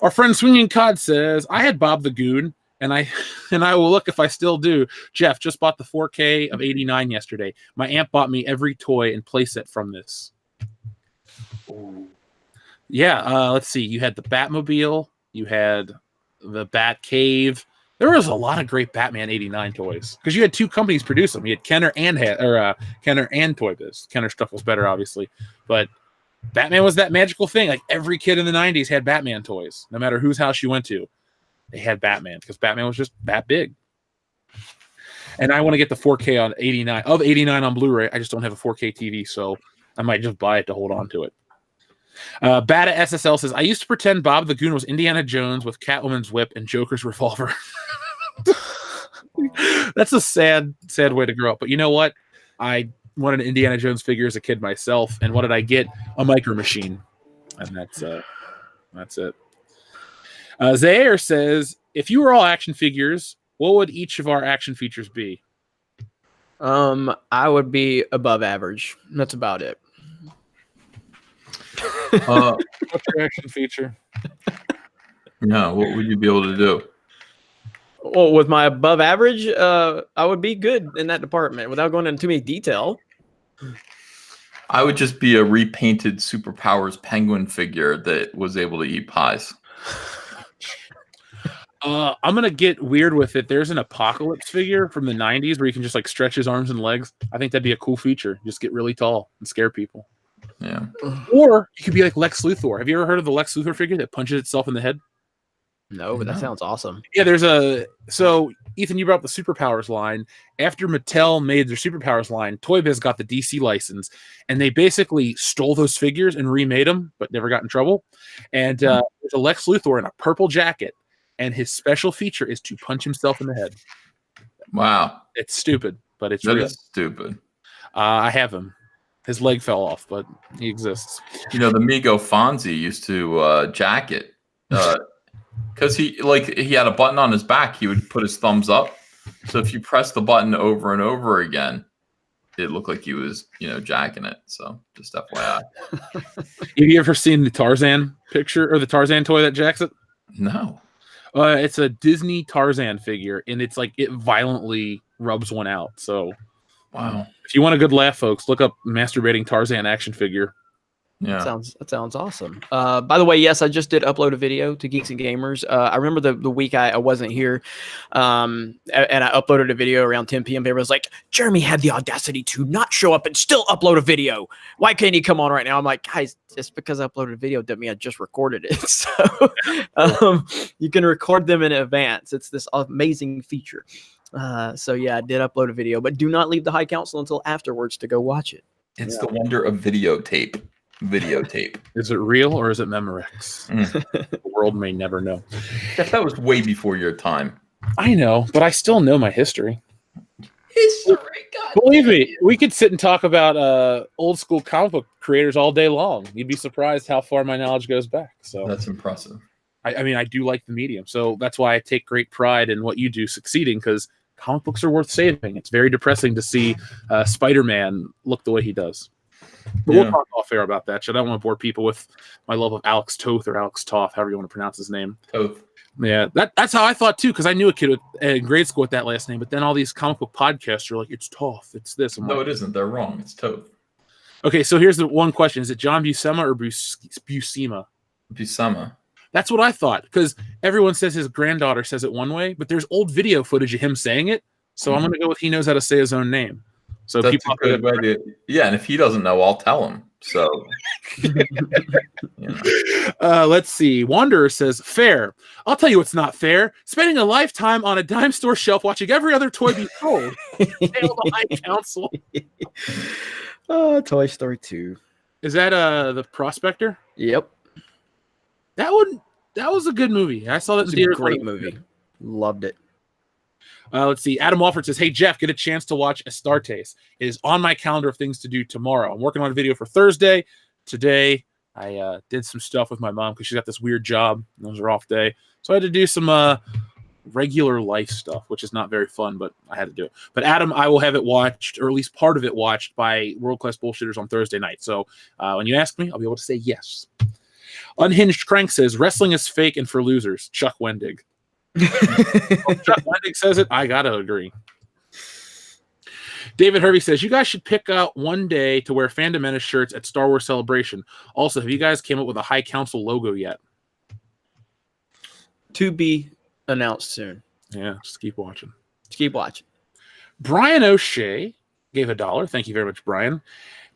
A: Our friend Swinging Cod says, I had Bob the Goon, and I will look if I still do. Jeff just bought the 4K of 89 yesterday. My aunt bought me every toy and playset from this. Ooh. Yeah, let's see. You had the Batmobile. You had the Bat Cave. There was a lot of great Batman 89 toys because you had two companies produce them. You had Kenner and Kenner and Toy Biz. Kenner stuff was better, obviously, but Batman was that magical thing. Like every kid in the 90s had Batman toys, no matter whose house you went to. They had Batman because Batman was just that big. And I want to get the 4K on 89 on Blu-ray. I just don't have a 4K TV, so I might just buy it to hold on to it. Bata SSL says, I used to pretend Bob the Goon was Indiana Jones with Catwoman's whip and Joker's revolver. That's a sad way to grow up. But you know what? I wanted an Indiana Jones figure as a kid myself. And what did I get? A Micro Machine. And that's it. Zaire says, if you were all action figures, what would each of our action features be?
B: I would be above average. That's about it.
A: What's your action feature?
C: No, what would you be able to do?
B: Well, with my above average, I would be good in that department without going into too many detail.
C: I would just be a repainted Superpowers penguin figure that was able to eat pies.
A: I'm gonna get weird with it. There's an Apocalypse figure from the 90s where you can just like stretch his arms and legs. I think that'd be a cool feature. Just get really tall and scare people.
C: Yeah.
A: Or you could be like Lex Luthor. Have you ever heard of the Lex Luthor figure that punches itself in the head?
B: No, but that sounds awesome.
A: Yeah, so Ethan, you brought up the Superpowers line. After Mattel made their Superpowers line, Toy Biz got the DC license, and they basically stole those figures and remade them, but never got in trouble. And there's a Lex Luthor in a purple jacket, and his special feature is to punch himself in the head.
C: Wow.
A: It's stupid, but it's
C: real.
A: real.
C: Is stupid.
A: I have him. His leg fell off, but he exists.
C: You know, the Migo Fonzie used to jack it. Because he had a button on his back, he would put his thumbs up. So if you press the button over and over again, it looked like he was, jacking it. So just FYI.
A: Have you ever seen the Tarzan picture or the Tarzan toy that jacks it?
C: No.
A: It's a Disney Tarzan figure, and it's like it violently rubs one out. So,
C: wow.
A: If you want a good laugh, folks, look up masturbating Tarzan action figure.
C: Yeah,
B: that sounds awesome. By the way, yes, I just did upload a video to Geeks and Gamers. I remember the week I wasn't here, and I uploaded a video around 10 p.m. Everybody was like, Jeremy had the audacity to not show up and still upload a video. Why can't he come on right now? I'm like, guys, just because I uploaded a video doesn't mean I just recorded it. So you can record them in advance. It's this amazing feature. So yeah, I did upload a video, but do not leave the High Council until afterwards to go watch it.
C: It's the wonder of videotape.
A: Is it real or is it Memorex? The world may never know.
C: That was way before your time.
A: I know, but I still know my history.
C: History, God.
A: Believe me, we could sit and talk about old school comic book creators all day long. You'd be surprised how far my knowledge goes back. So
C: that's impressive.
A: I mean, I do like the medium, so that's why I take great pride in what you do succeeding, because comic books are worth saving. It's very depressing to see Spider-Man look the way he does. But we'll talk off air about that shit. I don't want to bore people with my love of Alex Toth or Alex Toth, however you want to pronounce his name.
C: Toth.
A: Yeah, that's how I thought too, because I knew a kid in grade school with that last name, but then all these comic book podcasts are like, it's Toth, it's this.
C: No, it isn't. They're wrong. It's Toth.
A: Okay, so here's the one question. Is it John Buscema or Buscema?
C: Buscema.
A: That's what I thought, because everyone says his granddaughter says it one way, but there's old video footage of him saying it, so I'm going to go with he knows how to say his own name. So
C: that's
A: people,
C: a good way to, yeah, and if he doesn't know, I'll tell him. So,
A: let's see. Wanderer says, fair. I'll tell you what's not fair. Spending a lifetime on a dime store shelf watching every other toy be sold. Hail the High Council.
B: Toy Story 2.
A: Is that the Prospector?
B: Yep.
A: That was a good movie. I saw that in theater.
B: Great movie. Loved it.
A: Let's see. Adam Walford says, hey, Jeff, get a chance to watch Astartes. It is on my calendar of things to do tomorrow. I'm working on a video for Thursday. Today, I did some stuff with my mom because she's got this weird job. It was her off day. So I had to do some regular life stuff, which is not very fun, but I had to do it. But Adam, I will have it watched, or at least part of it watched by World Class Bullshitters on Thursday night. So when you ask me, I'll be able to say yes. Unhinged Crank says wrestling is fake and for losers. Chuck Wendig. Well, Chuck Wendig says it. I gotta agree. David Hervey says you guys should pick out one day to wear Fandom Menace shirts at Star Wars Celebration. Also, have you guys came up with a High Council logo yet?
B: To be announced soon.
A: Yeah, just keep watching.
B: Keep watching.
A: Brian O'Shea gave $1. Thank you very much, Brian.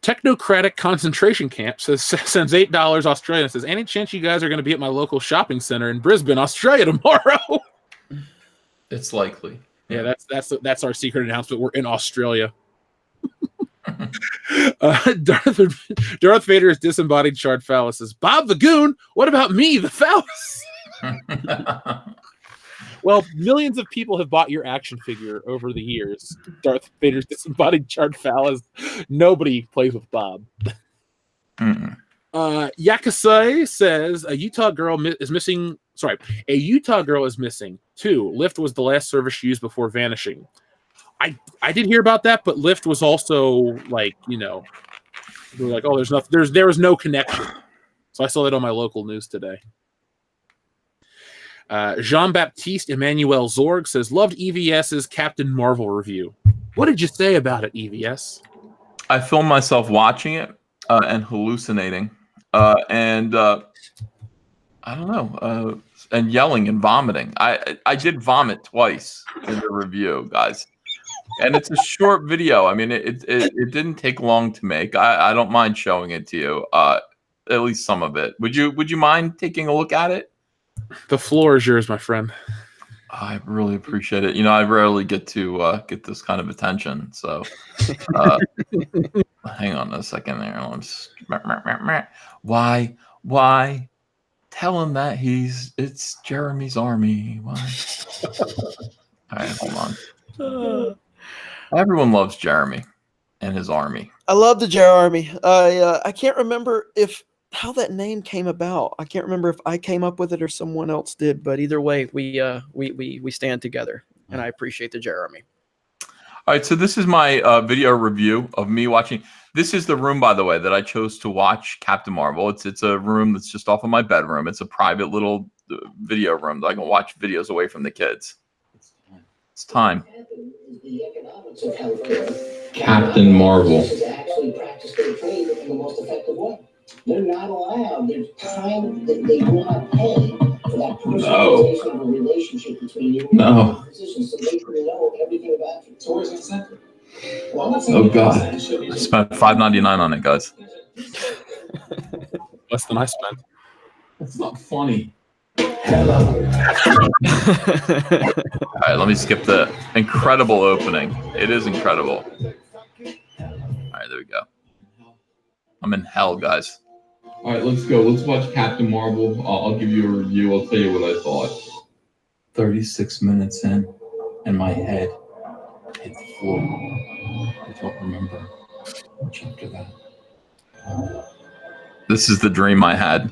A: Technocratic Concentration Camp sends $8 Australian. Says, any chance you guys are going to be at my local shopping center in Brisbane, Australia tomorrow?
C: It's likely.
A: Yeah, that's our secret announcement. We're in Australia. Darth Vader's disembodied shard phallus says, Bob the Goon, what about me, the phallus? Well, millions of people have bought your action figure over the years. Darth Vader's disembodied shard phallus. Nobody plays with Bob. Yakusai says a Utah girl is missing. Sorry, a Utah girl is missing. 2. Lyft was the last service used before vanishing. I did hear about that, but Lyft was also like, they were like, oh, there's nothing. There was no connection. So I saw that on my local news today. Jean-Baptiste Emmanuel Zorg says, loved EVS's Captain Marvel review. What did you say about it, EVS?
C: I filmed myself watching it and hallucinating and I don't know, and yelling and vomiting. I did vomit twice in the review, guys. And it's a short video. I mean, it didn't take long to make. I don't mind showing it to you, at least some of it. Would you mind taking a look at it?
A: The floor is yours, my friend.
C: I really appreciate it. I rarely get to get this kind of attention. So hang on a second there. Why? Tell him that it's Jeremy's army. Why? All right, hold on. Everyone loves Jeremy and his army.
B: I love the Jer Army. I can't remember how that name came about. I can't remember if I came up with it or someone else did, but either way, we stand together, and I appreciate the Jer Army.
C: All right, so this is my video review of me watching. This is the room, by the way, that I chose to watch Captain Marvel. It's a room that's just off of my bedroom. It's a private little video room that I can watch videos away from the kids. It's time.
E: Captain Marvel.
F: They're not allowed. There's time that they will not pay for that personalization of a relationship between you and the physician, so they can know everything about you. So where's the incentive? Well, I'm not saying
C: Oh God, I spent $5.99 on it, guys.
A: Less than I spent.
E: That's not funny.
C: All right, let me skip the incredible opening. It is incredible. All right, there we go. I'm in hell, guys.
E: All right, let's go. Let's watch Captain Marvel. I'll give you a review. I'll tell you what I thought.
C: 36 minutes in, and my head hit the floor. I don't remember much after that. This is the dream I had.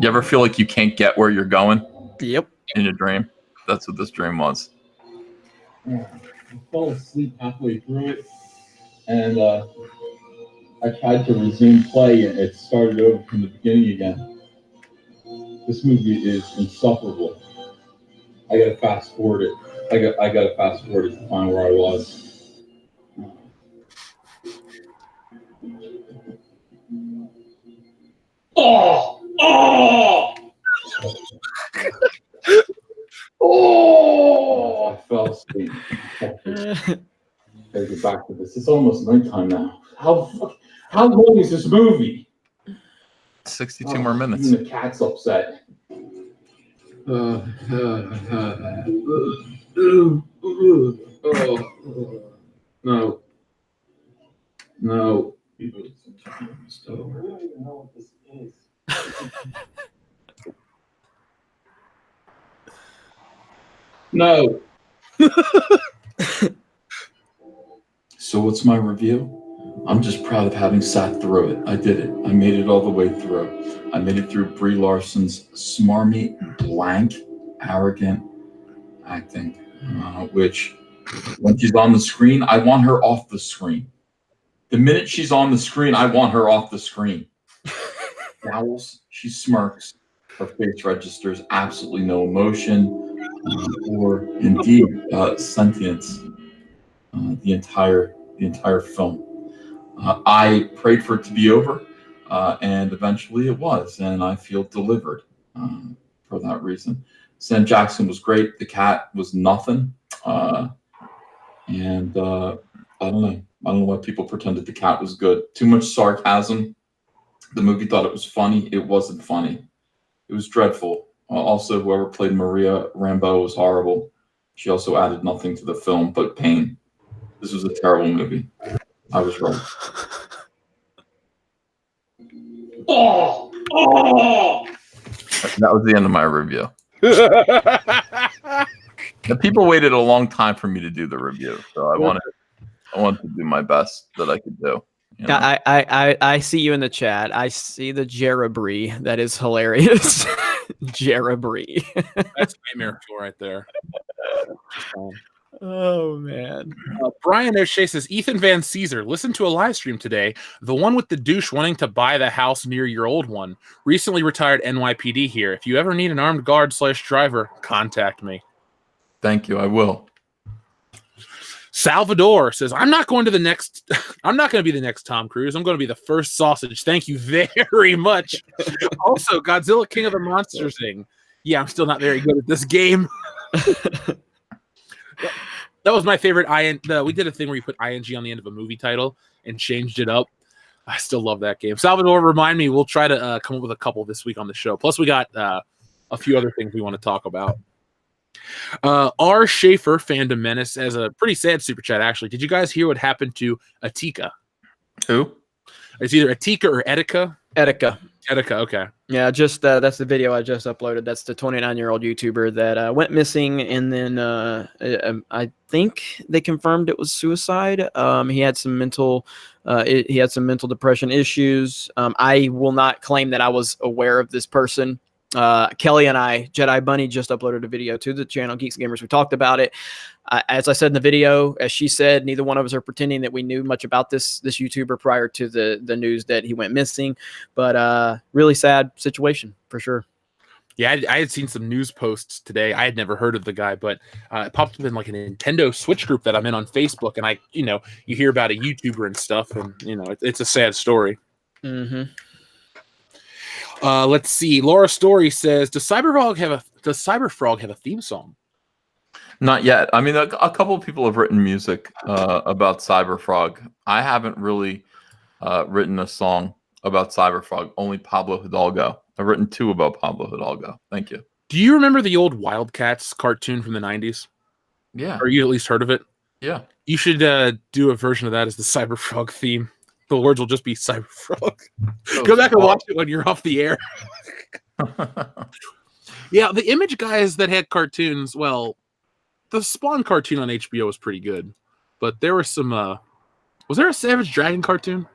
C: You ever feel like you can't get where you're going?
B: Yep.
C: In your dream? That's what this dream was.
E: I fell asleep halfway through it, and I tried to resume play, and it started over from the beginning again. This movie is insufferable. I gotta fast forward it. I gotta fast forward it to find where I was. Oh! I fell asleep. Gotta get back to this. It's almost nighttime now. How long is this movie?
C: 62 more minutes.
E: Even the cat's upset. No. No. No.
C: So what's my review? I'm just proud of having sat through it. I did it. I made it all the way through. I made it through Brie Larson's smarmy, blank, arrogant acting, which
E: When she's on the screen, I want her off the screen. The minute she's on the screen, I want her off the screen. Scowls, she smirks. Her face registers absolutely no emotion or indeed sentience. The entire film. I prayed for it to be over, and eventually it was, and I feel delivered for that reason. Sam Jackson was great. The cat was nothing, and I don't know. I don't know why people pretended the cat was good. Too much sarcasm. The movie thought it was funny. It wasn't funny. It was dreadful. Also, whoever played Maria Rambeau was horrible. She also added nothing to the film but pain. This was a terrible movie. I was wrong. That was the end of my review. The people waited a long time for me to do the review, so I wanted to do my best that I could do. You know?
B: I see you in the chat. I see the Jerabri. That is hilarious. Jerabri.
A: That's Nightmare Fuel right there.
B: Oh man.
A: Brian O'Shea says, Ethan Van Caesar, listen to a live stream today. The one with the douche wanting to buy the house near your old one. Recently retired NYPD here. If you ever need an armed guard / driver, contact me.
C: Thank you. I will.
A: Salvador says, I'm not going to be the next Tom Cruise. I'm going to be the first sausage. Thank you very much. Also, Godzilla King of the Monsters thing. Yeah, I'm still not very good at this game. That was my favorite. We did a thing where you put ing on the end of a movie title and changed it up. I still love that game. Salvador, remind me. We'll try to come up with a couple this week on the show. Plus, we got a few other things we want to talk about. R. Schaefer, Fandom Menace, has a pretty sad super chat, actually. Did you guys hear what happened to Atika?
C: Who?
A: It's either Atika or Etika.
B: Etika.
A: Etika, okay.
B: Yeah, just that's the video I just uploaded. That's the 29-year-old YouTuber that went missing, and then I think they confirmed it was suicide. He had some mental depression issues. I will not claim that I was aware of this person. Kelly and I, Jedi Bunny, just uploaded a video to the channel Geeks+Gamers. We talked about it. As I said in the video, as she said, neither one of us are pretending that we knew much about this YouTuber prior to the news that he went missing. But really sad situation for sure.
A: Yeah, I had seen some news posts today. I had never heard of the guy, but it popped up in like a Nintendo Switch group that I'm in on Facebook, and you hear about a YouTuber and stuff, and it's a sad story.
B: Mm-hmm.
A: Let's see. Laura Story says, Does Cyberfrog have a theme song?
C: Not yet. I mean, a couple of people have written music about Cyberfrog. I haven't really written a song about Cyberfrog. Only Pablo Hidalgo. I've written 2 about Pablo Hidalgo. Thank you.
A: Do you remember the old Wildcats cartoon from the 90s?
C: Yeah.
A: Or you at least heard of it?
C: Yeah.
A: You should do a version of that as the Cyberfrog theme. The words will just be Cyberfrog. Go back and watch it when you're off the air. Yeah, the Image guys that had cartoons, well, the Spawn cartoon on HBO was pretty good. But there were some... was there a Savage Dragon cartoon?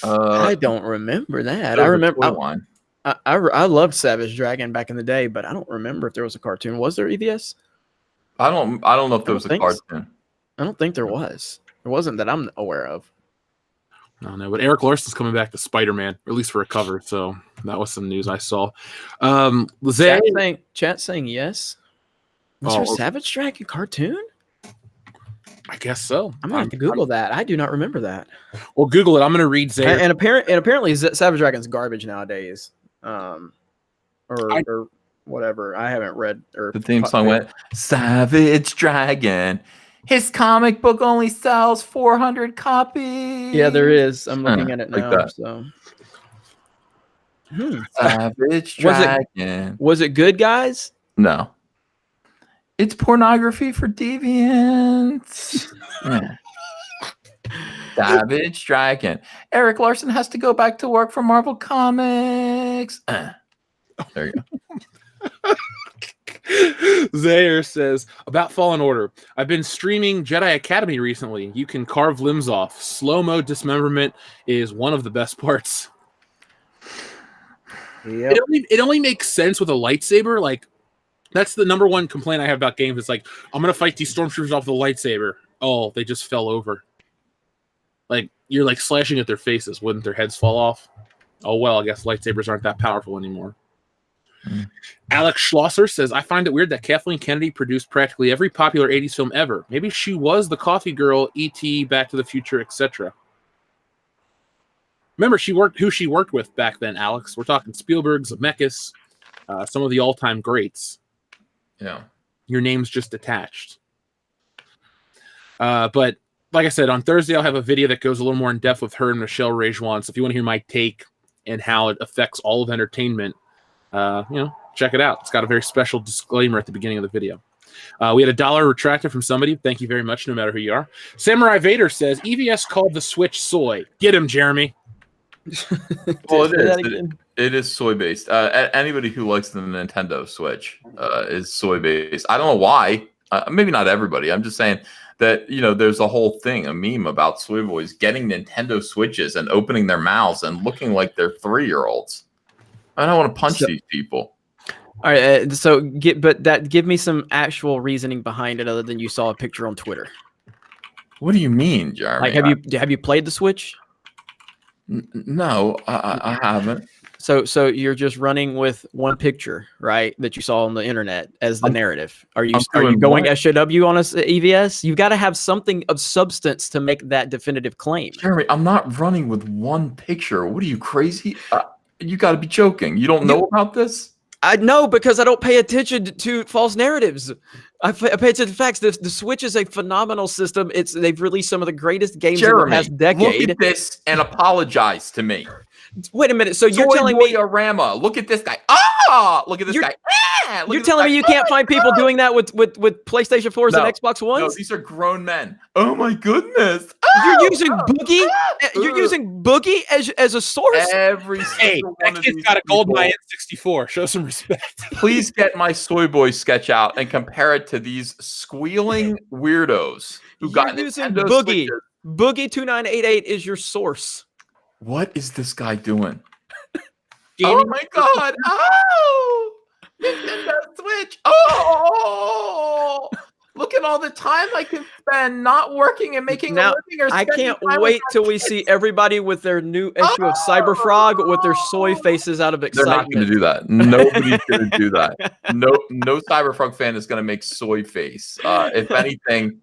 B: I don't remember that. I remember... I loved Savage Dragon back in the day, but I don't remember if there was a cartoon. Was there, EVS?
C: I don't know if there was a cartoon.
B: I don't think there was. There wasn't that I'm aware of.
A: I don't know, but Eric Larson's coming back to Spider-Man, or at least for a cover, so that was some news I saw.
B: Chat saying yes. Was there a Savage Dragon cartoon?
A: I guess so.
B: I'm going to have to Google that. I do not remember that.
A: Well, Google it. I'm going to read Zaire.
B: And apparently Savage Dragon's garbage nowadays. Or whatever. I haven't read. Or
C: the theme song went, Savage Dragon. His comic book only sells 400 copies.
B: Yeah, there is. I'm looking at it now. Like so.
C: Savage Dragon.
B: Was it good, guys?
C: No. It's pornography for deviants. Yeah. Savage Dragon. Eric Larson has to go back to work for Marvel Comics. There you go.
A: Zaire says, about Fallen Order, I've been streaming Jedi Academy recently. You can carve limbs off. Slow-mo dismemberment is one of the best parts.
B: Yep.
A: It only makes sense with a lightsaber. Like, That's the number one complaint I have about games. It's like, I'm going to fight these stormtroopers off with a lightsaber. Oh, they just fell over. Like, you're like slashing at their faces. Wouldn't their heads fall off? Oh, well, I guess lightsabers aren't that powerful anymore. Alex Schlosser says, I find it weird that Kathleen Kennedy produced practically every popular 80s film ever. Maybe she was the coffee girl, E.T., Back to the Future, etc. Remember who she worked with back then, Alex. We're talking Spielberg, Zemeckis, some of the all-time greats.
C: Yeah.
A: Your name's just attached. But like I said, on Thursday, I'll have a video that goes a little more in depth with her and Michelle Rejoin. So if you want to hear my take and how it affects all of entertainment, check it out. It's got a very special disclaimer at the beginning of the video. We had $1 retracted from somebody. Thank you very much, no matter who you are. Samurai Vader says, EVS called the Switch soy. Get him, Jeremy.
C: Well, it is soy-based. Anybody who likes the Nintendo Switch is soy-based. I don't know why. Maybe not everybody. I'm just saying that, there's a whole thing, a meme about soy boys getting Nintendo Switches and opening their mouths and looking like they're 3-year-olds. I don't want to punch these people.
B: All right, give me some actual reasoning behind it, other than you saw a picture on Twitter.
C: What do you mean, Jeremy?
B: Like, have you played the Switch?
C: No, I haven't.
B: So you're just running with one picture, right, that you saw on the internet as the narrative. Are you going SJW on us EVS? You've got to have something of substance to make that definitive claim.
C: Jeremy, I'm not running with one picture. What are you, crazy? You got to be joking. You don't know about this?
B: I know, because I don't pay attention to false narratives. I pay attention to facts. The Switch is a phenomenal system. They've released some of the greatest games in the past decade.
C: Look at this and apologize to me.
B: Wait a minute. So you're telling me,
C: look at this guy. Look at this guy.
B: You're telling me you can't find people doing that with PlayStation 4s and Xbox Ones?
C: No, these are grown men. Oh my goodness.
B: You're using Boogie? You're using Boogie as a source?
A: That kid's got a GoldenEye N64. Show some respect.
C: Please get my Soy Boy sketch out and compare it to these squealing weirdos who got
B: using
C: Nintendo
B: Boogie.
C: Switches.
B: Boogie 2988 is your source.
C: What is this guy doing? Oh my god! Oh, Nintendo Switch! Oh, look at all the time I can spend not working and making a living. Or
B: I can't wait till we see everybody with their new issue of Cyberfrog with their soy faces out of excitement.
C: They're not going to do that. Nobody's going to do that. No Cyberfrog fan is going to make soy face. If anything,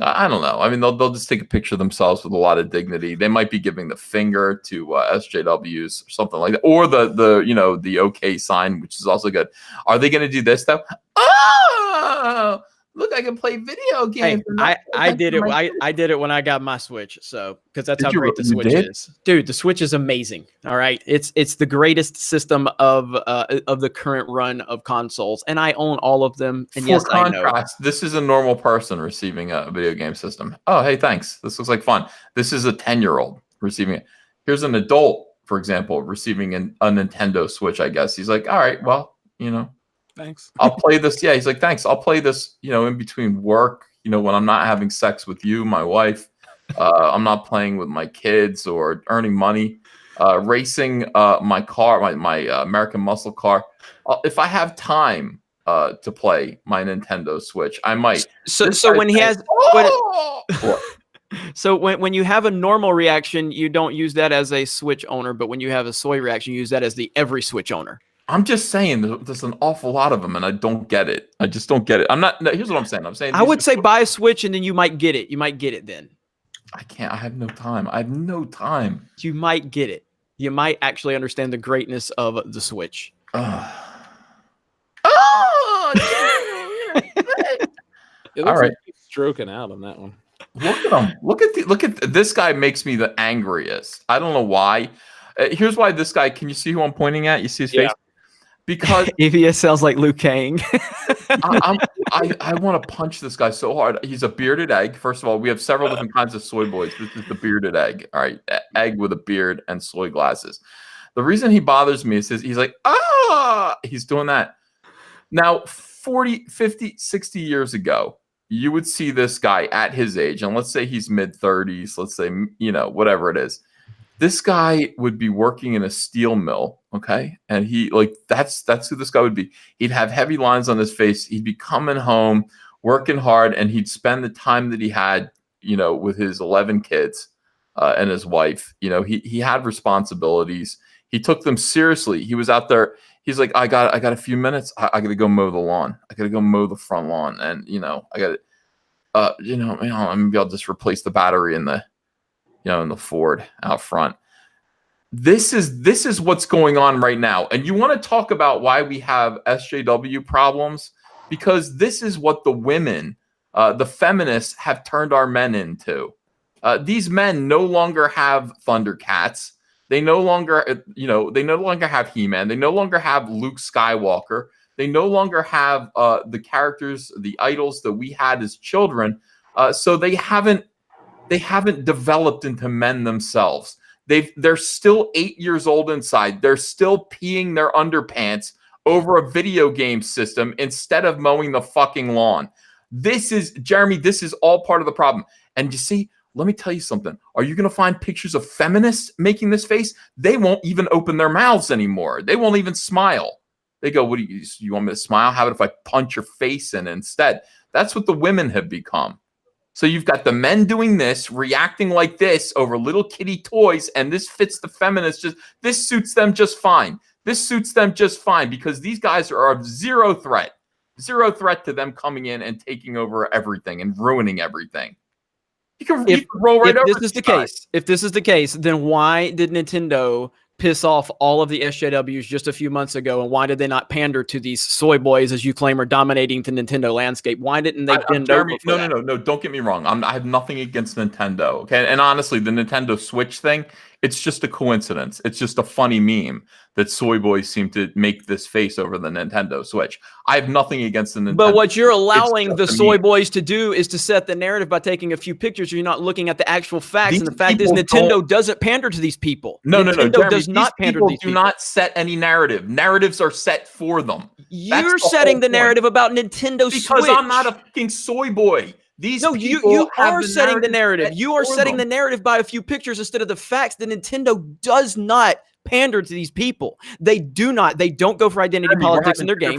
C: I don't know. I mean, they'll just take a picture of themselves with a lot of dignity. They might be giving the finger to SJWs or something like that, or the OK sign, which is also good. Are they going to do this though? Oh, look, I can play video games.
B: Hey, I did it. I did it when I got my Switch. So because that's how great the Switch is, dude. The Switch is amazing. All right, it's the greatest system of the current run of consoles, and I own all of them. And yes, I know
C: this is a normal person receiving a video game system. Oh, hey, thanks. This looks like fun. This is a 10-year-old receiving it. Here's an adult, for example, receiving a Nintendo Switch. I guess he's like, all right, well,
A: thanks.
C: I'll play this. Yeah, he's like, thanks. I'll play this, in between work, when I'm not having sex with you, my wife. I'm not playing with my kids or earning money, racing my car, my American Muscle car. If I have time to play my Nintendo Switch, I might.
B: So when he has... So when you have a normal reaction, you don't use that as a Switch owner, but when you have a soy reaction, you use that as the every Switch owner.
C: I'm just saying there's an awful lot of them, and I don't get it. I just don't get it. Here's what I'm saying. I
B: would say buy a Switch, and then you might get it. You might get it then.
C: I can't. I have no time. I have no time.
B: You might get it. You might actually understand the greatness of the Switch.
A: All right, he's stroking out on that one.
C: Look at him. Look at this guy. Makes me the angriest. I don't know why. Here's why this guy. Can you see who I'm pointing at? You see his face? Because
B: EVS sounds like Liu Kang.
C: I want to punch this guy so hard. He's a bearded egg. First of all, we have several different kinds of soy boys. This is the bearded egg. All right, egg with a beard and soy glasses. The reason he bothers me is he's like, he's doing that. Now, 40, 50, 60 years ago, you would see this guy at his age, and let's say he's mid-30s, let's say, whatever it is. This guy would be working in a steel mill Okay. And he like that's who this guy would be. He'd have heavy lines on his face. He'd be coming home, working hard, and he'd spend the time that he had, with his 11 kids and his wife. He had responsibilities. He took them seriously. He was out there. He's like, I got a few minutes. I got to go mow the lawn. I got to go mow the front lawn. And, I got to, maybe I'll just replace the battery in the Ford out front. This is what's going on right now. And you want to talk about why we have SJW problems? Because this is what the women, the feminists, have turned our men into. These men no longer have Thundercats. They no longer, have He-Man. They no longer have Luke Skywalker. They no longer have the characters, the idols that we had as children. So they haven't developed into men themselves. They're still 8 years old inside. They're still peeing their underpants over a video game system instead of mowing the fucking lawn. This is all part of the problem. And you see, let me tell you something. Are you going to find pictures of feminists making this face? They won't even open their mouths anymore. They won't even smile. They go, what do you want me to smile? How about if I punch your face in instead? That's what the women have become. So you've got the men doing this, reacting like this over little kitty toys, and this fits the feminists. This suits them just fine. This suits them just fine because these guys are of zero threat to them coming in and taking over everything and ruining everything. You can roll right over.
B: If this is the case, then why did Nintendo piss off all of the SJWs just a few months ago, and why did they not pander to these soy boys, as you claim, are dominating the Nintendo landscape? Why didn't they bend over?
C: No. Don't get me wrong. I have nothing against Nintendo. Okay, and honestly, the Nintendo Switch thing, it's just a coincidence. It's just a funny meme that soy boys seem to make this face over the Nintendo Switch. I have nothing against the Nintendo.
B: But what you're allowing the soy boys to do is to set the narrative by taking a few pictures. You're not looking at the actual facts. And the fact is, Nintendo doesn't pander to these people.
C: Nintendo
B: does not pander to these people.
C: Do not set any narrative. Narratives are set for them.
B: You're setting the narrative about Nintendo Switch.
C: Because I'm not a fucking soy boy.
B: You are setting the narrative. You are setting the narrative by a few pictures instead of the facts. The Nintendo does not pander to these people. They do not. They don't go for identity politics in their games.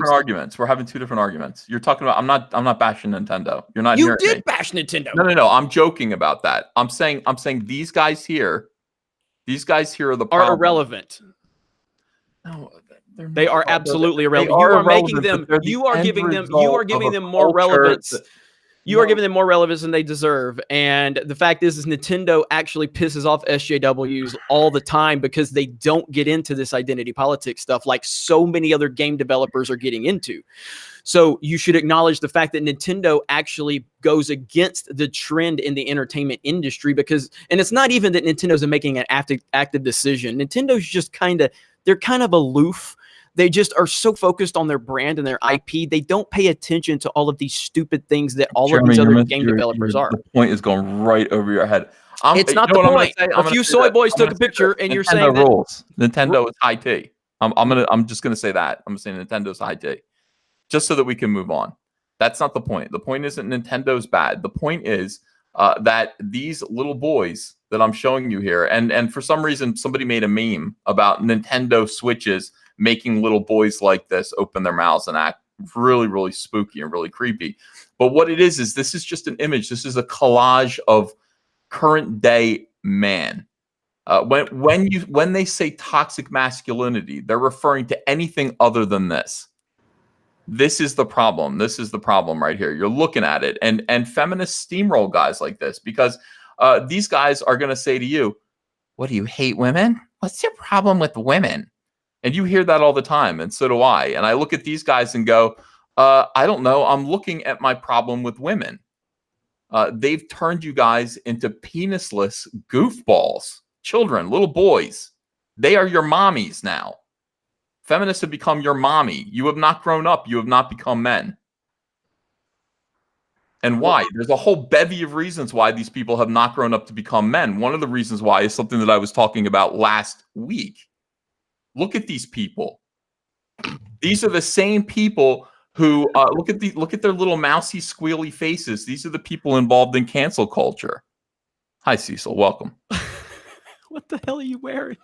C: We're having two different arguments. You're talking about. I'm not bashing Nintendo. You're not.
B: You did bash Nintendo.
C: No. I'm joking about that. I'm saying these guys here. These guys here are the problem.
B: Are irrelevant.
C: No.
B: They are absolutely irrelevant. You are making them. You are giving them more relevance. You are giving them more relevance than they deserve. And the fact is Nintendo actually pisses off SJWs all the time because they don't get into this identity politics stuff like so many other game developers are getting into. So you should acknowledge the fact that Nintendo actually goes against the trend in the entertainment industry and it's not even that Nintendo's making an active decision. Nintendo's just they're kind of aloof. They just are so focused on their brand and their IP. They don't pay attention to all of these stupid things that all of these other game developers are.
C: The point is going right over your head.
B: It's not the point. A few soy boys took a picture, and you're saying that
C: rules. Nintendo is high T. I'm just gonna say that. I'm saying Nintendo's high T, just so that we can move on. That's not the point. The point isn't Nintendo's bad. The point is that these little boys that I'm showing you here, and for some reason somebody made a meme about Nintendo Switches making little boys like this open their mouths and act really, really spooky and really creepy. But what it is this is just an image. This is a collage of current day man. When they say toxic masculinity, they're referring to anything other than this. This is the problem. This is the problem right here. You're looking at it, and feminists steamroll guys like this because these guys are going to say to you, "What, do you hate women? What's your problem with women?" And you hear that all the time, and so do I. And I look at these guys and go, I don't know. I'm looking at my problem with women. They've turned you guys into penisless goofballs, children, little boys. They are your mommies now. Feminists have become your mommy. You have not grown up. You have not become men. And why? There's a whole bevy of reasons why these people have not grown up to become men. One of the reasons why is something that I was talking about last week. Look at these people. These are the same people who look at their little mousy, squealy faces. These are the people involved in cancel culture. Hi, Cecil. Welcome.
B: What the hell are you wearing?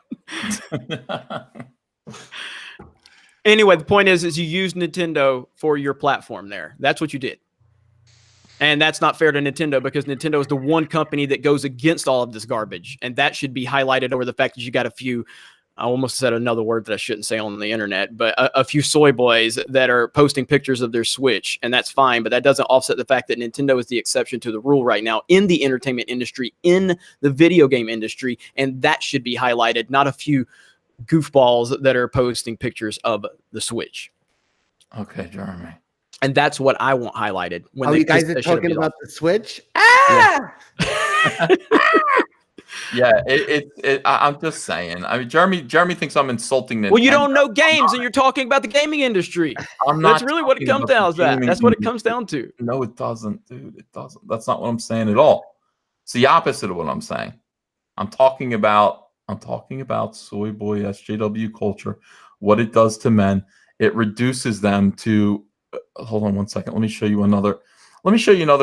B: Anyway, the point is you used Nintendo for your platform there. That's what you did. And that's not fair to Nintendo because Nintendo is the one company that goes against all of this garbage. And that should be highlighted over the fact that you got a few, I almost said another word that I shouldn't say on the internet, but a few soy boys that are posting pictures of their Switch. And that's fine, but that doesn't offset the fact that Nintendo is the exception to the rule right now in the entertainment industry, in the video game industry. And that should be highlighted, not a few goofballs that are posting pictures of the Switch.
C: Okay, Jeremy.
B: And that's what I want highlighted. When
G: you guys are talking about the Switch?
C: Yeah, I'm just saying. I mean, Jeremy thinks I'm insulting Nintendo.
B: Well, you don't know games, and you're talking about the gaming industry.
C: That's
B: really what it comes down to. That's what it comes down to.
C: No, it doesn't, dude. It doesn't. That's not what I'm saying at all. It's the opposite of what I'm saying. I'm talking about soy boy SJW culture. What it does to men, it reduces them to. Hold on one second. Let me show you another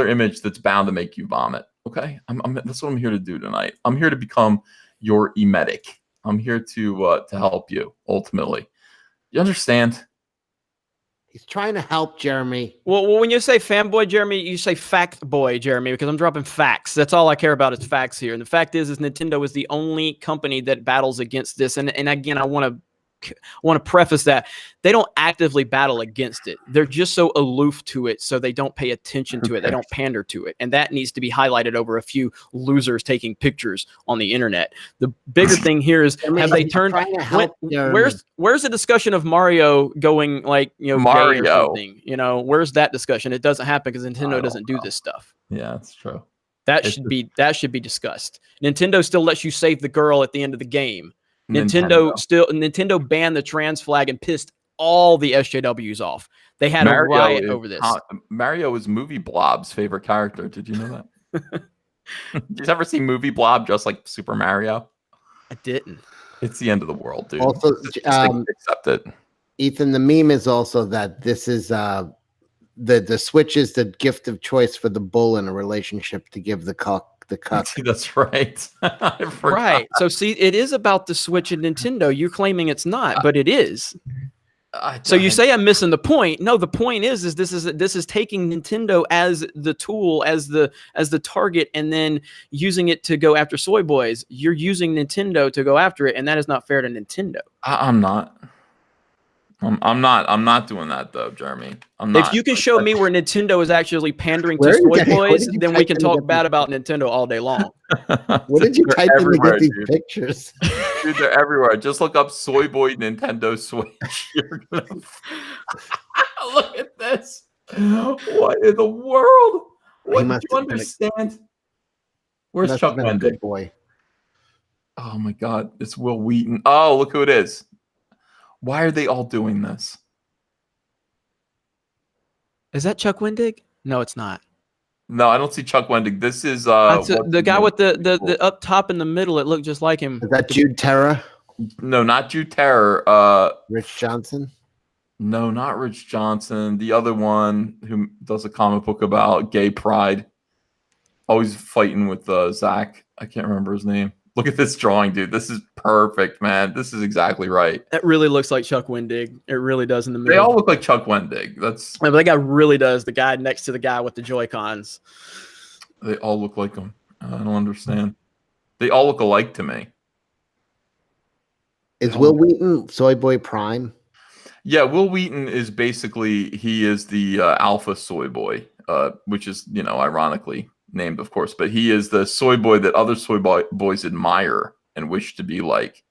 C: image that's bound to make you vomit. Okay, that's what I'm here to do tonight. I'm here to become your emetic. I'm here to help you ultimately. You understand?
G: He's trying to help Jeremy.
B: Well, when you say fanboy, Jeremy, you say fact boy, Jeremy, because I'm dropping facts. That's all I care about is facts here. And the fact is Nintendo is the only company that battles against this. And again, I want to preface that they don't actively battle against it. They're just so aloof to it, so they don't pay attention to it. They don't pander to it, and that needs to be highlighted over a few losers taking pictures on the internet. The bigger thing here is have they turned? Where's the discussion of Mario going Mario gay or something? Where's that discussion? It doesn't happen because Nintendo doesn't do this stuff.
C: Yeah, that's true.
B: That should be discussed. Nintendo still lets you save the girl at the end of the game. Nintendo banned the trans flag and pissed all the SJWs off. They had a riot over this.
C: Mario is Movie Blob's favorite character. Did you know that? Did you ever see Movie Blob just like Super Mario?
B: I didn't.
C: It's the end of the world, dude.
G: Also,
C: accept it.
G: Ethan, the meme is also that this is the Switch is the gift of choice for the bull in a relationship to give the cuck.
C: That's right.
B: Right. So see, it is about the Switch and Nintendo. You're claiming it's not, but it is. So you say I'm missing the point. No, the point is this is taking Nintendo as the tool, as the target, and then using it to go after soy boys. You're using Nintendo to go after it, and that is not fair to Nintendo.
C: I'm not. I'm not doing that though, Jeremy. I'm not.
B: If you can show me where Nintendo is actually pandering to soy boys, then we can talk bad about Nintendo all day long.
G: What did you type in to get these pictures?
C: Dude, they're everywhere. Just look up soy boy Nintendo Switch. You're gonna... Look at this. What in the world? What do you understand? Where's Chuck Wendig?
G: Boy.
C: Oh my God, it's Will Wheaton. Oh, look who it is. Why are they all doing this?
B: Is that Chuck Wendig? No, it's not.
C: No, I don't see Chuck Wendig. This is
B: the guy with the up top in the middle. It looked just like him.
G: Is that Jude Terra?
C: No, not Jude Terra.
G: Rich Johnson?
C: No, not Rich Johnson. The other one who does a comic book about gay pride. Always fighting with Zach. I can't remember his name. Look at this drawing, dude. This is perfect, man. This is exactly right.
B: That really looks like Chuck Wendig. It really does in the middle.
C: They all look like Chuck Wendig.
B: But that guy really does. The guy next to the guy with the Joy-Cons.
C: They all look like him. I don't understand. They all look alike to me.
G: Is Will Wheaton Soy Boy Prime?
C: Yeah, Will Wheaton is basically, he is the alpha soy boy, which is, ironically named, of course, but he is the soy boy that other soy boys admire and wish to be like,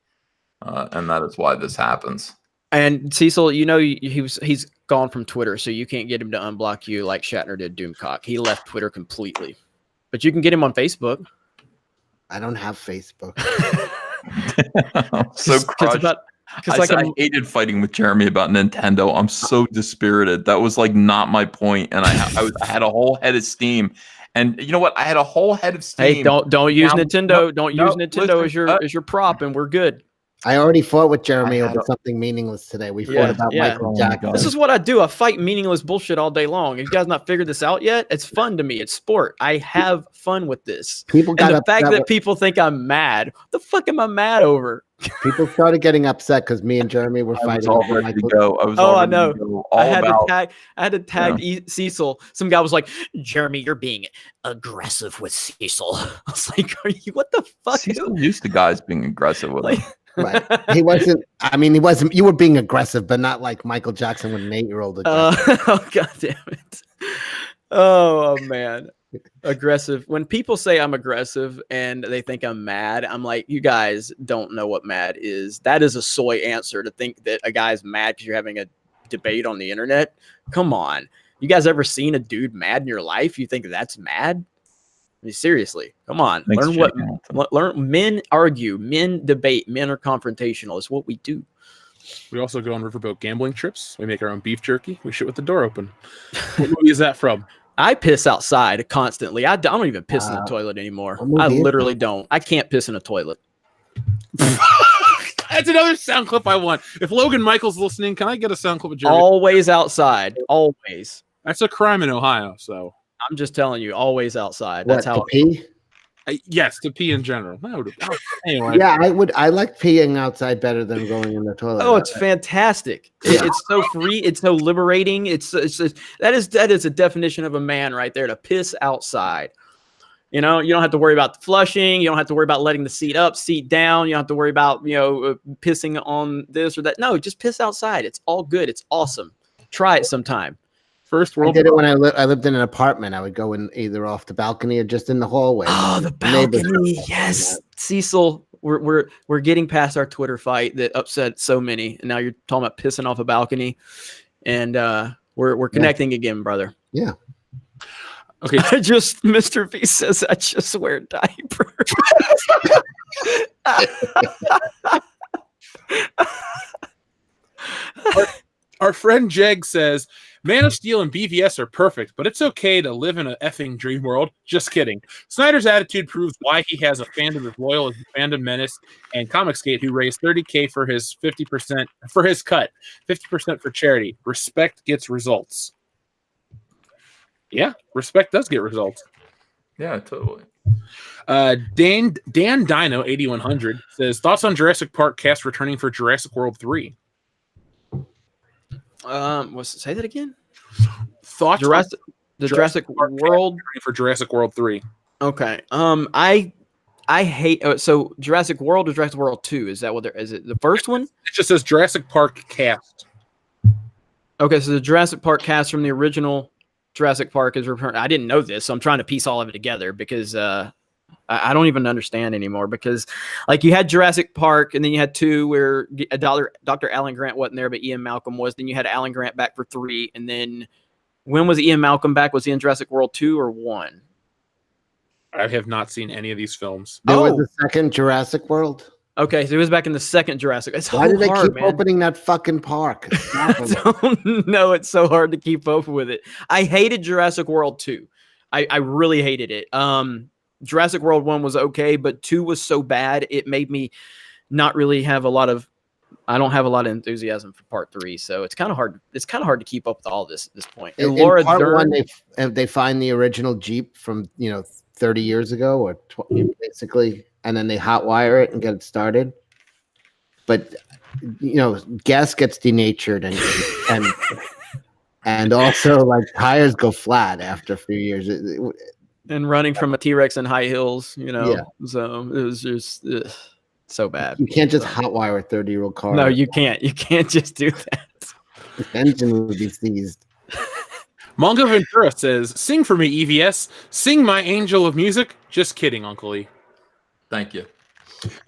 C: and that is why this happens.
B: And Cecil, he's gone from Twitter, so you can't get him to unblock you like Shatner did Doomcock. He left Twitter completely, but you can get him on Facebook.
G: I don't have Facebook.
C: I'm so crushed. I hated fighting with Jeremy about Nintendo. I'm so dispirited. That was like not my point, and I had a whole head of steam. And you know what? I had a whole head of steam.
B: Hey, don't use Nintendo. Don't use Nintendo as your prop, and we're good.
G: I already fought with Jeremy over something meaningless today. We fought about Michael Jackson.
B: This is what I do. I fight meaningless bullshit all day long. If you guys not figured this out yet, it's fun to me. It's sport. I have fun with this. The fact that people think I'm mad, what the fuck am I mad over?
G: People started getting upset because me and Jeremy were
C: I was
G: fighting
C: all
G: over
C: ready to
G: Michael.
C: go. I was
B: Oh,
C: all
B: I
C: ready
B: know.
C: to go.
B: I
C: All
B: had
C: about.
B: to tag Cecil. Some guy was like,
D: Jeremy, you're being aggressive with Cecil.
B: I was like, are you, what the fuck?
C: Cecil used to guys being aggressive with
B: Like,
C: him.
G: Right. He wasn't. I mean, he wasn't. You were being aggressive, but not like Michael Jackson with an 8-year-old.
B: oh god damn it. Oh man. Aggressive. When people say I'm aggressive and they think I'm mad, I'm like, you guys don't know what mad is. That is a soy answer to think that a guy's mad because you're having a debate on the internet. Come on. You guys ever seen a dude mad in your life? You think that's mad? I mean, seriously, come on.
C: Thanks,
B: Learn
C: Jake
B: what
C: Hamilton.
B: learn. Men argue, men debate, men are confrontational. It's what we do.
A: We also go on riverboat gambling trips. We make our own beef jerky. We shit with the door open. What movie is that from?
B: I piss outside constantly. I don't even piss in the toilet anymore. I literally don't. I can't piss in a toilet.
A: That's another sound clip I want. If Logan Michael's listening, can I get a sound clip of Jeremy?
B: Always outside. Always.
A: That's a crime in Ohio. So
B: I'm just telling you, always outside.
G: What,
B: That's how
G: to pee?
A: yes, to pee in general. Anyway.
G: Yeah, I like peeing outside better than going in the toilet.
B: Oh, it's fantastic. It's so free. It's so liberating. That is a definition of a man right there, to piss outside. You know, you don't have to worry about the flushing. You don't have to worry about letting the seat up, seat down. You don't have to worry about, pissing on this or that. No, just piss outside. It's all good. It's awesome. Try it sometime.
A: First
G: I
A: world.
G: did it when I lived in an apartment. I would go in either off the balcony or just in the hallway.
B: Oh, the balcony. Yes. Cecil, we're getting past our Twitter fight that upset so many. And now you're talking about pissing off a balcony. And we're connecting again, brother.
G: Yeah.
A: Okay.
B: Mr. V says I just wear diapers.
A: Our friend Jeg says, Man of Steel and BVS are perfect, but it's okay to live in a effing dream world. Just kidding. Snyder's attitude proves why he has a fandom as loyal as the Fandom Menace and ComicSgate, who raised $30K for his 50% for his cut, 50% for charity. Respect gets results. Yeah, respect does get results.
C: Yeah, totally.
A: Dan Dino 8100 says, thoughts on Jurassic Park cast returning for Jurassic World 3.
B: Say that again.
A: Thoughts
B: Jurassic World
A: for Jurassic World 3.
B: Okay. I hate so Jurassic World or Jurassic World 2? Is that what there is? It the first one?
A: It just says Jurassic Park cast.
B: Okay, so the Jurassic Park cast from the original Jurassic Park is returned. I didn't know this, so I'm trying to piece all of it together because I don't even understand anymore. Because like you had Jurassic Park, and then you had 2 where Dr. Alan Grant wasn't there, but Ian Malcolm was. Then you had Alan Grant back for 3, and then when was Ian Malcolm back? Was he in Jurassic World 2 or 1?
A: I have not seen any of these films.
G: There was a second Jurassic World.
B: Okay, so he was back in the second Jurassic. It's
G: Why
B: so
G: did they
B: hard,
G: keep
B: man.
G: opening that fucking park?
B: I don't know. It's so hard to keep up with it. I hated Jurassic World 2. I really hated it. Jurassic World 1 was okay, but 2 was so bad it made me not really have a lot of. I don't have a lot of enthusiasm for Part 3, so it's kind of hard. It's kind of hard to keep up with all this at this point. And
G: In
B: Laura
G: part
B: Dern,
G: 1, they find the original Jeep from 30 years ago, or basically, and then they hotwire it and get it started. But gas gets denatured, and also like tires go flat after a few years.
B: and running from a T-Rex in high heels,
G: Yeah.
B: So it was just so bad.
G: You can't just hotwire a 30-year-old car.
B: No, you can't. You can't just do that.
G: The engine would be seized.
A: Mongo Ventura says, sing for me, EVS. Sing my angel of music. Just kidding, Uncle E.
C: Thank you.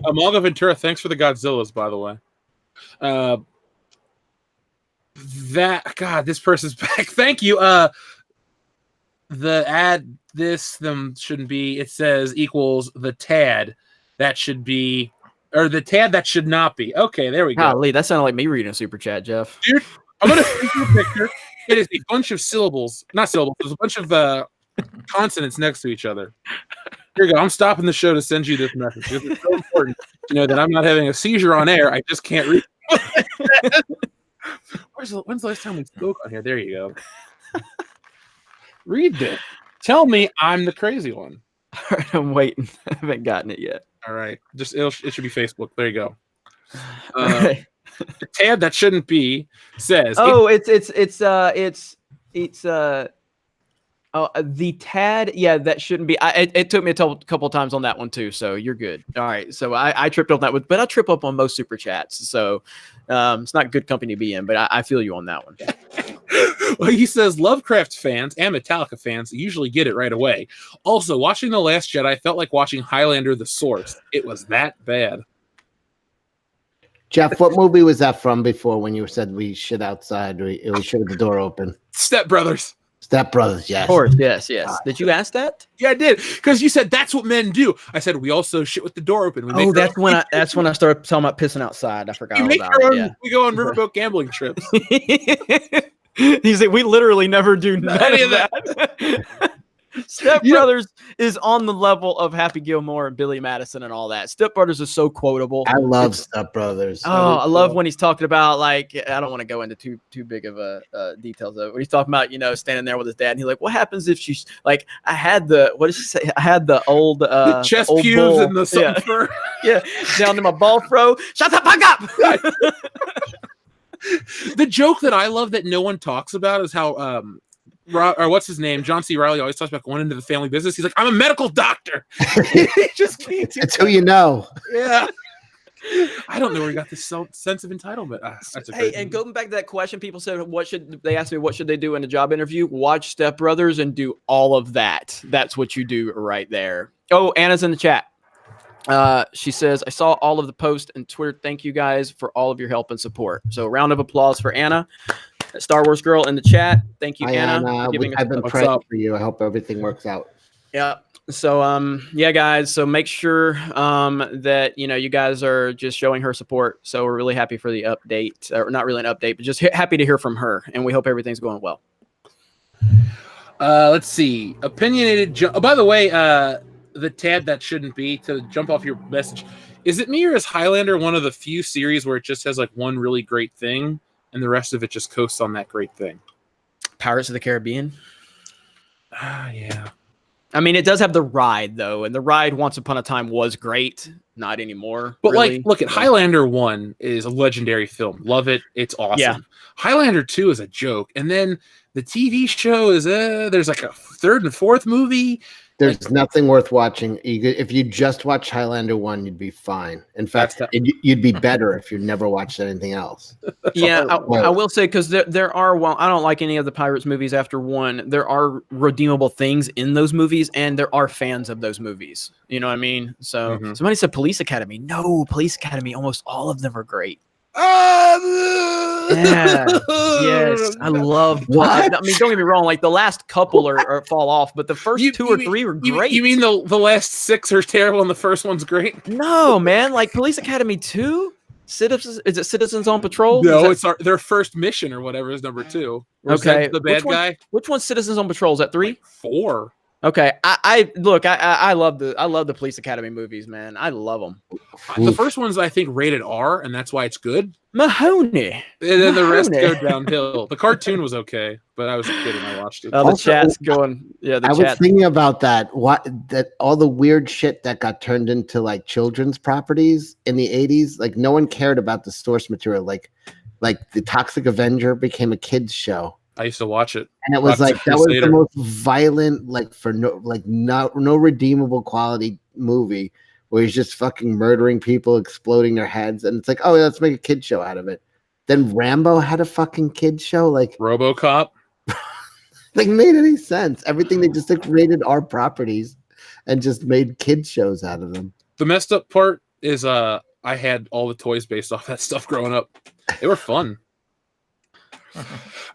A: Mongo Ventura, thanks for the Godzillas, by the way. This person's back. Thank you. The ad, them shouldn't be. It says equals the tad. That should be, or the tad that should not be. Okay, there we go.
B: Golly, that sounded like me reading a super chat, Jeff.
A: Dude, I'm going to send you a picture. It is a bunch of syllables. Not syllables. There's a bunch of consonants next to each other. Here you go. I'm stopping the show to send you this message. It's so important to know that I'm not having a seizure on air. I just can't read. When's the last time we spoke on here? There you go. Read this. Tell me I'm the crazy one.
B: All right, I'm waiting. I haven't gotten it yet.
A: All right. It should be Facebook. There you go.
B: Right.
A: Tad that shouldn't be says,
B: Oh, the Tad. Yeah, that shouldn't be. It took me a couple times on that one too. So you're good. All right. So I tripped on that one, but I trip up on most super chats. So it's not good company to be in. But I feel you on that one.
A: Well, he says Lovecraft fans and Metallica fans usually get it right away. Also, watching The Last Jedi felt like watching Highlander: The Source. It was that bad.
G: Jeff, what movie was that from before when you said we shit outside? We should have the door open.
A: Step Brothers.
G: Step Brothers, yes.
B: Of course, yes. Did you ask that?
A: Yeah, I did, because you said that's what men do. I said we also shit with the door open.
B: That's when I started talking about pissing outside. I forgot all about it. Yeah.
A: We go on riverboat gambling trips.
B: He said we literally never do none of that. Step Brothers is on the level of Happy Gilmore and Billy Madison and all that. Step Brothers is so quotable.
G: I love Step Brothers.
B: Oh, I love when he's talking about, like, I don't want to go into too big of a details of it. When he's talking about, standing there with his dad, and he's like, "What happens if she's like, I had the what did she say? I had the old
A: the chest
B: old
A: pubes
B: bull.
A: and the something fur.
B: Yeah, down to my ball fro. Shut the fuck up."
A: The joke that I love that no one talks about is how or what's his name? John C. Reilly always talks about going into the family business. He's like, I'm a medical doctor. He just can't do
G: That's who you know.
A: Yeah. I don't know where he got this sense of entitlement. That's
B: Hey, and going back to that question, people said, they asked me what should they do in a job interview? Watch Step Brothers and do all of that. That's what you do right there. Oh, Anna's in the chat. She says, I saw all of the posts and Twitter. Thank you guys for all of your help and support. So round of applause for Anna, Star Wars girl in the chat. Thank you, Anna.
G: I've been praying for you. I hope everything works out.
B: Yeah. So, yeah, guys. So make sure that, you guys are just showing her support. So we're really happy for the update, or not really an update, but just happy to hear from her. And we hope everything's going well.
A: Let's see. Opinionated. Oh, by the way, the Tad that shouldn't be, to jump off your message, is it me or is Highlander one of the few series where it just has like one really great thing and the rest of it just coasts on that great thing?
B: Pirates of the Caribbean.
A: Yeah.
B: I mean, it does have the ride though, and the ride once upon a time was great. Not anymore.
A: But
B: really.
A: look at Highlander 1 is a legendary film. Love it. It's awesome.
B: Yeah.
A: Highlander 2 is a joke. And then the TV show is there's like a third and fourth movie.
G: There's nothing worth watching. If you just watch Highlander 1, you'd be fine. In fact, you'd be better if you never watched anything else.
B: Yeah, I will say, because there are, well, I don't like any of the Pirates movies after 1. There are redeemable things in those movies, and there are fans of those movies. You know what I mean? So somebody said Police Academy. No, Police Academy, almost all of them are great. Yeah. Yes. I love. I mean, don't get me wrong. Like the last couple are fall off, but the first 2 or 3 were great.
A: You mean the last 6 are terrible and the first one's great?
B: No, man. Like Police Academy 2. Is it Citizens on Patrol?
A: No, it's their first mission or whatever is number 2.
B: Okay.
A: The bad guy.
B: Which one's Citizens on Patrol? Is that 3?
A: Like 4.
B: Okay, I love the Police Academy movies, man. I love them.
A: The first one's I think rated R, and that's why it's good.
B: Mahoney.
A: And then the rest go downhill. The cartoon was okay, but I was a kid and I watched it.
B: The chat's going. Yeah,
G: I was thinking about that. That all the weird shit that got turned into like children's properties in the 80s. Like no one cared about the source material. Like the Toxic Avenger became a kids show.
A: I used to watch it,
G: and it was like that was the most violent, like for no redeemable quality movie where he's just fucking murdering people, exploding their heads, and it's like, oh, let's make a kid show out of it. Then Rambo had a fucking kid show, like
A: RoboCop.
G: Like made any sense? Everything they just like rated R properties and just made kid shows out of them.
A: The messed up part is, I had all the toys based off that stuff growing up. They were fun.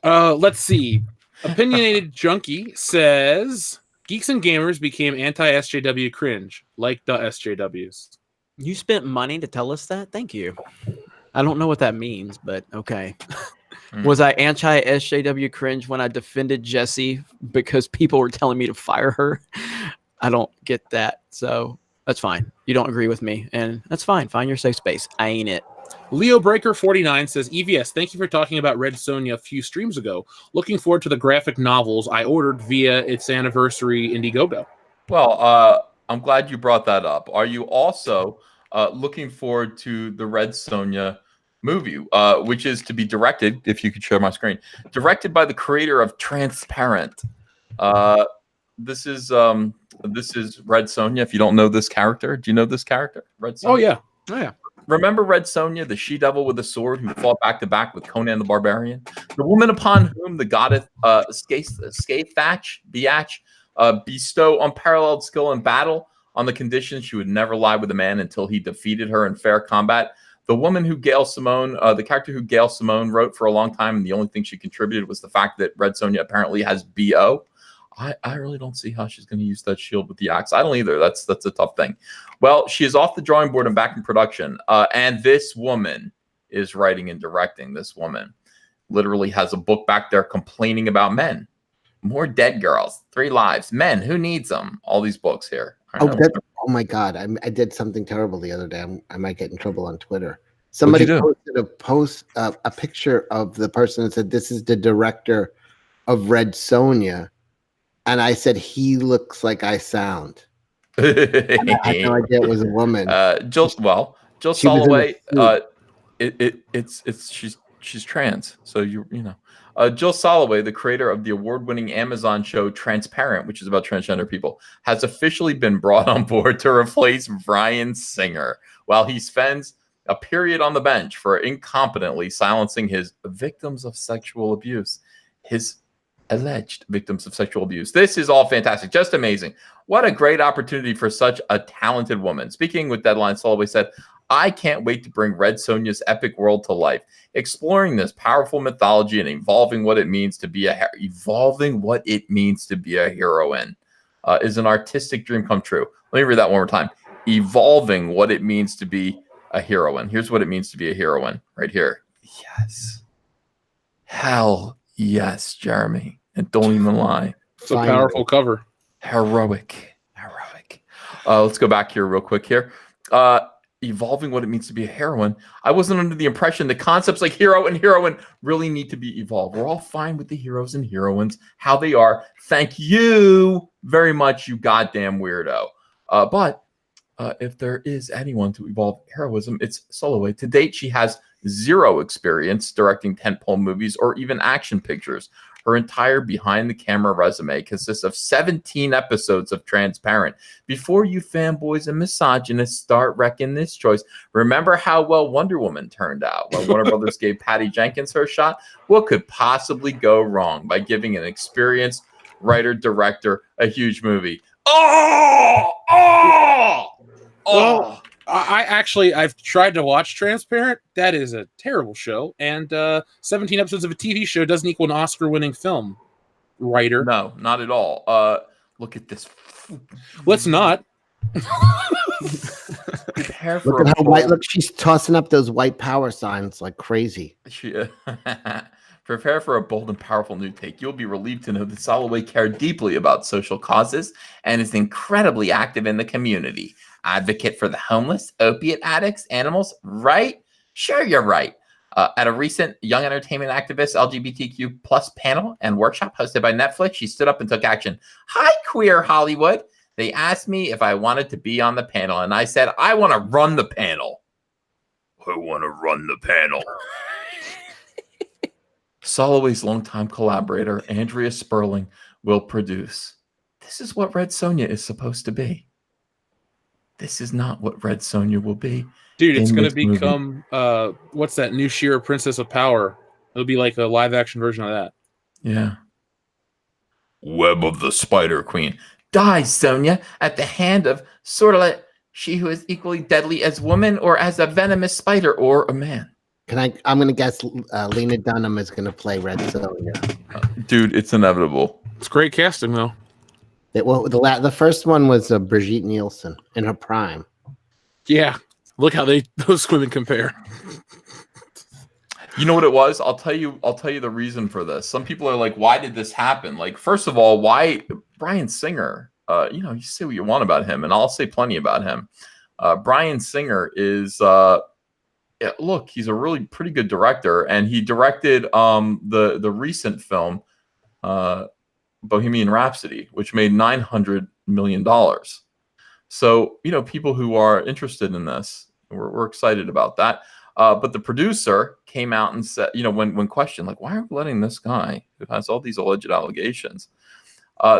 A: Let's see. Opinionated Junkie says Geeks and Gamers became anti-SJW cringe, like the SJWs.
B: You spent money to tell us that? Thank you. I don't know what that means, but okay. Was I anti-SJW cringe when I defended Jessie because people were telling me to fire her? I don't get that. So that's fine. You don't agree with me, and that's fine. Find your safe space. I ain't it.
A: Leo Breaker 49 says, EVS, thank you for talking about Red Sonja a few streams ago. Looking forward to the graphic novels I ordered via its anniversary Indiegogo.
C: Well, I'm glad you brought that up. Are you also Looking forward to the Red Sonja movie, which is to be directed, if you could share my screen, directed by the creator of Transparent. This is Red Sonja. If you don't know this character, do you know this character, Red Sonja?
A: Oh yeah.
C: Remember Red Sonja, the she-devil with a sword who fought back to back with Conan the Barbarian? The woman upon whom the goddess Skaithach bestow unparalleled skill in battle on the condition she would never lie with a man until he defeated her in fair combat. The woman who Gail Simone, the character who Gail Simone wrote for a long time, and the only thing she contributed was the fact that Red Sonja apparently has BO. I really don't see how she's going to use that shield with the axe. I don't either. That's a tough thing. Well, she is off the drawing board and back in production. And this woman is writing and directing. This woman literally has a book back there complaining about men. More dead girls, 3 lives, men, who needs them? All these books here.
G: Oh my God. I did something terrible the other day. I might get in trouble on Twitter. Somebody posted a picture of the person and said, this is the director of Red Sonja. And I said, he looks like I sound. And I had no idea it was a woman.
C: Jill Soloway. She's trans, so you know. Jill Soloway, the creator of the award-winning Amazon show Transparent, which is about transgender people, has officially been brought on board to replace Bryan Singer while he spends a period on the bench for incompetently silencing his victims of sexual abuse. His alleged victims of sexual abuse. This is all fantastic. Just amazing. What a great opportunity for such a talented woman. Speaking with Deadline, Soloway said, I can't wait to bring Red Sonja's epic world to life, exploring this powerful mythology and evolving what it means to be a heroine is an artistic dream come true. Let me read that one more time. Evolving what it means to be a heroine. Here's what it means to be a heroine right here. Yes. Hell yes, Jeremy. And don't even lie.
A: It's a powerful cover.
C: Heroic. Let's go back here real quick here. Evolving what it means to be a heroine. I wasn't under the impression that concepts like hero and heroine really need to be evolved. We're all fine with the heroes and heroines, how they are. Thank you very much, you goddamn weirdo. But if there is anyone to evolve heroism, it's Soloway. To date, she has 0 experience directing tentpole movies or even action pictures. Her entire behind-the-camera resume consists of 17 episodes of Transparent. Before you fanboys and misogynists start wrecking this choice, remember how well Wonder Woman turned out. When Warner Brothers gave Patty Jenkins her shot, what could possibly go wrong by giving an experienced writer-director a huge movie?
A: Well, I've tried to watch Transparent. That is a terrible show, and 17 episodes of a TV show doesn't equal an Oscar-winning film. Writer,
C: no, not at all. Look at this.
A: Let's not.
C: Prepare for
G: Look at how white. Look, she's tossing up those white power signs like crazy.
C: Prepare for a bold and powerful new take. You'll be relieved to know that Soloway cared deeply about social causes and is incredibly active in the community. Advocate for the homeless, opiate addicts, animals, right? Sure, you're right. At a recent Young Entertainment Activist LGBTQ plus panel and workshop hosted by Netflix, she stood up and took action. Hi, queer Hollywood. They asked me if I wanted to be on the panel, and I said, I want to run the panel. I want to run the panel. Soloway's longtime collaborator, Andrea Sperling, will produce. This is what Red Sonja is supposed to be. This is not what Red Sonja will be.
A: Dude, it's going to become, what's that new She-Ra Princess of Power? It'll be like a live-action version of that.
C: Yeah. Web of the Spider Queen. Die, Sonja, at the hand of sort of like she who is equally deadly as woman or as a venomous spider or a man.
G: I'm going to guess Lena Dunham is going to play Red Sonja.
C: Dude, it's inevitable.
A: It's great casting, though.
G: The first one was Brigitte Nielsen in her prime.
A: Yeah. Look how those women compare.
C: You know what it was? I'll tell you the reason for this. Some people are like, why did this happen? Like, first of all, why Bryan Singer, you say what you want about him, and I'll say plenty about him. Bryan Singer is look, he's a really pretty good director, and he directed the recent film Bohemian Rhapsody, which made $900 million. So, people who are interested in this, we're excited about that. But the producer came out and said, when questioned, like, why are we letting this guy who has all these alleged allegations?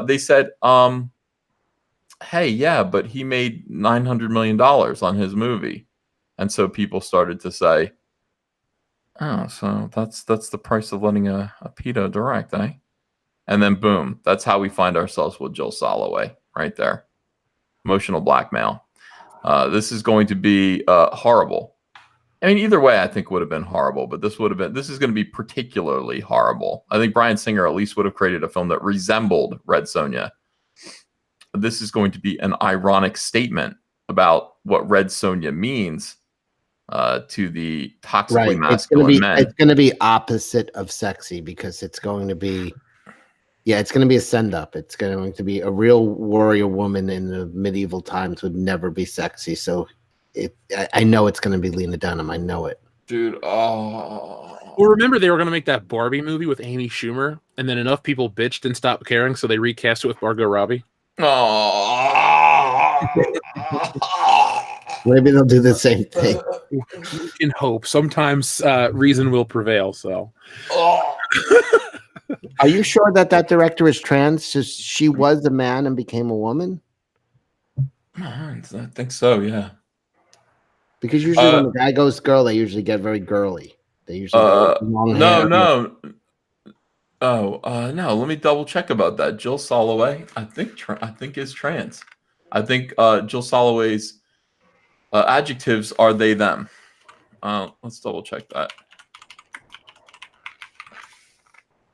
C: They said, hey, yeah, but he made $900 million on his movie. And so people started to say, oh, so that's the price of letting a pedo direct, eh? And then boom, that's how we find ourselves with Jill Soloway right there. Emotional blackmail. This is going to be horrible. I mean, either way, I think would have been horrible, but this is going to be particularly horrible. I think Bryan Singer at least would have created a film that resembled Red Sonja. This is going to be an ironic statement about what Red Sonja means to the toxically masculine men.
G: It's going to be opposite of sexy because it's going to be, it's going to be a send up. It's going to be a real warrior woman in the medieval times would never be sexy. So I know it's going to be Lena Dunham. I know it.
C: Dude, oh.
A: Well, remember they were going to make that Barbie movie with Amy Schumer, and then enough people bitched and stopped caring, so they recast it with Margot Robbie.
C: Oh.
G: Maybe they'll do the same thing.
A: We can hope. Sometimes reason will prevail. So,
G: are you sure that director is trans? Just she was a man and became a woman?
C: I think so. Yeah.
G: Because usually when the guy goes girl, they usually get very girly. They usually go long hair.
C: No. No. Let me double check about that. Jill Soloway, I think is trans. I think Jill Soloway's adjectives are they them. Let's double check that.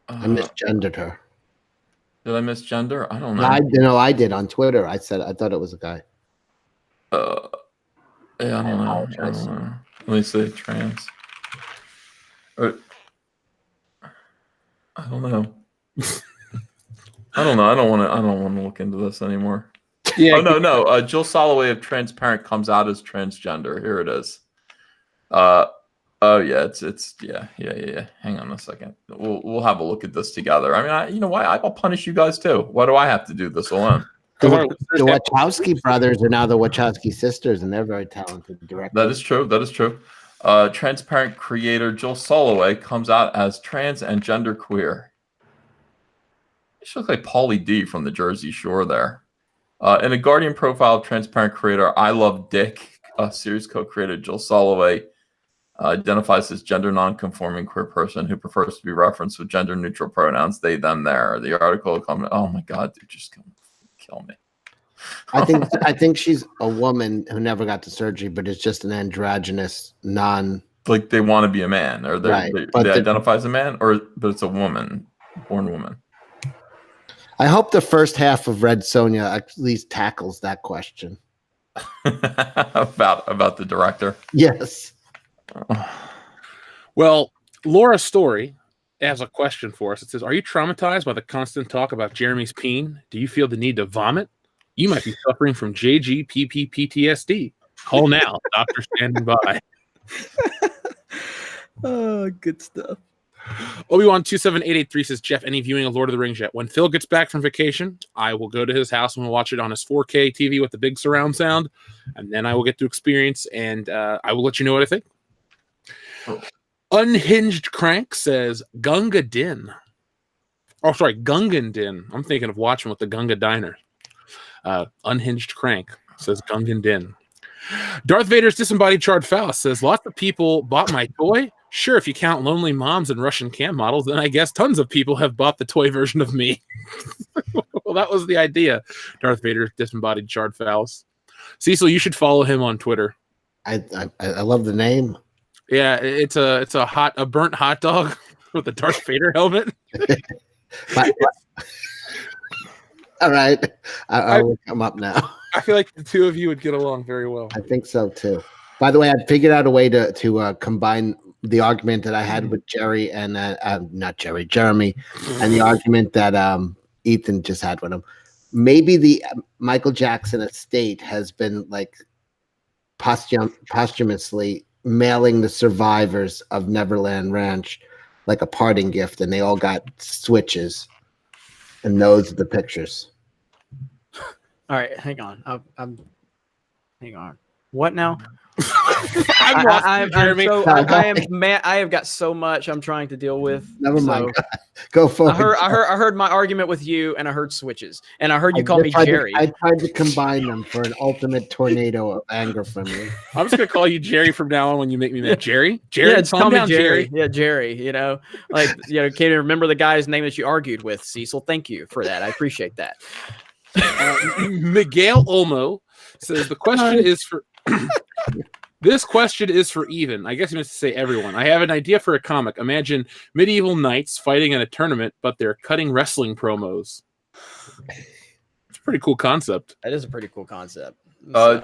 G: I misgendered her.
C: Did I misgender? I don't know.
G: No, I did on Twitter. I said I thought it was a guy.
C: Yeah, I don't know. Let me say trans. I don't know. I don't want to look into this anymore.
A: Yeah.
C: Oh no. Jill Soloway of Transparent comes out as transgender. Here it is. Oh yeah, it's yeah. Hang on a second. We'll have a look at this together. I mean, you know why? I'll punish you guys too. Why do I have to do this alone?
G: The Wachowski brothers are now the Wachowski sisters, and they're very talented directors.
C: That is true. Transparent creator Jill Soloway comes out as trans and genderqueer. She looks like Pauly D from the Jersey Shore there. In a Guardian profile of Transparent creator I Love Dick, series co-creator Jill Soloway identifies as gender non-conforming queer person who prefers to be referenced with gender-neutral pronouns they, them, there. The article comment. Oh my God, dude, just kill me.
G: I think she's a woman who never got the surgery, but it's just an androgynous
C: like they want to be a man, or
G: right.
C: they identify as a man, but it's a woman, born woman.
G: I hope the first half of Red Sonja at least tackles that question
C: about the director.
G: Yes.
A: Well, Laura Story has a question for us. It says, are you traumatized by the constant talk about Jeremy's peen? Do you feel the need to vomit? You might be suffering from JGPP PTSD. Call now. Doctor standing by.
B: Oh, good stuff.
A: Obi-Wan 27883 says, Jeff, any viewing of Lord of the Rings yet? When Phil gets back from vacation, I will go to his house and we'll watch it on his 4K TV with the big surround sound, and then I will get to experience, and I will let you know what I think.
C: Oh.
A: Unhinged Crank says, Gunga Din. Oh, sorry, Gungan Din. I'm thinking of watching with the Gunga Diner. Unhinged Crank says Gungan Din. Darth Vader's disembodied charred Faust says, lots of people bought my toy. Sure, if you count lonely moms and Russian cam models, then I guess tons of people have bought the toy version of me. Well, that was the idea. Darth Vader's disembodied charred Faust. Cecil, you should follow him on Twitter.
G: I love the name.
A: Yeah, it's a burnt hot dog with a Darth Vader helmet.
G: All right, I will come up now.
A: I feel like the two of you would get along very well.
G: I think so too. By the way, I figured out a way to combine the argument that I had with Jeremy, and the argument that Ethan just had with him. Maybe the Michael Jackson estate has been like posthumously mailing the survivors of Neverland Ranch like a parting gift, and they all got switches, and those are the pictures.
B: All right, hang on. Hang on. What now?
A: I'm lost, Jeremy.
B: I have got so much I'm trying to deal with.
G: Never mind.
B: So
G: Go forward.
B: I heard my argument with you, and I heard switches, and I heard you call me
G: tried
B: Jerry.
G: I tried to combine them for an ultimate tornado of anger from you.
A: I'm just gonna call you Jerry from now on when you make me mad. Jerry.
B: Yeah, just
A: calm
B: call me
A: down,
B: Jerry. Yeah, Jerry. You know, like can't even remember the guy's name that you argued with, Cecil. Thank you for that. I appreciate that.
A: Miguel Olmo says the question is for. This question is for Even. I guess he meant to say everyone. I have an idea for a comic. Imagine medieval knights fighting in a tournament, but they're cutting wrestling promos. It's a pretty cool concept.
B: That is a pretty cool concept.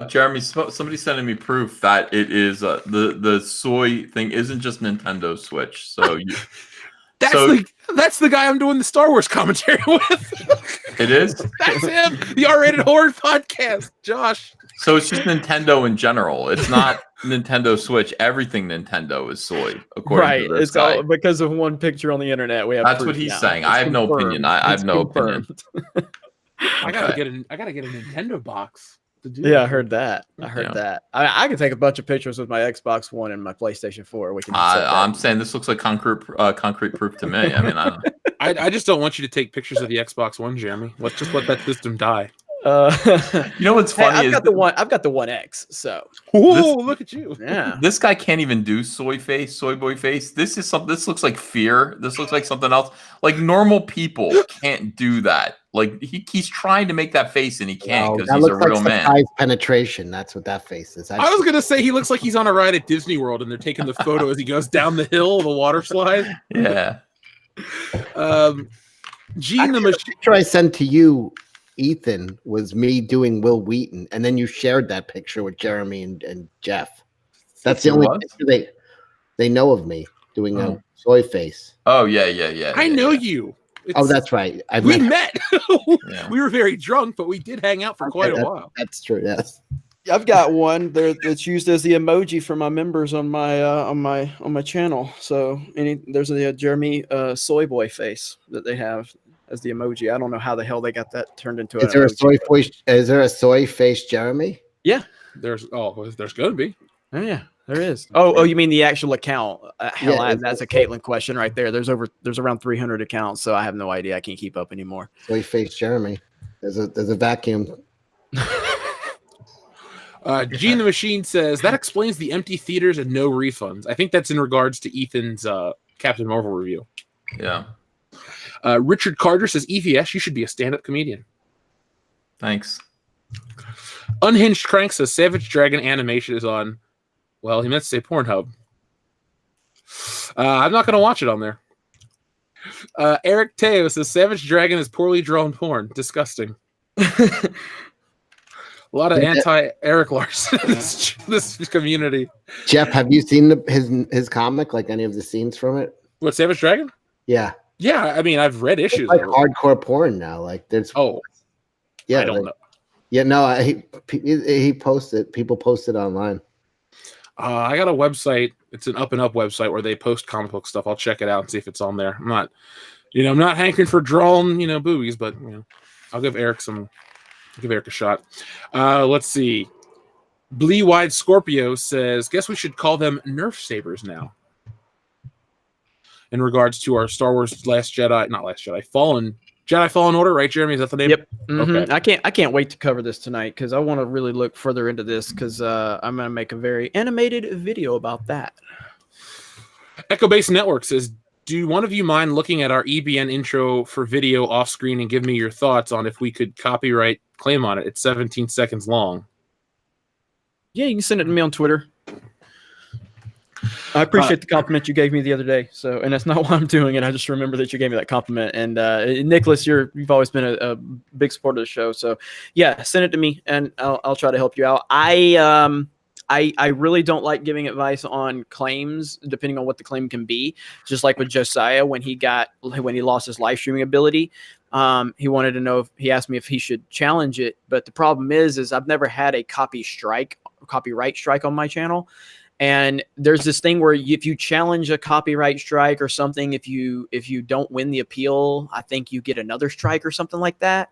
C: Jeremy, somebody sending me proof that it is the soy thing isn't just Nintendo Switch. So
A: that's the guy I'm doing the Star Wars commentary with.
C: It is.
A: That's him. The R-rated horror podcast, Josh.
C: So it's just Nintendo in general. It's not Nintendo Switch. Everything Nintendo is soy, according to this guy.
B: All because of one picture on the internet. We have.
C: That's what he's saying. I have no opinion. I have no opinion.
A: I gotta get a Nintendo box.
B: Yeah, I heard that. I can take a bunch of pictures with my Xbox One and my PlayStation 4. We can.
C: I'm saying this looks like concrete proof to me. I mean,
A: I just don't want you to take pictures of the Xbox One, Jeremy. Let's just let that system die.
C: You know what's funny?
B: I've got the One X. So
A: look at you.
B: Yeah,
C: this guy can't even do soy boy face. This is something. This looks like fear. This looks like something else. Like normal people can't do that. Like he's trying to make that face and he can't because he's a real man.
G: Penetration. That's what that face is.
A: I was gonna say he looks like he's on a ride at Disney World and they're taking the photo as he goes down the hill, the water slide.
C: Yeah.
G: Gene, the picture I sent to you, Ethan, was me doing Will Wheaton, and then you shared that picture with Jeremy and Jeff. That's the only picture they know of me doing a soy face.
C: Oh yeah.
A: I know you.
G: That's right.
A: We met. We were very drunk, but we did hang out for quite a while.
G: That's true. Yes.
B: I've got one there that's used as the emoji for my members on my channel. So there's a Jeremy soy boy face that they have as the emoji. I don't know how the hell they got that turned into.
G: Is there a soy face? Is there a soy face, Jeremy?
B: Yeah.
A: There's going to be.
B: Oh yeah, there is. Oh, you mean the actual account? That's a Caitlin question right there. There's around 300 accounts, so I have no idea. I can't keep up anymore.
G: Soy face, Jeremy. There's a vacuum.
A: Gene the Machine says that explains the empty theaters and no refunds. I think that's in regards to Ethan's Captain Marvel review.
C: Yeah.
A: Richard Carter says, EVS, you should be a stand-up comedian.
C: Thanks.
A: Unhinged Crank says Savage Dragon animation is on. Well, he meant to say Pornhub. I'm not going to watch it on there. Eric Teo says Savage Dragon is poorly drawn porn. Disgusting. A lot of anti-Eric Larson in this community.
G: Jeff, have you seen his comic? Like any of the scenes from it?
A: What, Savage Dragon?
G: Yeah.
A: Yeah, I mean, I've read issues.
G: It's like hardcore porn now. Like there's.
A: Yeah, I don't know.
G: Yeah, no, he posted. People posted online.
A: I got a website. It's an up and up website where they post comic book stuff. I'll check it out and see if it's on there. I'm not hankering for drawn, boobies, but I'll give Eric a shot. Let's see. Blee-Wide Scorpio says, guess we should call them Nerf Sabers now. In regards to our Star Wars Fallen Order, right, Jeremy? Is that the name?
B: Yep. Mm-hmm. Okay. I can't wait to cover this tonight because I want to really look further into this because I'm going to make a very animated video about that.
A: Echo Base Network says, do one of you mind looking at our EBN intro for video off screen and give me your thoughts on if we could copyright claim on it? It's 17 seconds long.
B: Yeah, you can send it to me on Twitter. I appreciate the compliment you gave me the other day. And that's not why I'm doing it. I just remember that you gave me that compliment. And Nicholas, you've always been a big supporter of the show. So yeah, send it to me and I'll try to help you out. I really don't like giving advice on claims, depending on what the claim can be. Just like with Josiah, when he lost his live streaming ability, he wanted to know he asked me if he should challenge it. But the problem is I've never had a copyright strike on my channel. And there's this thing where if you challenge a copyright strike or something, if you don't win the appeal, I think you get another strike or something like that.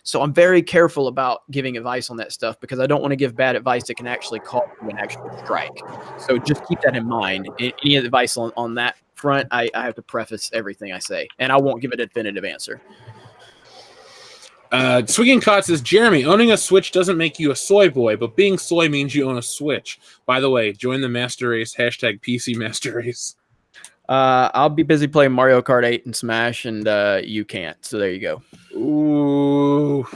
B: So I'm very careful about giving advice on that stuff because I don't want to give bad advice that can actually cause you an actual strike. So just keep that in mind. Any advice on that front, I have to preface everything I say, and I won't give a definitive answer.
A: Swinging Cot says, Jeremy, owning a Switch doesn't make you a soy boy, but being soy means you own a Switch. By the way, join the Master Race, hashtag PC Master Race.
B: I'll be busy playing Mario Kart 8 and Smash, and you can't. So there you go.
A: Ooh.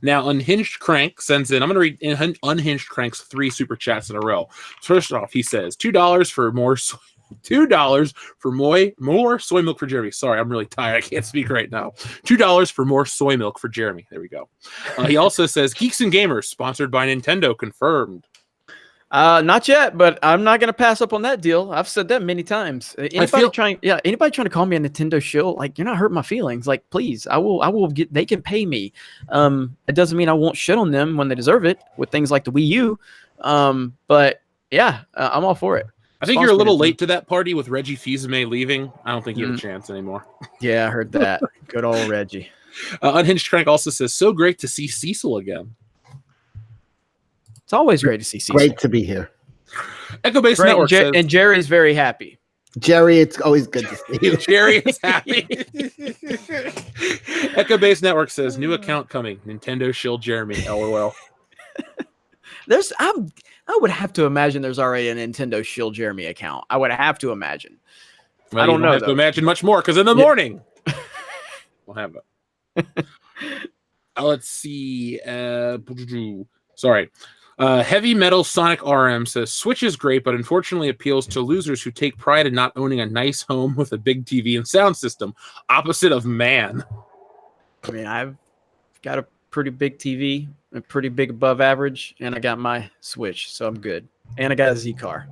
A: Now, Unhinged Crank sends in, I'm going to read Unhinged Crank's 3 super chats in a row. First off, he says, $2 for more $2 for more soy milk for Jeremy. Sorry, I'm really tired. I can't speak right now. $2 for more soy milk for Jeremy. There we go. He also says, Geeks and Gamers, sponsored by Nintendo, confirmed.
B: Not yet, but I'm not gonna pass up on that deal. I've said that many times. Anybody trying to call me a Nintendo shill, like, you're not hurting my feelings. Like, please, I will get. They can pay me. It doesn't mean I won't shit on them when they deserve it with things like the Wii U. But yeah, I'm all for it.
A: I think you're a little late to that party with Reggie Fils-Aimé leaving. I don't think you have a chance anymore.
B: Yeah, I heard that. Good old Reggie.
A: Unhinged Crank also says, so great to see Cecil again.
B: It's always great to see Cecil.
G: Great to be here.
A: Echo Base Network says,
B: and Jerry's very happy.
G: Jerry, it's always good to see you.
A: Jerry is happy. Echo Base Network says, new account coming. Nintendo shill Jeremy. LOL.
B: I would have to imagine there's already a Nintendo shill Jeremy account. I would have to imagine.
A: Well, I don't know. Have to imagine much more because in the morning we'll have it. Let's see. Sorry. Heavy Metal Sonic RM says, Switch is great, but unfortunately appeals to losers who take pride in not owning a nice home with a big TV and sound system. Opposite of man.
B: I mean, I've got a pretty big TV, a pretty big above average, and I got my Switch, so I'm good. And I got a Z car.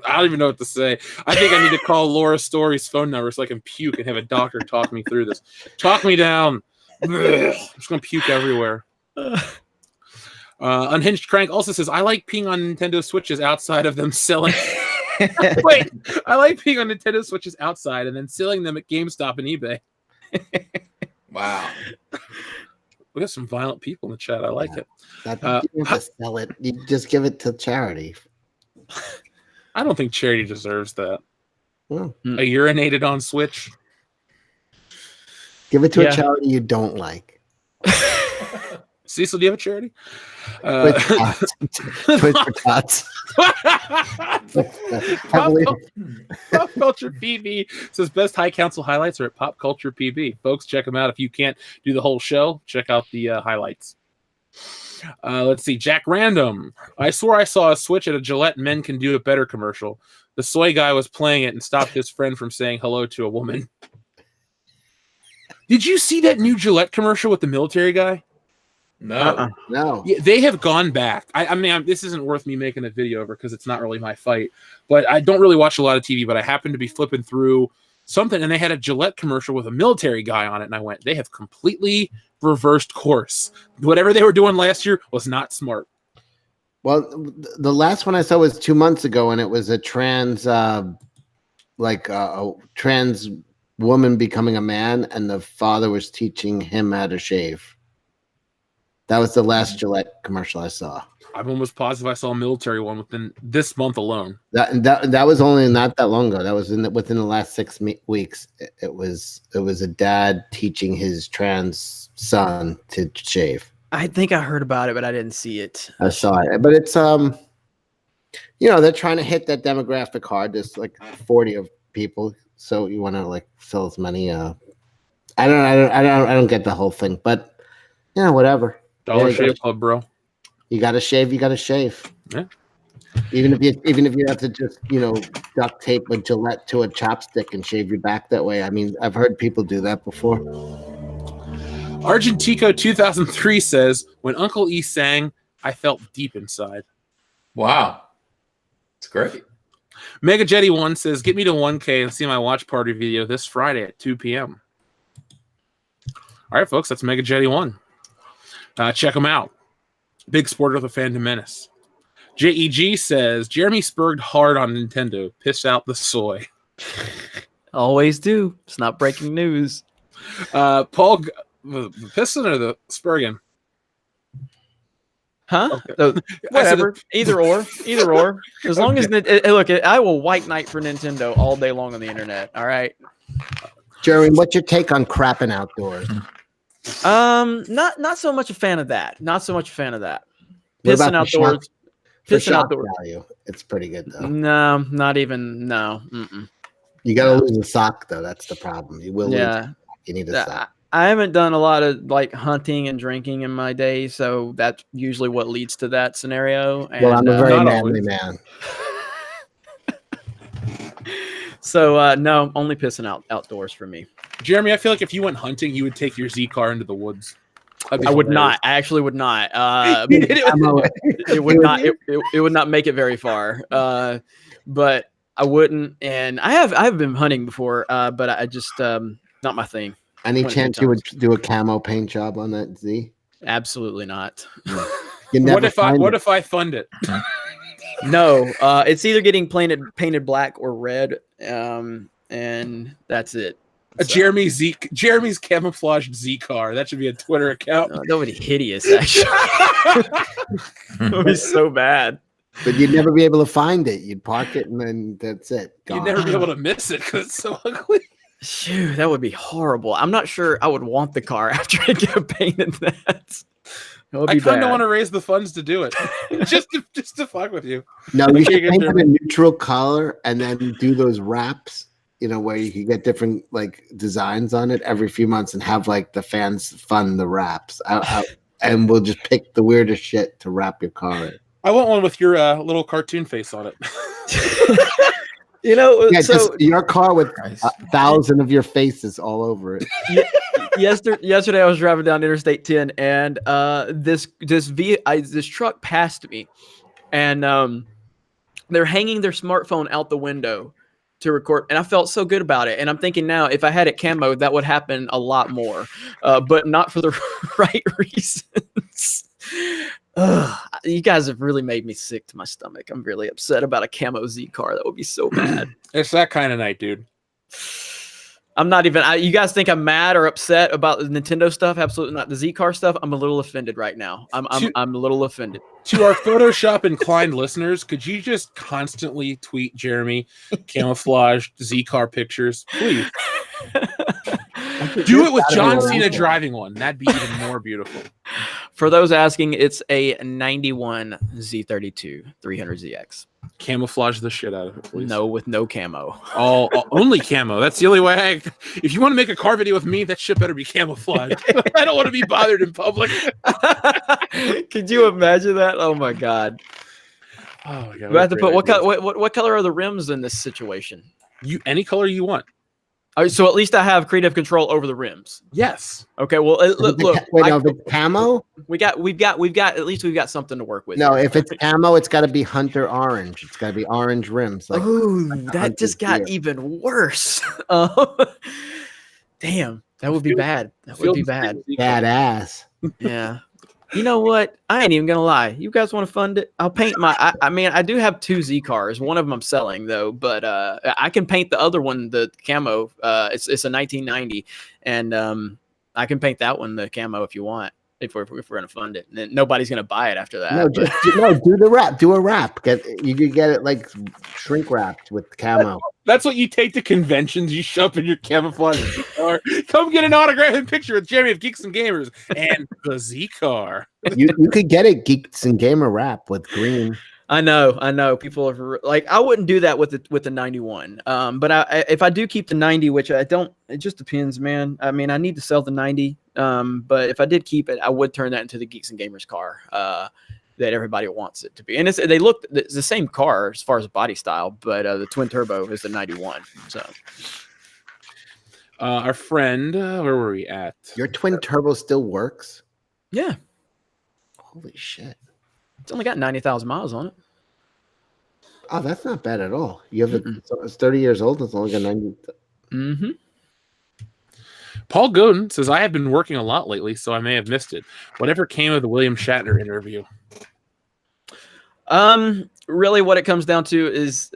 A: I don't even know what to say. I think I need to call Laura Story's phone number so I can puke and have a doctor talk me through this. Talk me down. I'm just going to puke everywhere. Unhinged Crank also says, I like peeing on Nintendo Switches outside of them selling. Wait, I like peeing on Nintendo Switches outside and then selling them at GameStop and eBay.
C: Wow.
A: We got some violent people in the chat. I like it.
G: You have to sell it. You just give it to charity.
A: I don't think charity deserves that.
G: Well,
A: a urinated on Switch.
G: Give it to a charity you don't like.
A: Cecil, do you have a charity?
G: Twitch for tots.
A: Pop Culture PB says best High Council highlights are at Pop Culture PB. Folks, check them out. If you can't do the whole show, check out the highlights. Let's see. Jack Random. I swore I saw a Switch at a Gillette Men Can Do It Better commercial. The soy guy was playing it and stopped his friend from saying hello to a woman. Did you see that new Gillette commercial with the military guy?
C: No.
G: No.
A: Yeah, they have gone back. I mean, this isn't worth me making a video over because it's not really my fight. But I don't really watch a lot of TV, but I happened to be flipping through something, and they had a Gillette commercial with a military guy on it, and I went, they have completely reversed course. Whatever they were doing last year was not smart.
G: Well, the last one I saw was 2 months ago, and it was a trans, a trans woman becoming a man, and the father was teaching him how to shave. That was the last Gillette commercial I saw.
A: I'm almost positive I saw a military one within this month alone.
G: That was only not that long ago. That was within the last 6 weeks. It was a dad teaching his trans son to shave.
B: I think I heard about it, but I didn't see it.
G: I saw it, but it's they're trying to hit that demographic hard. There's like 40 of people, so you want to like sell as many. I don't get the whole thing, but whatever.
A: Dollar Shave Club, bro.
G: You gotta shave. You gotta shave.
A: Yeah.
G: Even if you have to just duct tape a Gillette to a chopstick and shave your back that way. I mean, I've heard people do that before.
A: Argentico 2003 says, when Uncle E sang, I felt deep inside.
C: Wow. It's great.
A: Mega Jetty 1 says, get me to 1K and see my watch party video this Friday at 2 p.m. All right, folks, that's Mega Jetty 1. Check them out. Big supporter of the Fandom Menace. JEG says, Jeremy spurred hard on Nintendo. Piss out the soy.
B: Always do. It's not breaking news.
A: Paul, the piston or the Spurgeon?
B: Huh?
A: Okay.
B: So,
A: I said
B: whatever. Either or. Either or. As long as look, I will white knight for Nintendo all day long on the internet. All right.
G: Jeremy, what's your take on crapping outdoors?
B: Not so much a fan of that. Not so much a fan of that.
G: What about
B: Pissing outdoors.
G: For
B: Pissing
G: shock
B: outdoors.
G: value, it's pretty good though.
B: No, not even. No. Mm-mm.
G: You got to lose a sock though. That's the problem. You will lose.
B: Yeah.
G: You need a sock.
B: I haven't done a lot of like hunting and drinking in my day, so that's usually what leads to that scenario. And,
G: Well, I'm a very
A: not
G: manly
A: always.
G: man.
B: So no, only pissing outdoors for me.
A: Jeremy, I feel like if you went hunting, you would take your Z car into the woods. That'd be
B: I would
A: hilarious.
B: not. I actually would not.
G: It
B: It would not make it very far. But I wouldn't. And I have been hunting before. But I just not my thing.
G: Any
B: One
G: chance
B: time.
G: you would do a camo paint job on that Z?
B: Absolutely not.
G: You
A: What if I
G: find it.
A: fund it?
B: No. It's either getting painted black or red. And that's it.
A: Jeremy's camouflaged Z car. That should be a Twitter account.
B: That would be hideous. Actually, that would be so bad.
G: But you'd never be able to find it. You'd park it and then that's it.
A: You'd
G: Gone.
A: never be able to miss it because it's so ugly.
B: Shoot, that would be horrible. I'm not sure I would want the car after I get painted that. That would
A: I
B: be
A: kind of
B: bad.
A: want to raise the funds to do it, just to fuck with you.
G: No, you
A: Make sure
G: should
A: you
G: paint
A: get
G: it a neutral color and then do those wraps, where you can get different like designs on it every few months and have like the fans fund the wraps. And we'll just pick the weirdest shit to wrap your car in.
A: I want one with your little cartoon face on it.
G: Yeah,
B: so
G: just your car with
C: Nice.
G: 1,000 of your faces all over it.
B: yesterday I was driving down Interstate 10 and this truck passed me and they're hanging their smartphone out the window to record, and I felt so good about it. And I'm thinking now, if I had it camo, that would happen a lot more, but not for the right reasons. You guys have really made me sick to my stomach. I'm really upset about a camo Z car. That would be so bad.
A: It's that kind of night, dude.
B: I'm not even. You guys think I'm mad or upset about the Nintendo stuff? Absolutely not. The Z car stuff. I'm a little offended right now. I'm a little offended.
A: To our Photoshop inclined listeners, could you just constantly tweet Jeremy camouflaged Z car pictures, please? Do it with John Cena driving one. That'd be even more beautiful.
B: For those asking, it's a 91 Z32 300ZX.
A: Camouflage the shit out of it, please.
B: No, with no camo.
A: Only camo. That's the only way. If you want to make a car video with me, that shit better be camouflaged. I don't want to be bothered in public.
B: Could you imagine that? Oh my god!
A: Oh my god!
B: We have to put what color are the rims in this situation?
A: Any color you want.
B: So at least I have creative control over the rims.
A: Yes.
B: Okay. Well, look.
G: Wait, no, if it's camo?
B: We've got. At least we've got something to work with.
G: No, if it's camo, it's got to be Hunter orange. It's got to be orange rims. Like,
B: Ooh,
G: like
B: that just got
G: Hunter's
B: even worse. Damn, that would be bad. That would be bad.
G: badass.
B: Yeah. You know what? I ain't even gonna lie. You guys want to fund it? I'll paint my. I mean, I do have 2 Z cars. One of them I'm selling though, but I can paint the other one the camo. It's a 1990, and I can paint that one the camo if you want. If we're gonna fund it, and nobody's gonna buy it after that.
G: No, do the wrap. Do a wrap. You could get it like shrink wrapped with camo.
A: That's what you take to conventions. You show up in your camouflage car. Come get an autograph and picture with Jeremy of Geeks and Gamers and the Z car.
G: You could get it Geeks and Gamer wrap with green.
B: I know. People are like, I wouldn't do that with the 91. But if I do keep the 90, which I don't, it just depends, man. I mean, I need to sell the 90. But if I did keep it, I would turn that into the Geeks and Gamers car that everybody wants it to be. And it's the same car as far as body style, but the twin turbo is the 91. So
A: our friend, where were we at?
G: Your twin turbo still works?
B: yeah,
G: Holy shit.
B: it's only got 90,000 miles on it.
G: Oh, that's not bad at all. You have it's 30 years old. It's only got 90.
B: Mm-hmm.
A: Paul Godin says, I have been working a lot lately, so I may have missed it. Whatever came of the William Shatner interview?
B: Really what it comes down to is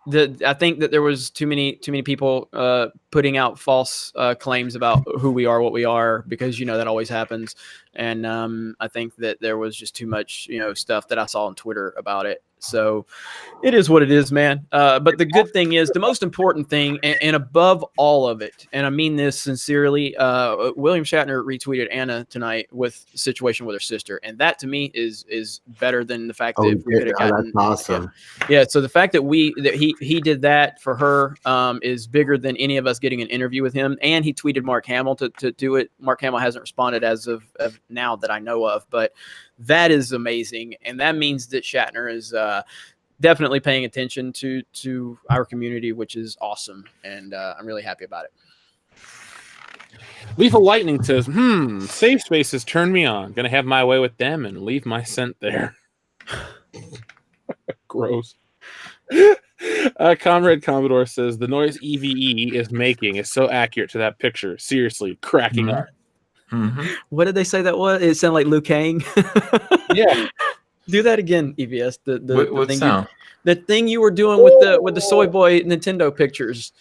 B: I think that there was too many people putting out false claims about who we are, what we are, because that always happens. And I think that there was just too much stuff that I saw on Twitter about it. So it is what it is, man. But the good thing is, the most important thing, and above all of it, and I mean this sincerely, William Shatner retweeted Anna tonight with the situation with her sister, and that to me is better than the fact that if we could have gotten.
G: That's awesome.
B: Yeah, so the fact that he did that for her is bigger than any of us getting an interview with him. And he tweeted Mark Hamill to do it. Mark Hamill hasn't responded as of now that I know of, but that is amazing, and that means that Shatner is definitely paying attention to our community, which is awesome, and I'm really happy about it.
A: Lethal Lightning says, safe spaces turn me on. Gonna have my way with them and leave my scent there. Gross. Comrade Commodore says, the noise EVE is making is so accurate to that picture. Seriously, cracking up.
C: Mm-hmm.
B: What did they say that was? It sounded like Liu Kang.
A: Yeah.
B: Do that again, EVS.
C: What
B: thing
C: sound?
B: The thing you were doing with the Soy Boy Nintendo pictures.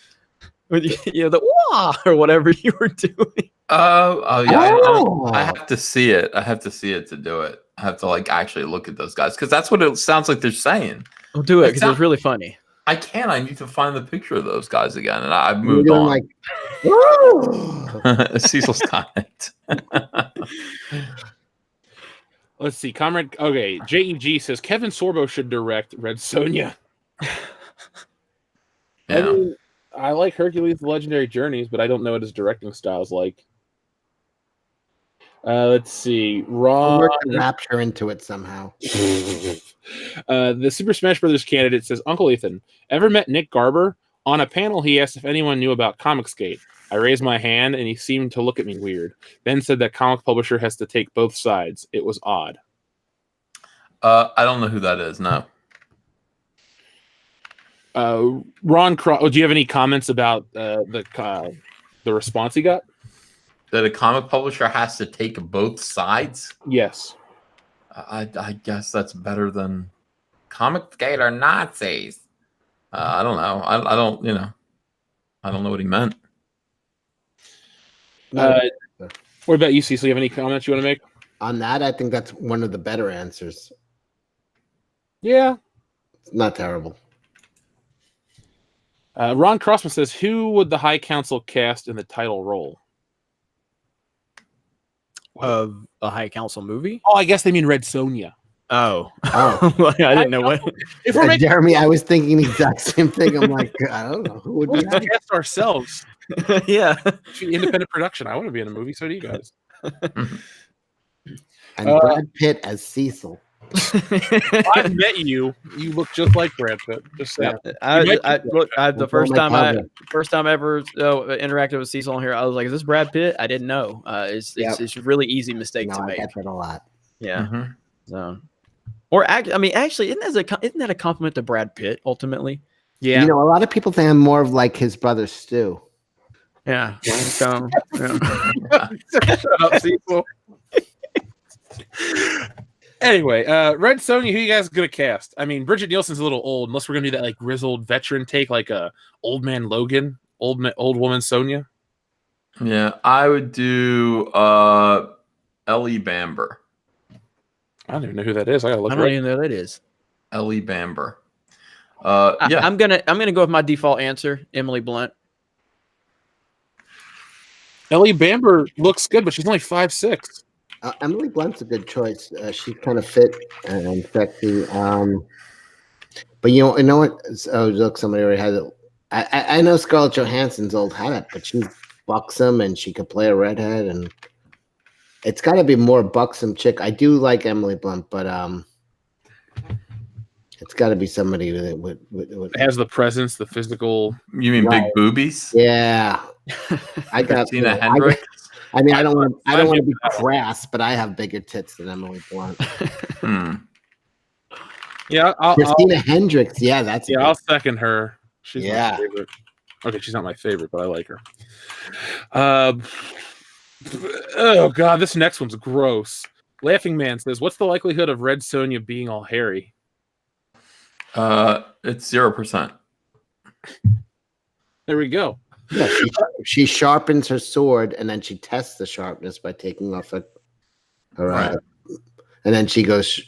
B: With the wah or whatever you were doing.
C: I have to see it. I have to see it to do it. I have to actually look at those guys because that's what it sounds like they're saying.
B: I'll do it because it was really funny.
C: I can't. I need to find the picture of those guys again, and I've moved on. Cecil's comment.
A: Let's see, Comrade. Okay, JEG says Kevin Sorbo should direct Red Sonja.
C: Yeah.
A: I like Hercules: The Legendary Journeys, but I don't know what his directing style is like. Let's see.
G: Work Rapture into it somehow.
A: The Super Smash Brothers candidate says, Uncle Ethan, ever met Nick Garber? On a panel, he asked if anyone knew about Comicsgate. I raised my hand, and he seemed to look at me weird. Then said that comic publisher has to take both sides. It was odd.
C: I don't know who that is. No.
A: Ron, do you have any comments about the response he got?
C: That a comic publisher has to take both sides?
A: Yes.
C: I guess that's better than Comicsgate or Nazis. I don't know. I don't, I don't know what he meant.
A: What about you, Cecil? You have any comments you want to make?
G: On that, I think that's one of the better answers.
A: Yeah.
G: It's not terrible.
A: Ron Crossman says, who would the High Council cast in the title role?
B: Of a High Council movie?
A: Oh, I guess they mean Red Sonja.
B: Oh.
G: I
B: didn't know what.
A: If we're making
G: Jeremy, I was thinking the exact same thing. I'm like, I don't know. Who would
A: we'll
G: be
A: cast ourselves.
B: Yeah.
A: Independent production. I want to be in a movie, so do you guys.
G: And Brad Pitt as Cecil.
A: I've met you. You look just like Brad Pitt. Just saying.
B: The first time I ever interacted with Cecil on here, I was like, "Is this Brad Pitt?" I didn't know. It's a really easy mistake to make.
G: I get that a lot.
B: Yeah. Mm-hmm. So, actually, isn't that a compliment to Brad Pitt ultimately?
A: Yeah.
G: A lot of people think I'm more of like his brother Stu.
B: Yeah. So,
A: Shut up, Cecil. Anyway, Red Sonja, who you guys gonna cast? I mean, Bridget Nielsen's a little old, unless we're gonna do that like grizzled veteran take, like a old man Logan, old woman Sonja.
C: Yeah, I would do Ellie Bamber.
A: I don't even know who that is. I gotta look.
B: I don't even know who that is.
C: Ellie Bamber.
B: Yeah, I'm gonna go with my default answer, Emily Blunt.
G: Ellie Bamber looks good, but she's only 5'6". Emily Blunt's a good choice. She's kind of fit and sexy. But you know what? Oh, look, somebody already has it. I know Scarlett Johansson's old had it, but she's buxom and she could play a redhead, and it's got to be more buxom chick. I do like Emily Blunt, but it's got to be somebody that would
A: has the presence, the physical.
C: You mean big boobies?
G: Yeah, I got
C: Christina Hendricks.
G: I mean, I don't want to be crass, but I have bigger tits than Emily Blunt.
A: Yeah,
G: Christina Hendricks. Yeah, that's
A: I'll second her. She's
G: my
A: favorite. Okay, she's not my favorite, but I like her. Oh god, this next one's gross. Laughing Man says, "What's the likelihood of Red Sonja being all hairy?"
C: It's 0%.
A: There we go.
G: Yeah, she sharpens her sword, and then she tests the sharpness by taking off her
C: Right.
G: and then she goes,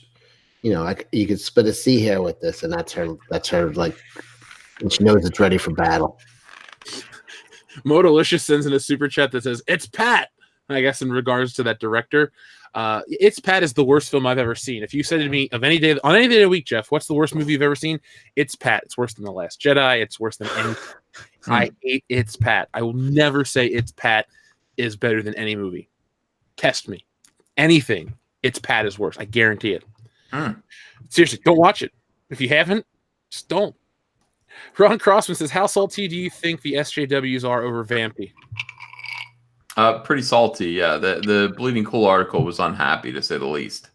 G: you know, like you could split a sea hair with this, and that's her like, and she knows it's ready for battle.
A: Modalicious sends in a super chat that says, "It's Pat." I guess in regards to that director, It's Pat is the worst film I've ever seen. If you said to me on any day of the week, Jeff, what's the worst movie you've ever seen? It's Pat. It's worse than The Last Jedi. It's worse than any. I hate It's Pat. I will never say It's Pat is better than any movie. Test me. Anything. It's Pat is worse. I guarantee it. Seriously, don't watch it. If you haven't, just don't. Ron Crossman says, how salty do you think the SJWs are over Vampy?
C: Pretty salty, yeah. The Bleeding Cool article was unhappy, to say the least.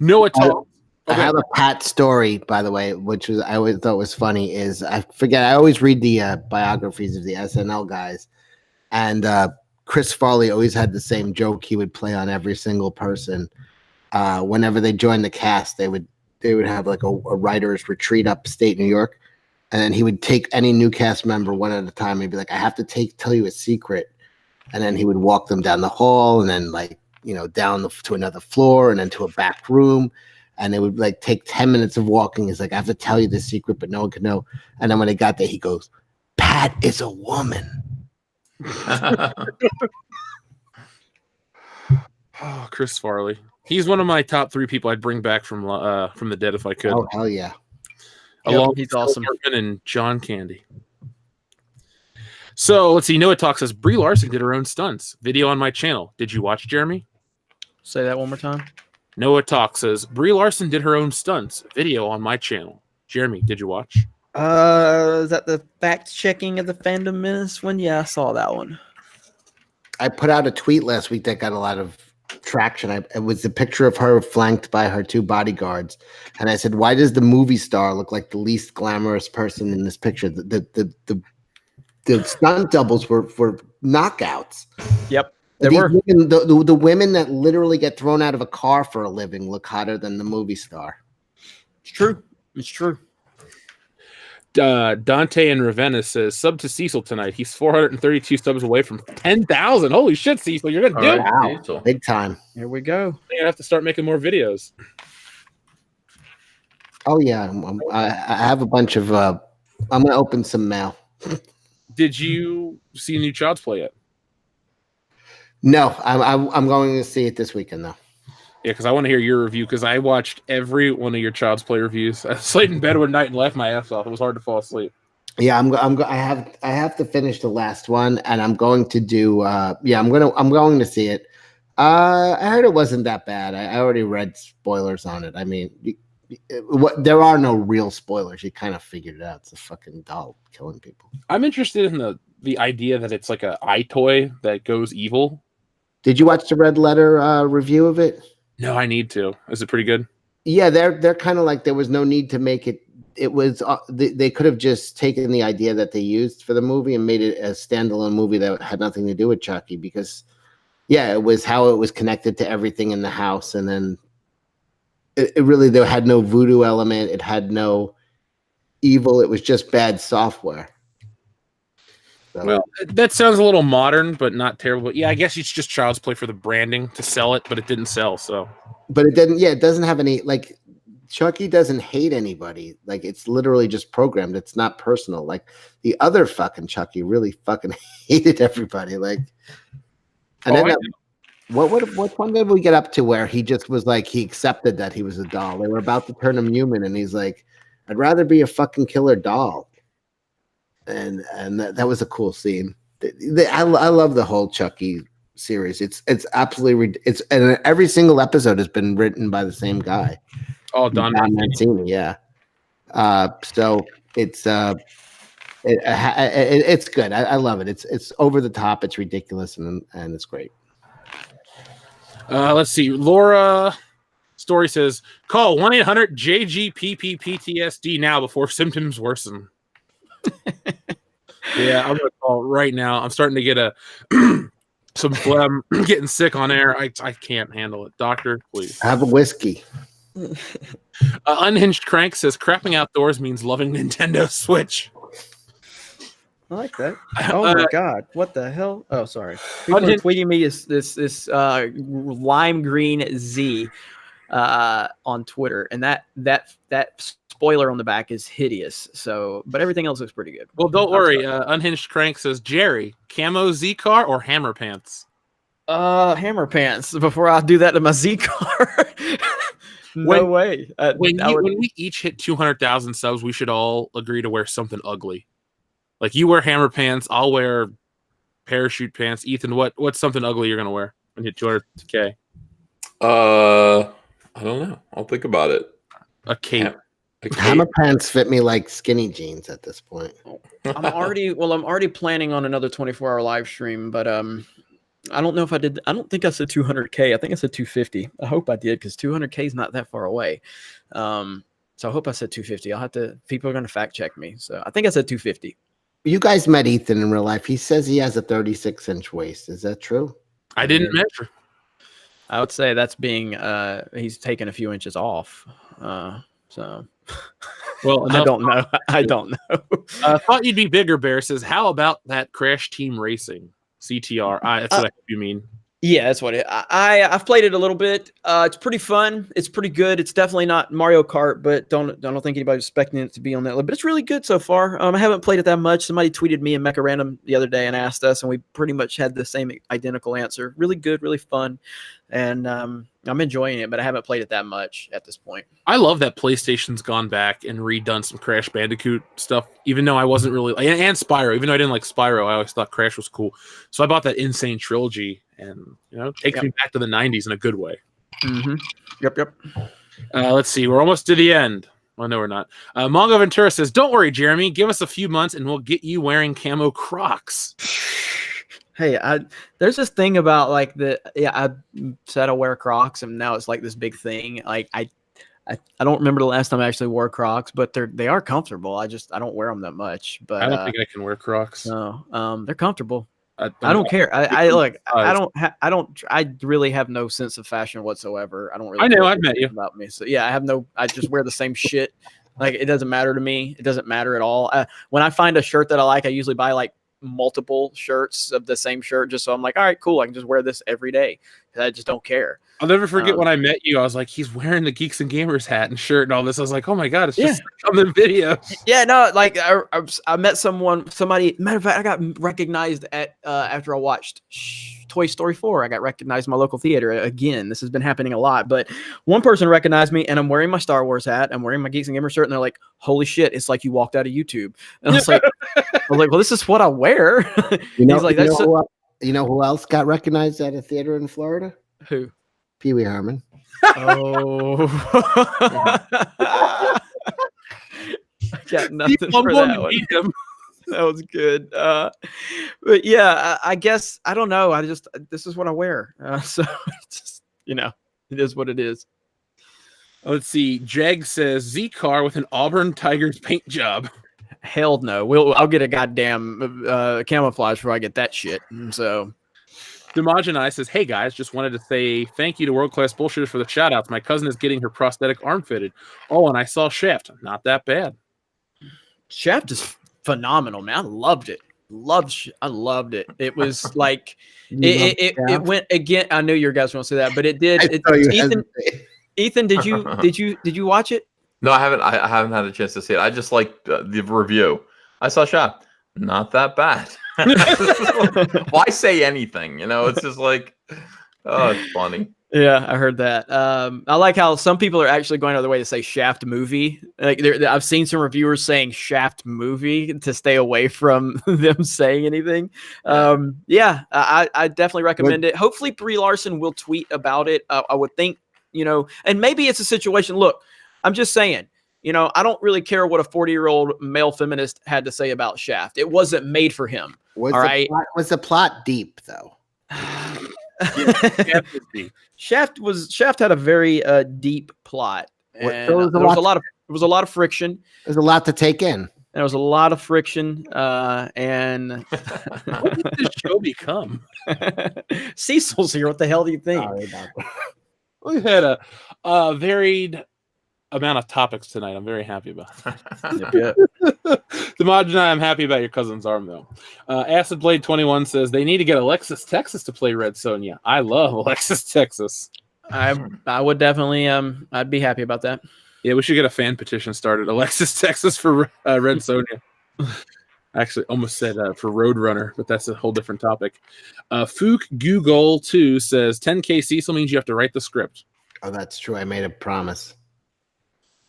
A: Noah Talk.
G: I have a Pat story, by the way, which was I always thought was funny. Is I forget. I always read the biographies of the SNL guys, and Chris Farley always had the same joke he would play on every single person. Whenever they joined the cast, they would have like a writer's retreat upstate New York, and then he would take any new cast member one at a time. He'd be like, "I have to tell you a secret," and then he would walk them down the hall, and then down to another floor, and then to a back room. And it would like take 10 minutes of walking. He's like, I have to tell you the secret, but no one can know. And then when they got there, he goes, Pat is a woman.
A: Oh, Chris Farley. He's one of my top 3 people I'd bring back from the dead if I could.
G: Oh, hell yeah.
A: Along
B: he's
A: with
B: awesome.
A: Hartman and John Candy. So let's see. Noah Talk says, Brie Larson did her own stunts. Video on my channel. Did you watch, Jeremy?
B: Say that one more time.
A: Noah Talk says, Brie Larson did her own stunts. Video on my channel. Jeremy, did you watch?
B: Is that the fact checking of the Fandom Menace one? Yeah, I saw that one.
G: I put out a tweet last week that got a lot of traction. It was a picture of her flanked by her 2 bodyguards. And I said, why does the movie star look like the least glamorous person in this picture? The stunt doubles were knockouts.
B: Yep.
G: Women, the women that literally get thrown out of a car for a living look hotter than the movie star.
B: It's true. It's true.
A: Dante in Ravenna says, sub to Cecil tonight. He's 432 subs away from 10,000. Holy shit, Cecil. You're going to do it.
G: Wow.
C: Cecil.
G: Big time.
B: Here we go.
A: You're going to have to start making more videos.
G: Oh, yeah. I have a bunch of... I'm going to open some mail.
A: Did you see new Child's Play yet?
G: No, I'm going to see it this weekend though.
A: Yeah, because I want to hear your review. Because I watched every one of your Child's Play reviews. I slept in bed one night and laughed my ass off. It was hard to fall asleep.
G: Yeah, I have to finish the last one, and I'm going to do. I'm going to see it. I heard it wasn't that bad. I already read spoilers on it. I mean, there are no real spoilers. You kind of figured it out. It's a fucking doll killing people.
A: I'm interested in the idea that it's like a eye toy that goes evil. Did
G: you watch the Red Letter review of it?
A: No, I need to. Is it pretty good?
G: Yeah, they're kind of like there was no need to make it. It was they could have just taken the idea that they used for the movie and made it a standalone movie that had nothing to do with Chucky, because it was how it was connected to everything in the house, and then it really, there had no voodoo element. It had no evil. It was just bad software. So.
A: Well, that sounds a little modern, but not terrible. Yeah, I guess it's just Child's Play for the branding to sell it, but it didn't sell. So,
G: but it didn't. Yeah, it doesn't have any, like, Chucky doesn't hate anybody. Like, it's literally just programmed. It's not personal. Like the other fucking Chucky really fucking hated everybody. Like, and then what one did we get up to where he just was like, he accepted that he was a doll. They were about to turn him human, and he's like, I'd rather be a fucking killer doll. And that was a cool scene. I love the whole Chucky series. It's absolutely and every single episode has been written by the same guy.
A: Oh, Don
G: Mancini, yeah. So it's it's good. I love it. It's over the top. It's ridiculous, and it's great.
A: Let's see. Laura Story says, call 1-800-JGPP-PTSD now before symptoms worsen. Yeah, I'm gonna call right now. I'm starting to get some phlegm. I'm getting sick on air. I can't handle it. Doctor, please.
G: Have a whiskey.
A: Unhinged Crank says crapping outdoors means loving Nintendo Switch.
B: I like that. Oh my god, what the hell? Oh, sorry. People are
A: Unhinged-
B: tweeting me this lime green Z on Twitter, and that spoiler on the back is hideous. So, but everything else looks pretty good.
A: Well, don't worry. Unhinged Crank says Jerry, camo Z car or hammer pants?
B: Hammer pants. Before I do that to my Z car. No way.
A: When we each hit 200,000 subs, we should all agree to wear something ugly. Like you wear hammer pants, I'll wear parachute pants. Ethan, what's something ugly you're gonna wear when you hit 200K?
C: I don't know. I'll think about it.
A: A cape.
G: Hammer pants fit me like skinny jeans at this point.
B: I'm already planning on another 24-hour live stream, but I don't know if I did. I don't think I said 200K. I think I said 250. I hope I did because 200K is not that far away. So I hope I said 250. I'll have to. People are going to fact check me. So I think I said 250.
G: You guys met Ethan in real life. He says he has a 36-inch waist. Is that true?
A: I didn't measure.
B: I would say that's being. He's taken a few inches off. So.
A: Well,
B: I don't know. I don't know.
A: Thought you'd be bigger. Bear says, "How about that Crash Team Racing CTR?" That's what I hope you mean.
B: Yeah, that's what I've played it a little bit. It's pretty fun. It's pretty good. It's definitely not Mario Kart, but don't think anybody's expecting it to be on that level. But it's really good so far. I haven't played it that much. Somebody tweeted me and Mecha Random the other day and asked us, and we pretty much had the same identical answer. Really good, really fun, and I'm enjoying it. But I haven't played it that much at this point.
A: I love that PlayStation's gone back and redone some Crash Bandicoot stuff, even though I wasn't really and Spyro. Even though I didn't like Spyro, I always thought Crash was cool. So I bought that Insane Trilogy. And takes me back to the 90s in a good way.
B: Mm-hmm. Yep.
A: Let's see. We're almost to the end. Well, no, we're not. Mongo Ventura says, "Don't worry, Jeremy. Give us a few months, and we'll get you wearing camo Crocs."
B: Hey, there's this thing about like I said I wear Crocs, and now it's like this big thing. Like I don't remember the last time I actually wore Crocs, but they are comfortable. I don't wear them that much. But
A: I don't think I can wear Crocs.
B: No, they're comfortable.
A: I
B: don't care. I really have no sense of fashion whatsoever. I don't really.
A: I know. I've met you.
B: About me. So yeah, I just wear the same shit. Like it doesn't matter to me. It doesn't matter at all. When I find a shirt that I like, I usually buy like multiple shirts of the same shirt just so I'm like, all right, cool. I can just wear this every day. I just don't care.
A: I'll never forget when I met you. I was like, he's wearing the Geeks and Gamers hat and shirt and all this. I was like, oh my god, it's just on the videos.
B: Yeah, no, like I met somebody. Matter of fact, I got recognized at after I watched Toy Story 4. I got recognized in my local theater again. This has been happening a lot, but one person recognized me, and I'm wearing my Star Wars hat. I'm wearing my Geeks and Gamers shirt, and they're like, "Holy shit! It's like you walked out of YouTube." And I was like, well, this is what I wear.
G: He's like, you know who else got recognized at a theater in Florida?
B: Who?
G: Pee Wee Herman.
B: Oh. I got nothing for that one. That was good. But yeah, I guess I don't know. This is what I wear. So it's just, it is what it is.
A: Let's see. Jeg says Z car with an Auburn Tigers paint job.
B: Hell no. I'll get a goddamn camouflage before I get that shit. So
A: Demajanai says, "Hey guys, just wanted to say thank you to World Class Bullshitters for the shout outs. My cousin is getting her prosthetic arm fitted. Oh, and I saw Shaft. Not that bad.
B: Shaft is phenomenal, man. I loved it. I loved it. It was like it went again. I knew your guys were gonna say that, but it did. Ethan, did you watch it?
C: No, I haven't. I haven't had a chance to see it. I just like the review. I saw Shaft. Not that bad. Why say anything? It's just like, oh, it's funny.
B: Yeah, I heard that. I like how some people are actually going out of their way to say Shaft movie. Like I've seen some reviewers saying Shaft movie to stay away from them saying anything. I definitely recommend it. Hopefully Brie Larson will tweet about it. I would think, and maybe it's a situation. Look, I'm just saying, I don't really care what a 40-year-old male feminist had to say about Shaft. It wasn't made for him.
G: Was the plot deep though?
B: Shaft had a very deep plot, and there was a lot of friction.
G: There's a lot to take in.
B: There was a lot of friction, and
A: what did this show become?
B: Cecil's here. What the hell do you think?
A: We've had a varied amount of topics tonight. I'm very happy about that. Demaj and I, I'm happy about your cousin's arm, though. Acid Blade 21 says they need to get Alexis Texas to play Red Sonja. I love Alexis Texas.
B: I would definitely I'd be happy about that.
A: Yeah, we should get a fan petition started. Alexis Texas for Red Sonja. I actually almost said for Roadrunner, but that's a whole different topic. Fook Gugol 2 says 10K Cecil means you have to write the script.
G: Oh, that's true. I made a promise.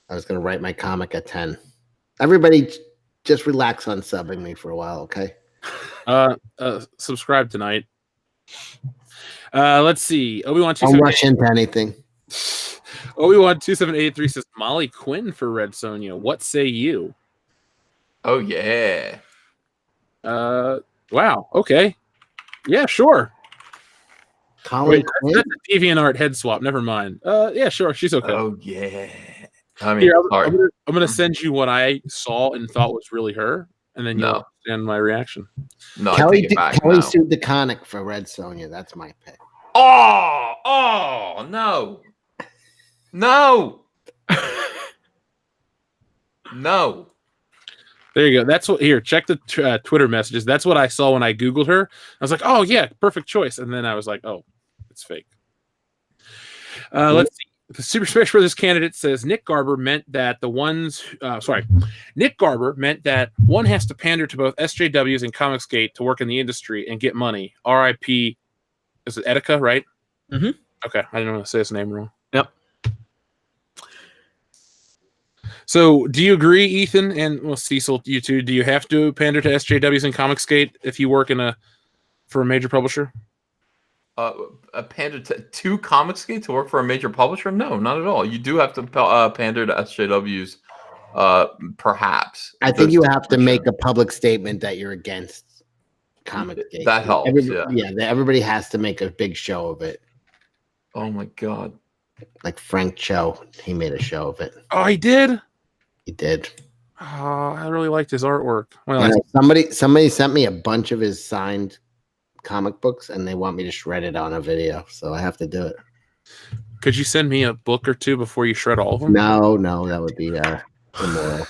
G: I was going to write my comic at 10. Everybody just relax on subbing me for a while, okay?
A: Subscribe tonight. Let's see. Obi-Wan
G: Don't rush into anything.
A: Obi-Wan 2783 says Molly Quinn for Red Sonja. What say you?
C: Oh yeah.
A: Wow. Okay. Yeah, sure.
G: Colin Quinn?
A: That's a DeviantArt head swap. Never mind. Yeah, sure. She's okay.
C: Oh yeah. I mean,
A: Here,
C: sorry.
A: I'm gonna send you what I saw and thought was really her, and then you'll understand my reaction.
C: No,
G: Kelly,
C: I take it back
G: Kelly
C: now.
G: sued the Conic for Red Sonja. That's my pick.
C: Oh no. No. No.
A: There you go. That's what. Here, check the Twitter messages. That's what I saw when I Googled her. I was like, oh yeah, perfect choice. And then I was like, oh, it's fake. Let's see. The Super Smash Brothers candidate says Nick Garber meant that Nick Garber meant that one has to pander to both SJWs and Comicsgate to work in the industry and get money. R.I.P. Is it Etika, right?
B: Mm-hmm.
A: Okay, I didn't want to say his name wrong.
B: Yep.
A: So, do you agree, Ethan, and Cecil, you two? Do you have to pander to SJWs and Comicsgate if you work for a major publisher?
C: A pander to Comicsgate to work for a major publisher? No, not at all. You do have to pander to SJWs, perhaps.
G: I think you have to make a public statement that you're against Comicsgate.
C: That helps.
G: Everybody has to make a big show of it.
C: Oh my god!
G: Like Frank Cho, he made a show of it.
A: Oh, he did.
G: He did.
A: Oh, I really liked his artwork.
G: Well, somebody sent me a bunch of his signed comic books, and they want me to shred it on a video, so I have to do it.
A: Could you send me a book or two before you shred all of them?
G: No, that would be immoral,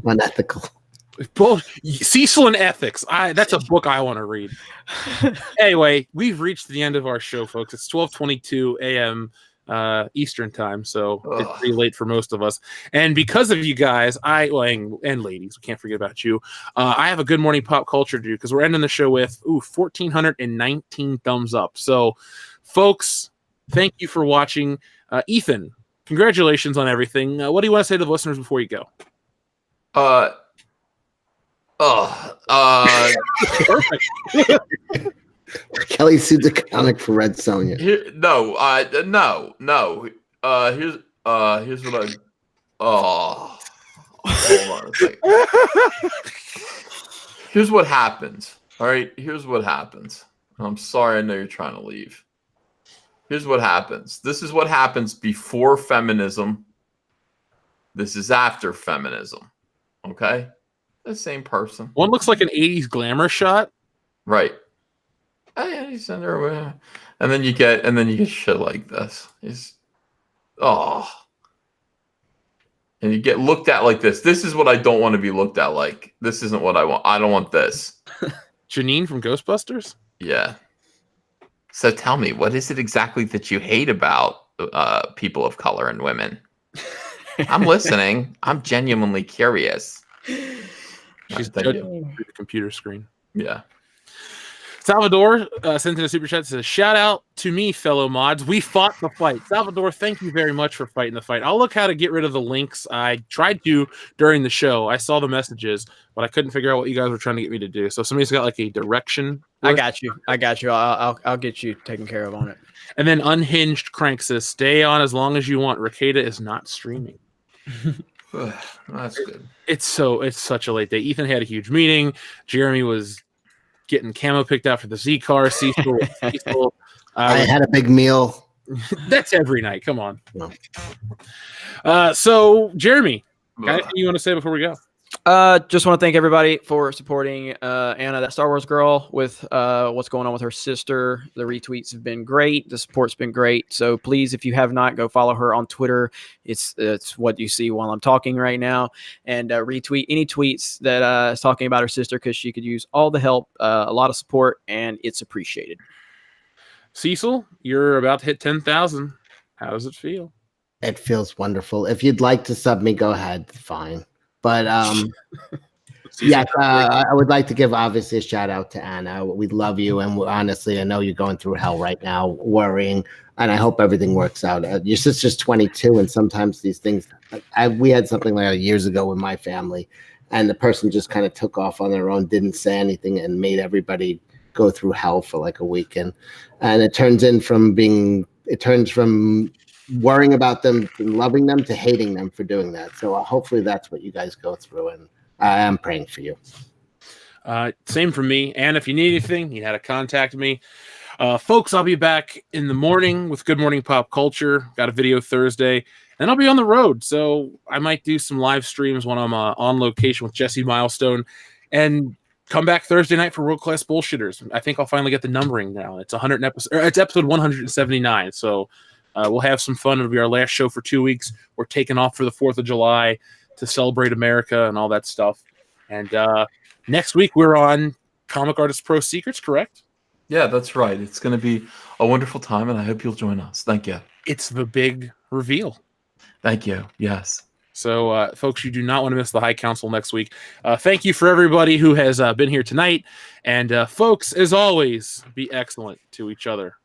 G: unethical.
A: Cecil and Ethics. That's a book I want to read. Anyway, we've reached the end of our show, folks. It's 12:22 a.m. Eastern time, so it's pretty late for most of us. And because of you guys, and ladies, we can't forget about you. I have a good morning pop culture to do because we're ending the show with 1,419 thumbs up. So, folks, thank you for watching. Ethan, congratulations on everything. What do you want to say to the listeners before you go?
C: Perfect.
G: Kelly sued the Conic for Red Sonja.
C: No. Here's what I. Hold on a second. Here's what happens. All right. Here's what happens. I'm sorry. I know you're trying to leave. Here's what happens. This is what happens before feminism. This is after feminism. Okay. The same person.
A: One looks like an 80s glamour shot.
C: Right. You send her away. And then you get shit like this. And you get looked at like this. This is what I don't want to be looked at like. This isn't what I want. I don't want this.
A: Janine from Ghostbusters?
C: Yeah. So tell me, what is it exactly that you hate about people of color and women? I'm listening. I'm genuinely curious.
A: She's judging through the computer screen.
C: Yeah.
A: Salvador sent in a super chat, says, shout out to me, fellow mods. We fought the fight. Salvador, thank you very much for fighting the fight. I'll look how to get rid of the links. I tried to during the show. I saw the messages, but I couldn't figure out what you guys were trying to get me to do. So somebody's got like a direction.
B: I got you. I'll get you taken care of on it.
A: And then Unhinged Crank says, stay on as long as you want. Ricada is not streaming.
C: That's good.
A: It's such a late day. Ethan had a huge meeting. Jeremy was getting camo picked out for the Z car. Cecil.
G: I had a big meal.
A: That's every night. Come on.
G: No.
A: So Jeremy, anything you want to say before we go?
B: Just want to thank everybody for supporting Anna, that Star Wars girl, with what's going on with her sister. The retweets have been great. The support's been great. So please, if you have not, go follow her on Twitter. It's what you see while I'm talking right now. And retweet any tweets that is talking about her sister, because she could use all the help, a lot of support, and it's appreciated.
A: Cecil, you're about to hit 10,000. How does it feel?
G: It feels wonderful. If you'd like to sub me, go ahead. Fine. But yes, I would like to give obviously a shout out to Anna. We love you, and honestly, I know you're going through hell right now, worrying, and I hope everything works out. Your sister's 22, and sometimes these things. We had something like that years ago with my family, and the person just kind of took off on their own, didn't say anything, and made everybody go through hell for like a weekend. And it turns from worrying about them and loving them to hating them for doing that. So hopefully that's what you guys go through, and I am praying for you.
A: Same for me. And if you need anything, you know how to contact me. Folks, I'll be back in the morning with Good Morning Pop Culture. Got a video Thursday. And I'll be on the road, so I might do some live streams when I'm on location with Jesse Milestone. And come back Thursday night for World Class Bullshitters. I think I'll finally get the numbering now. It's 100 episode. It's episode 179. So we'll have some fun. It'll be our last show for 2 weeks. We're taking off for the 4th of July to celebrate America and all that stuff. And next week we're on Comic Artist Pro Secrets, correct?
C: Yeah, that's right. It's going to be a wonderful time, and I hope you'll join us. Thank you.
A: It's the big reveal.
C: Thank you. Yes.
A: So, folks, you do not want to miss the High Council next week. Thank you for everybody who has been here tonight. And, folks, as always, be excellent to each other.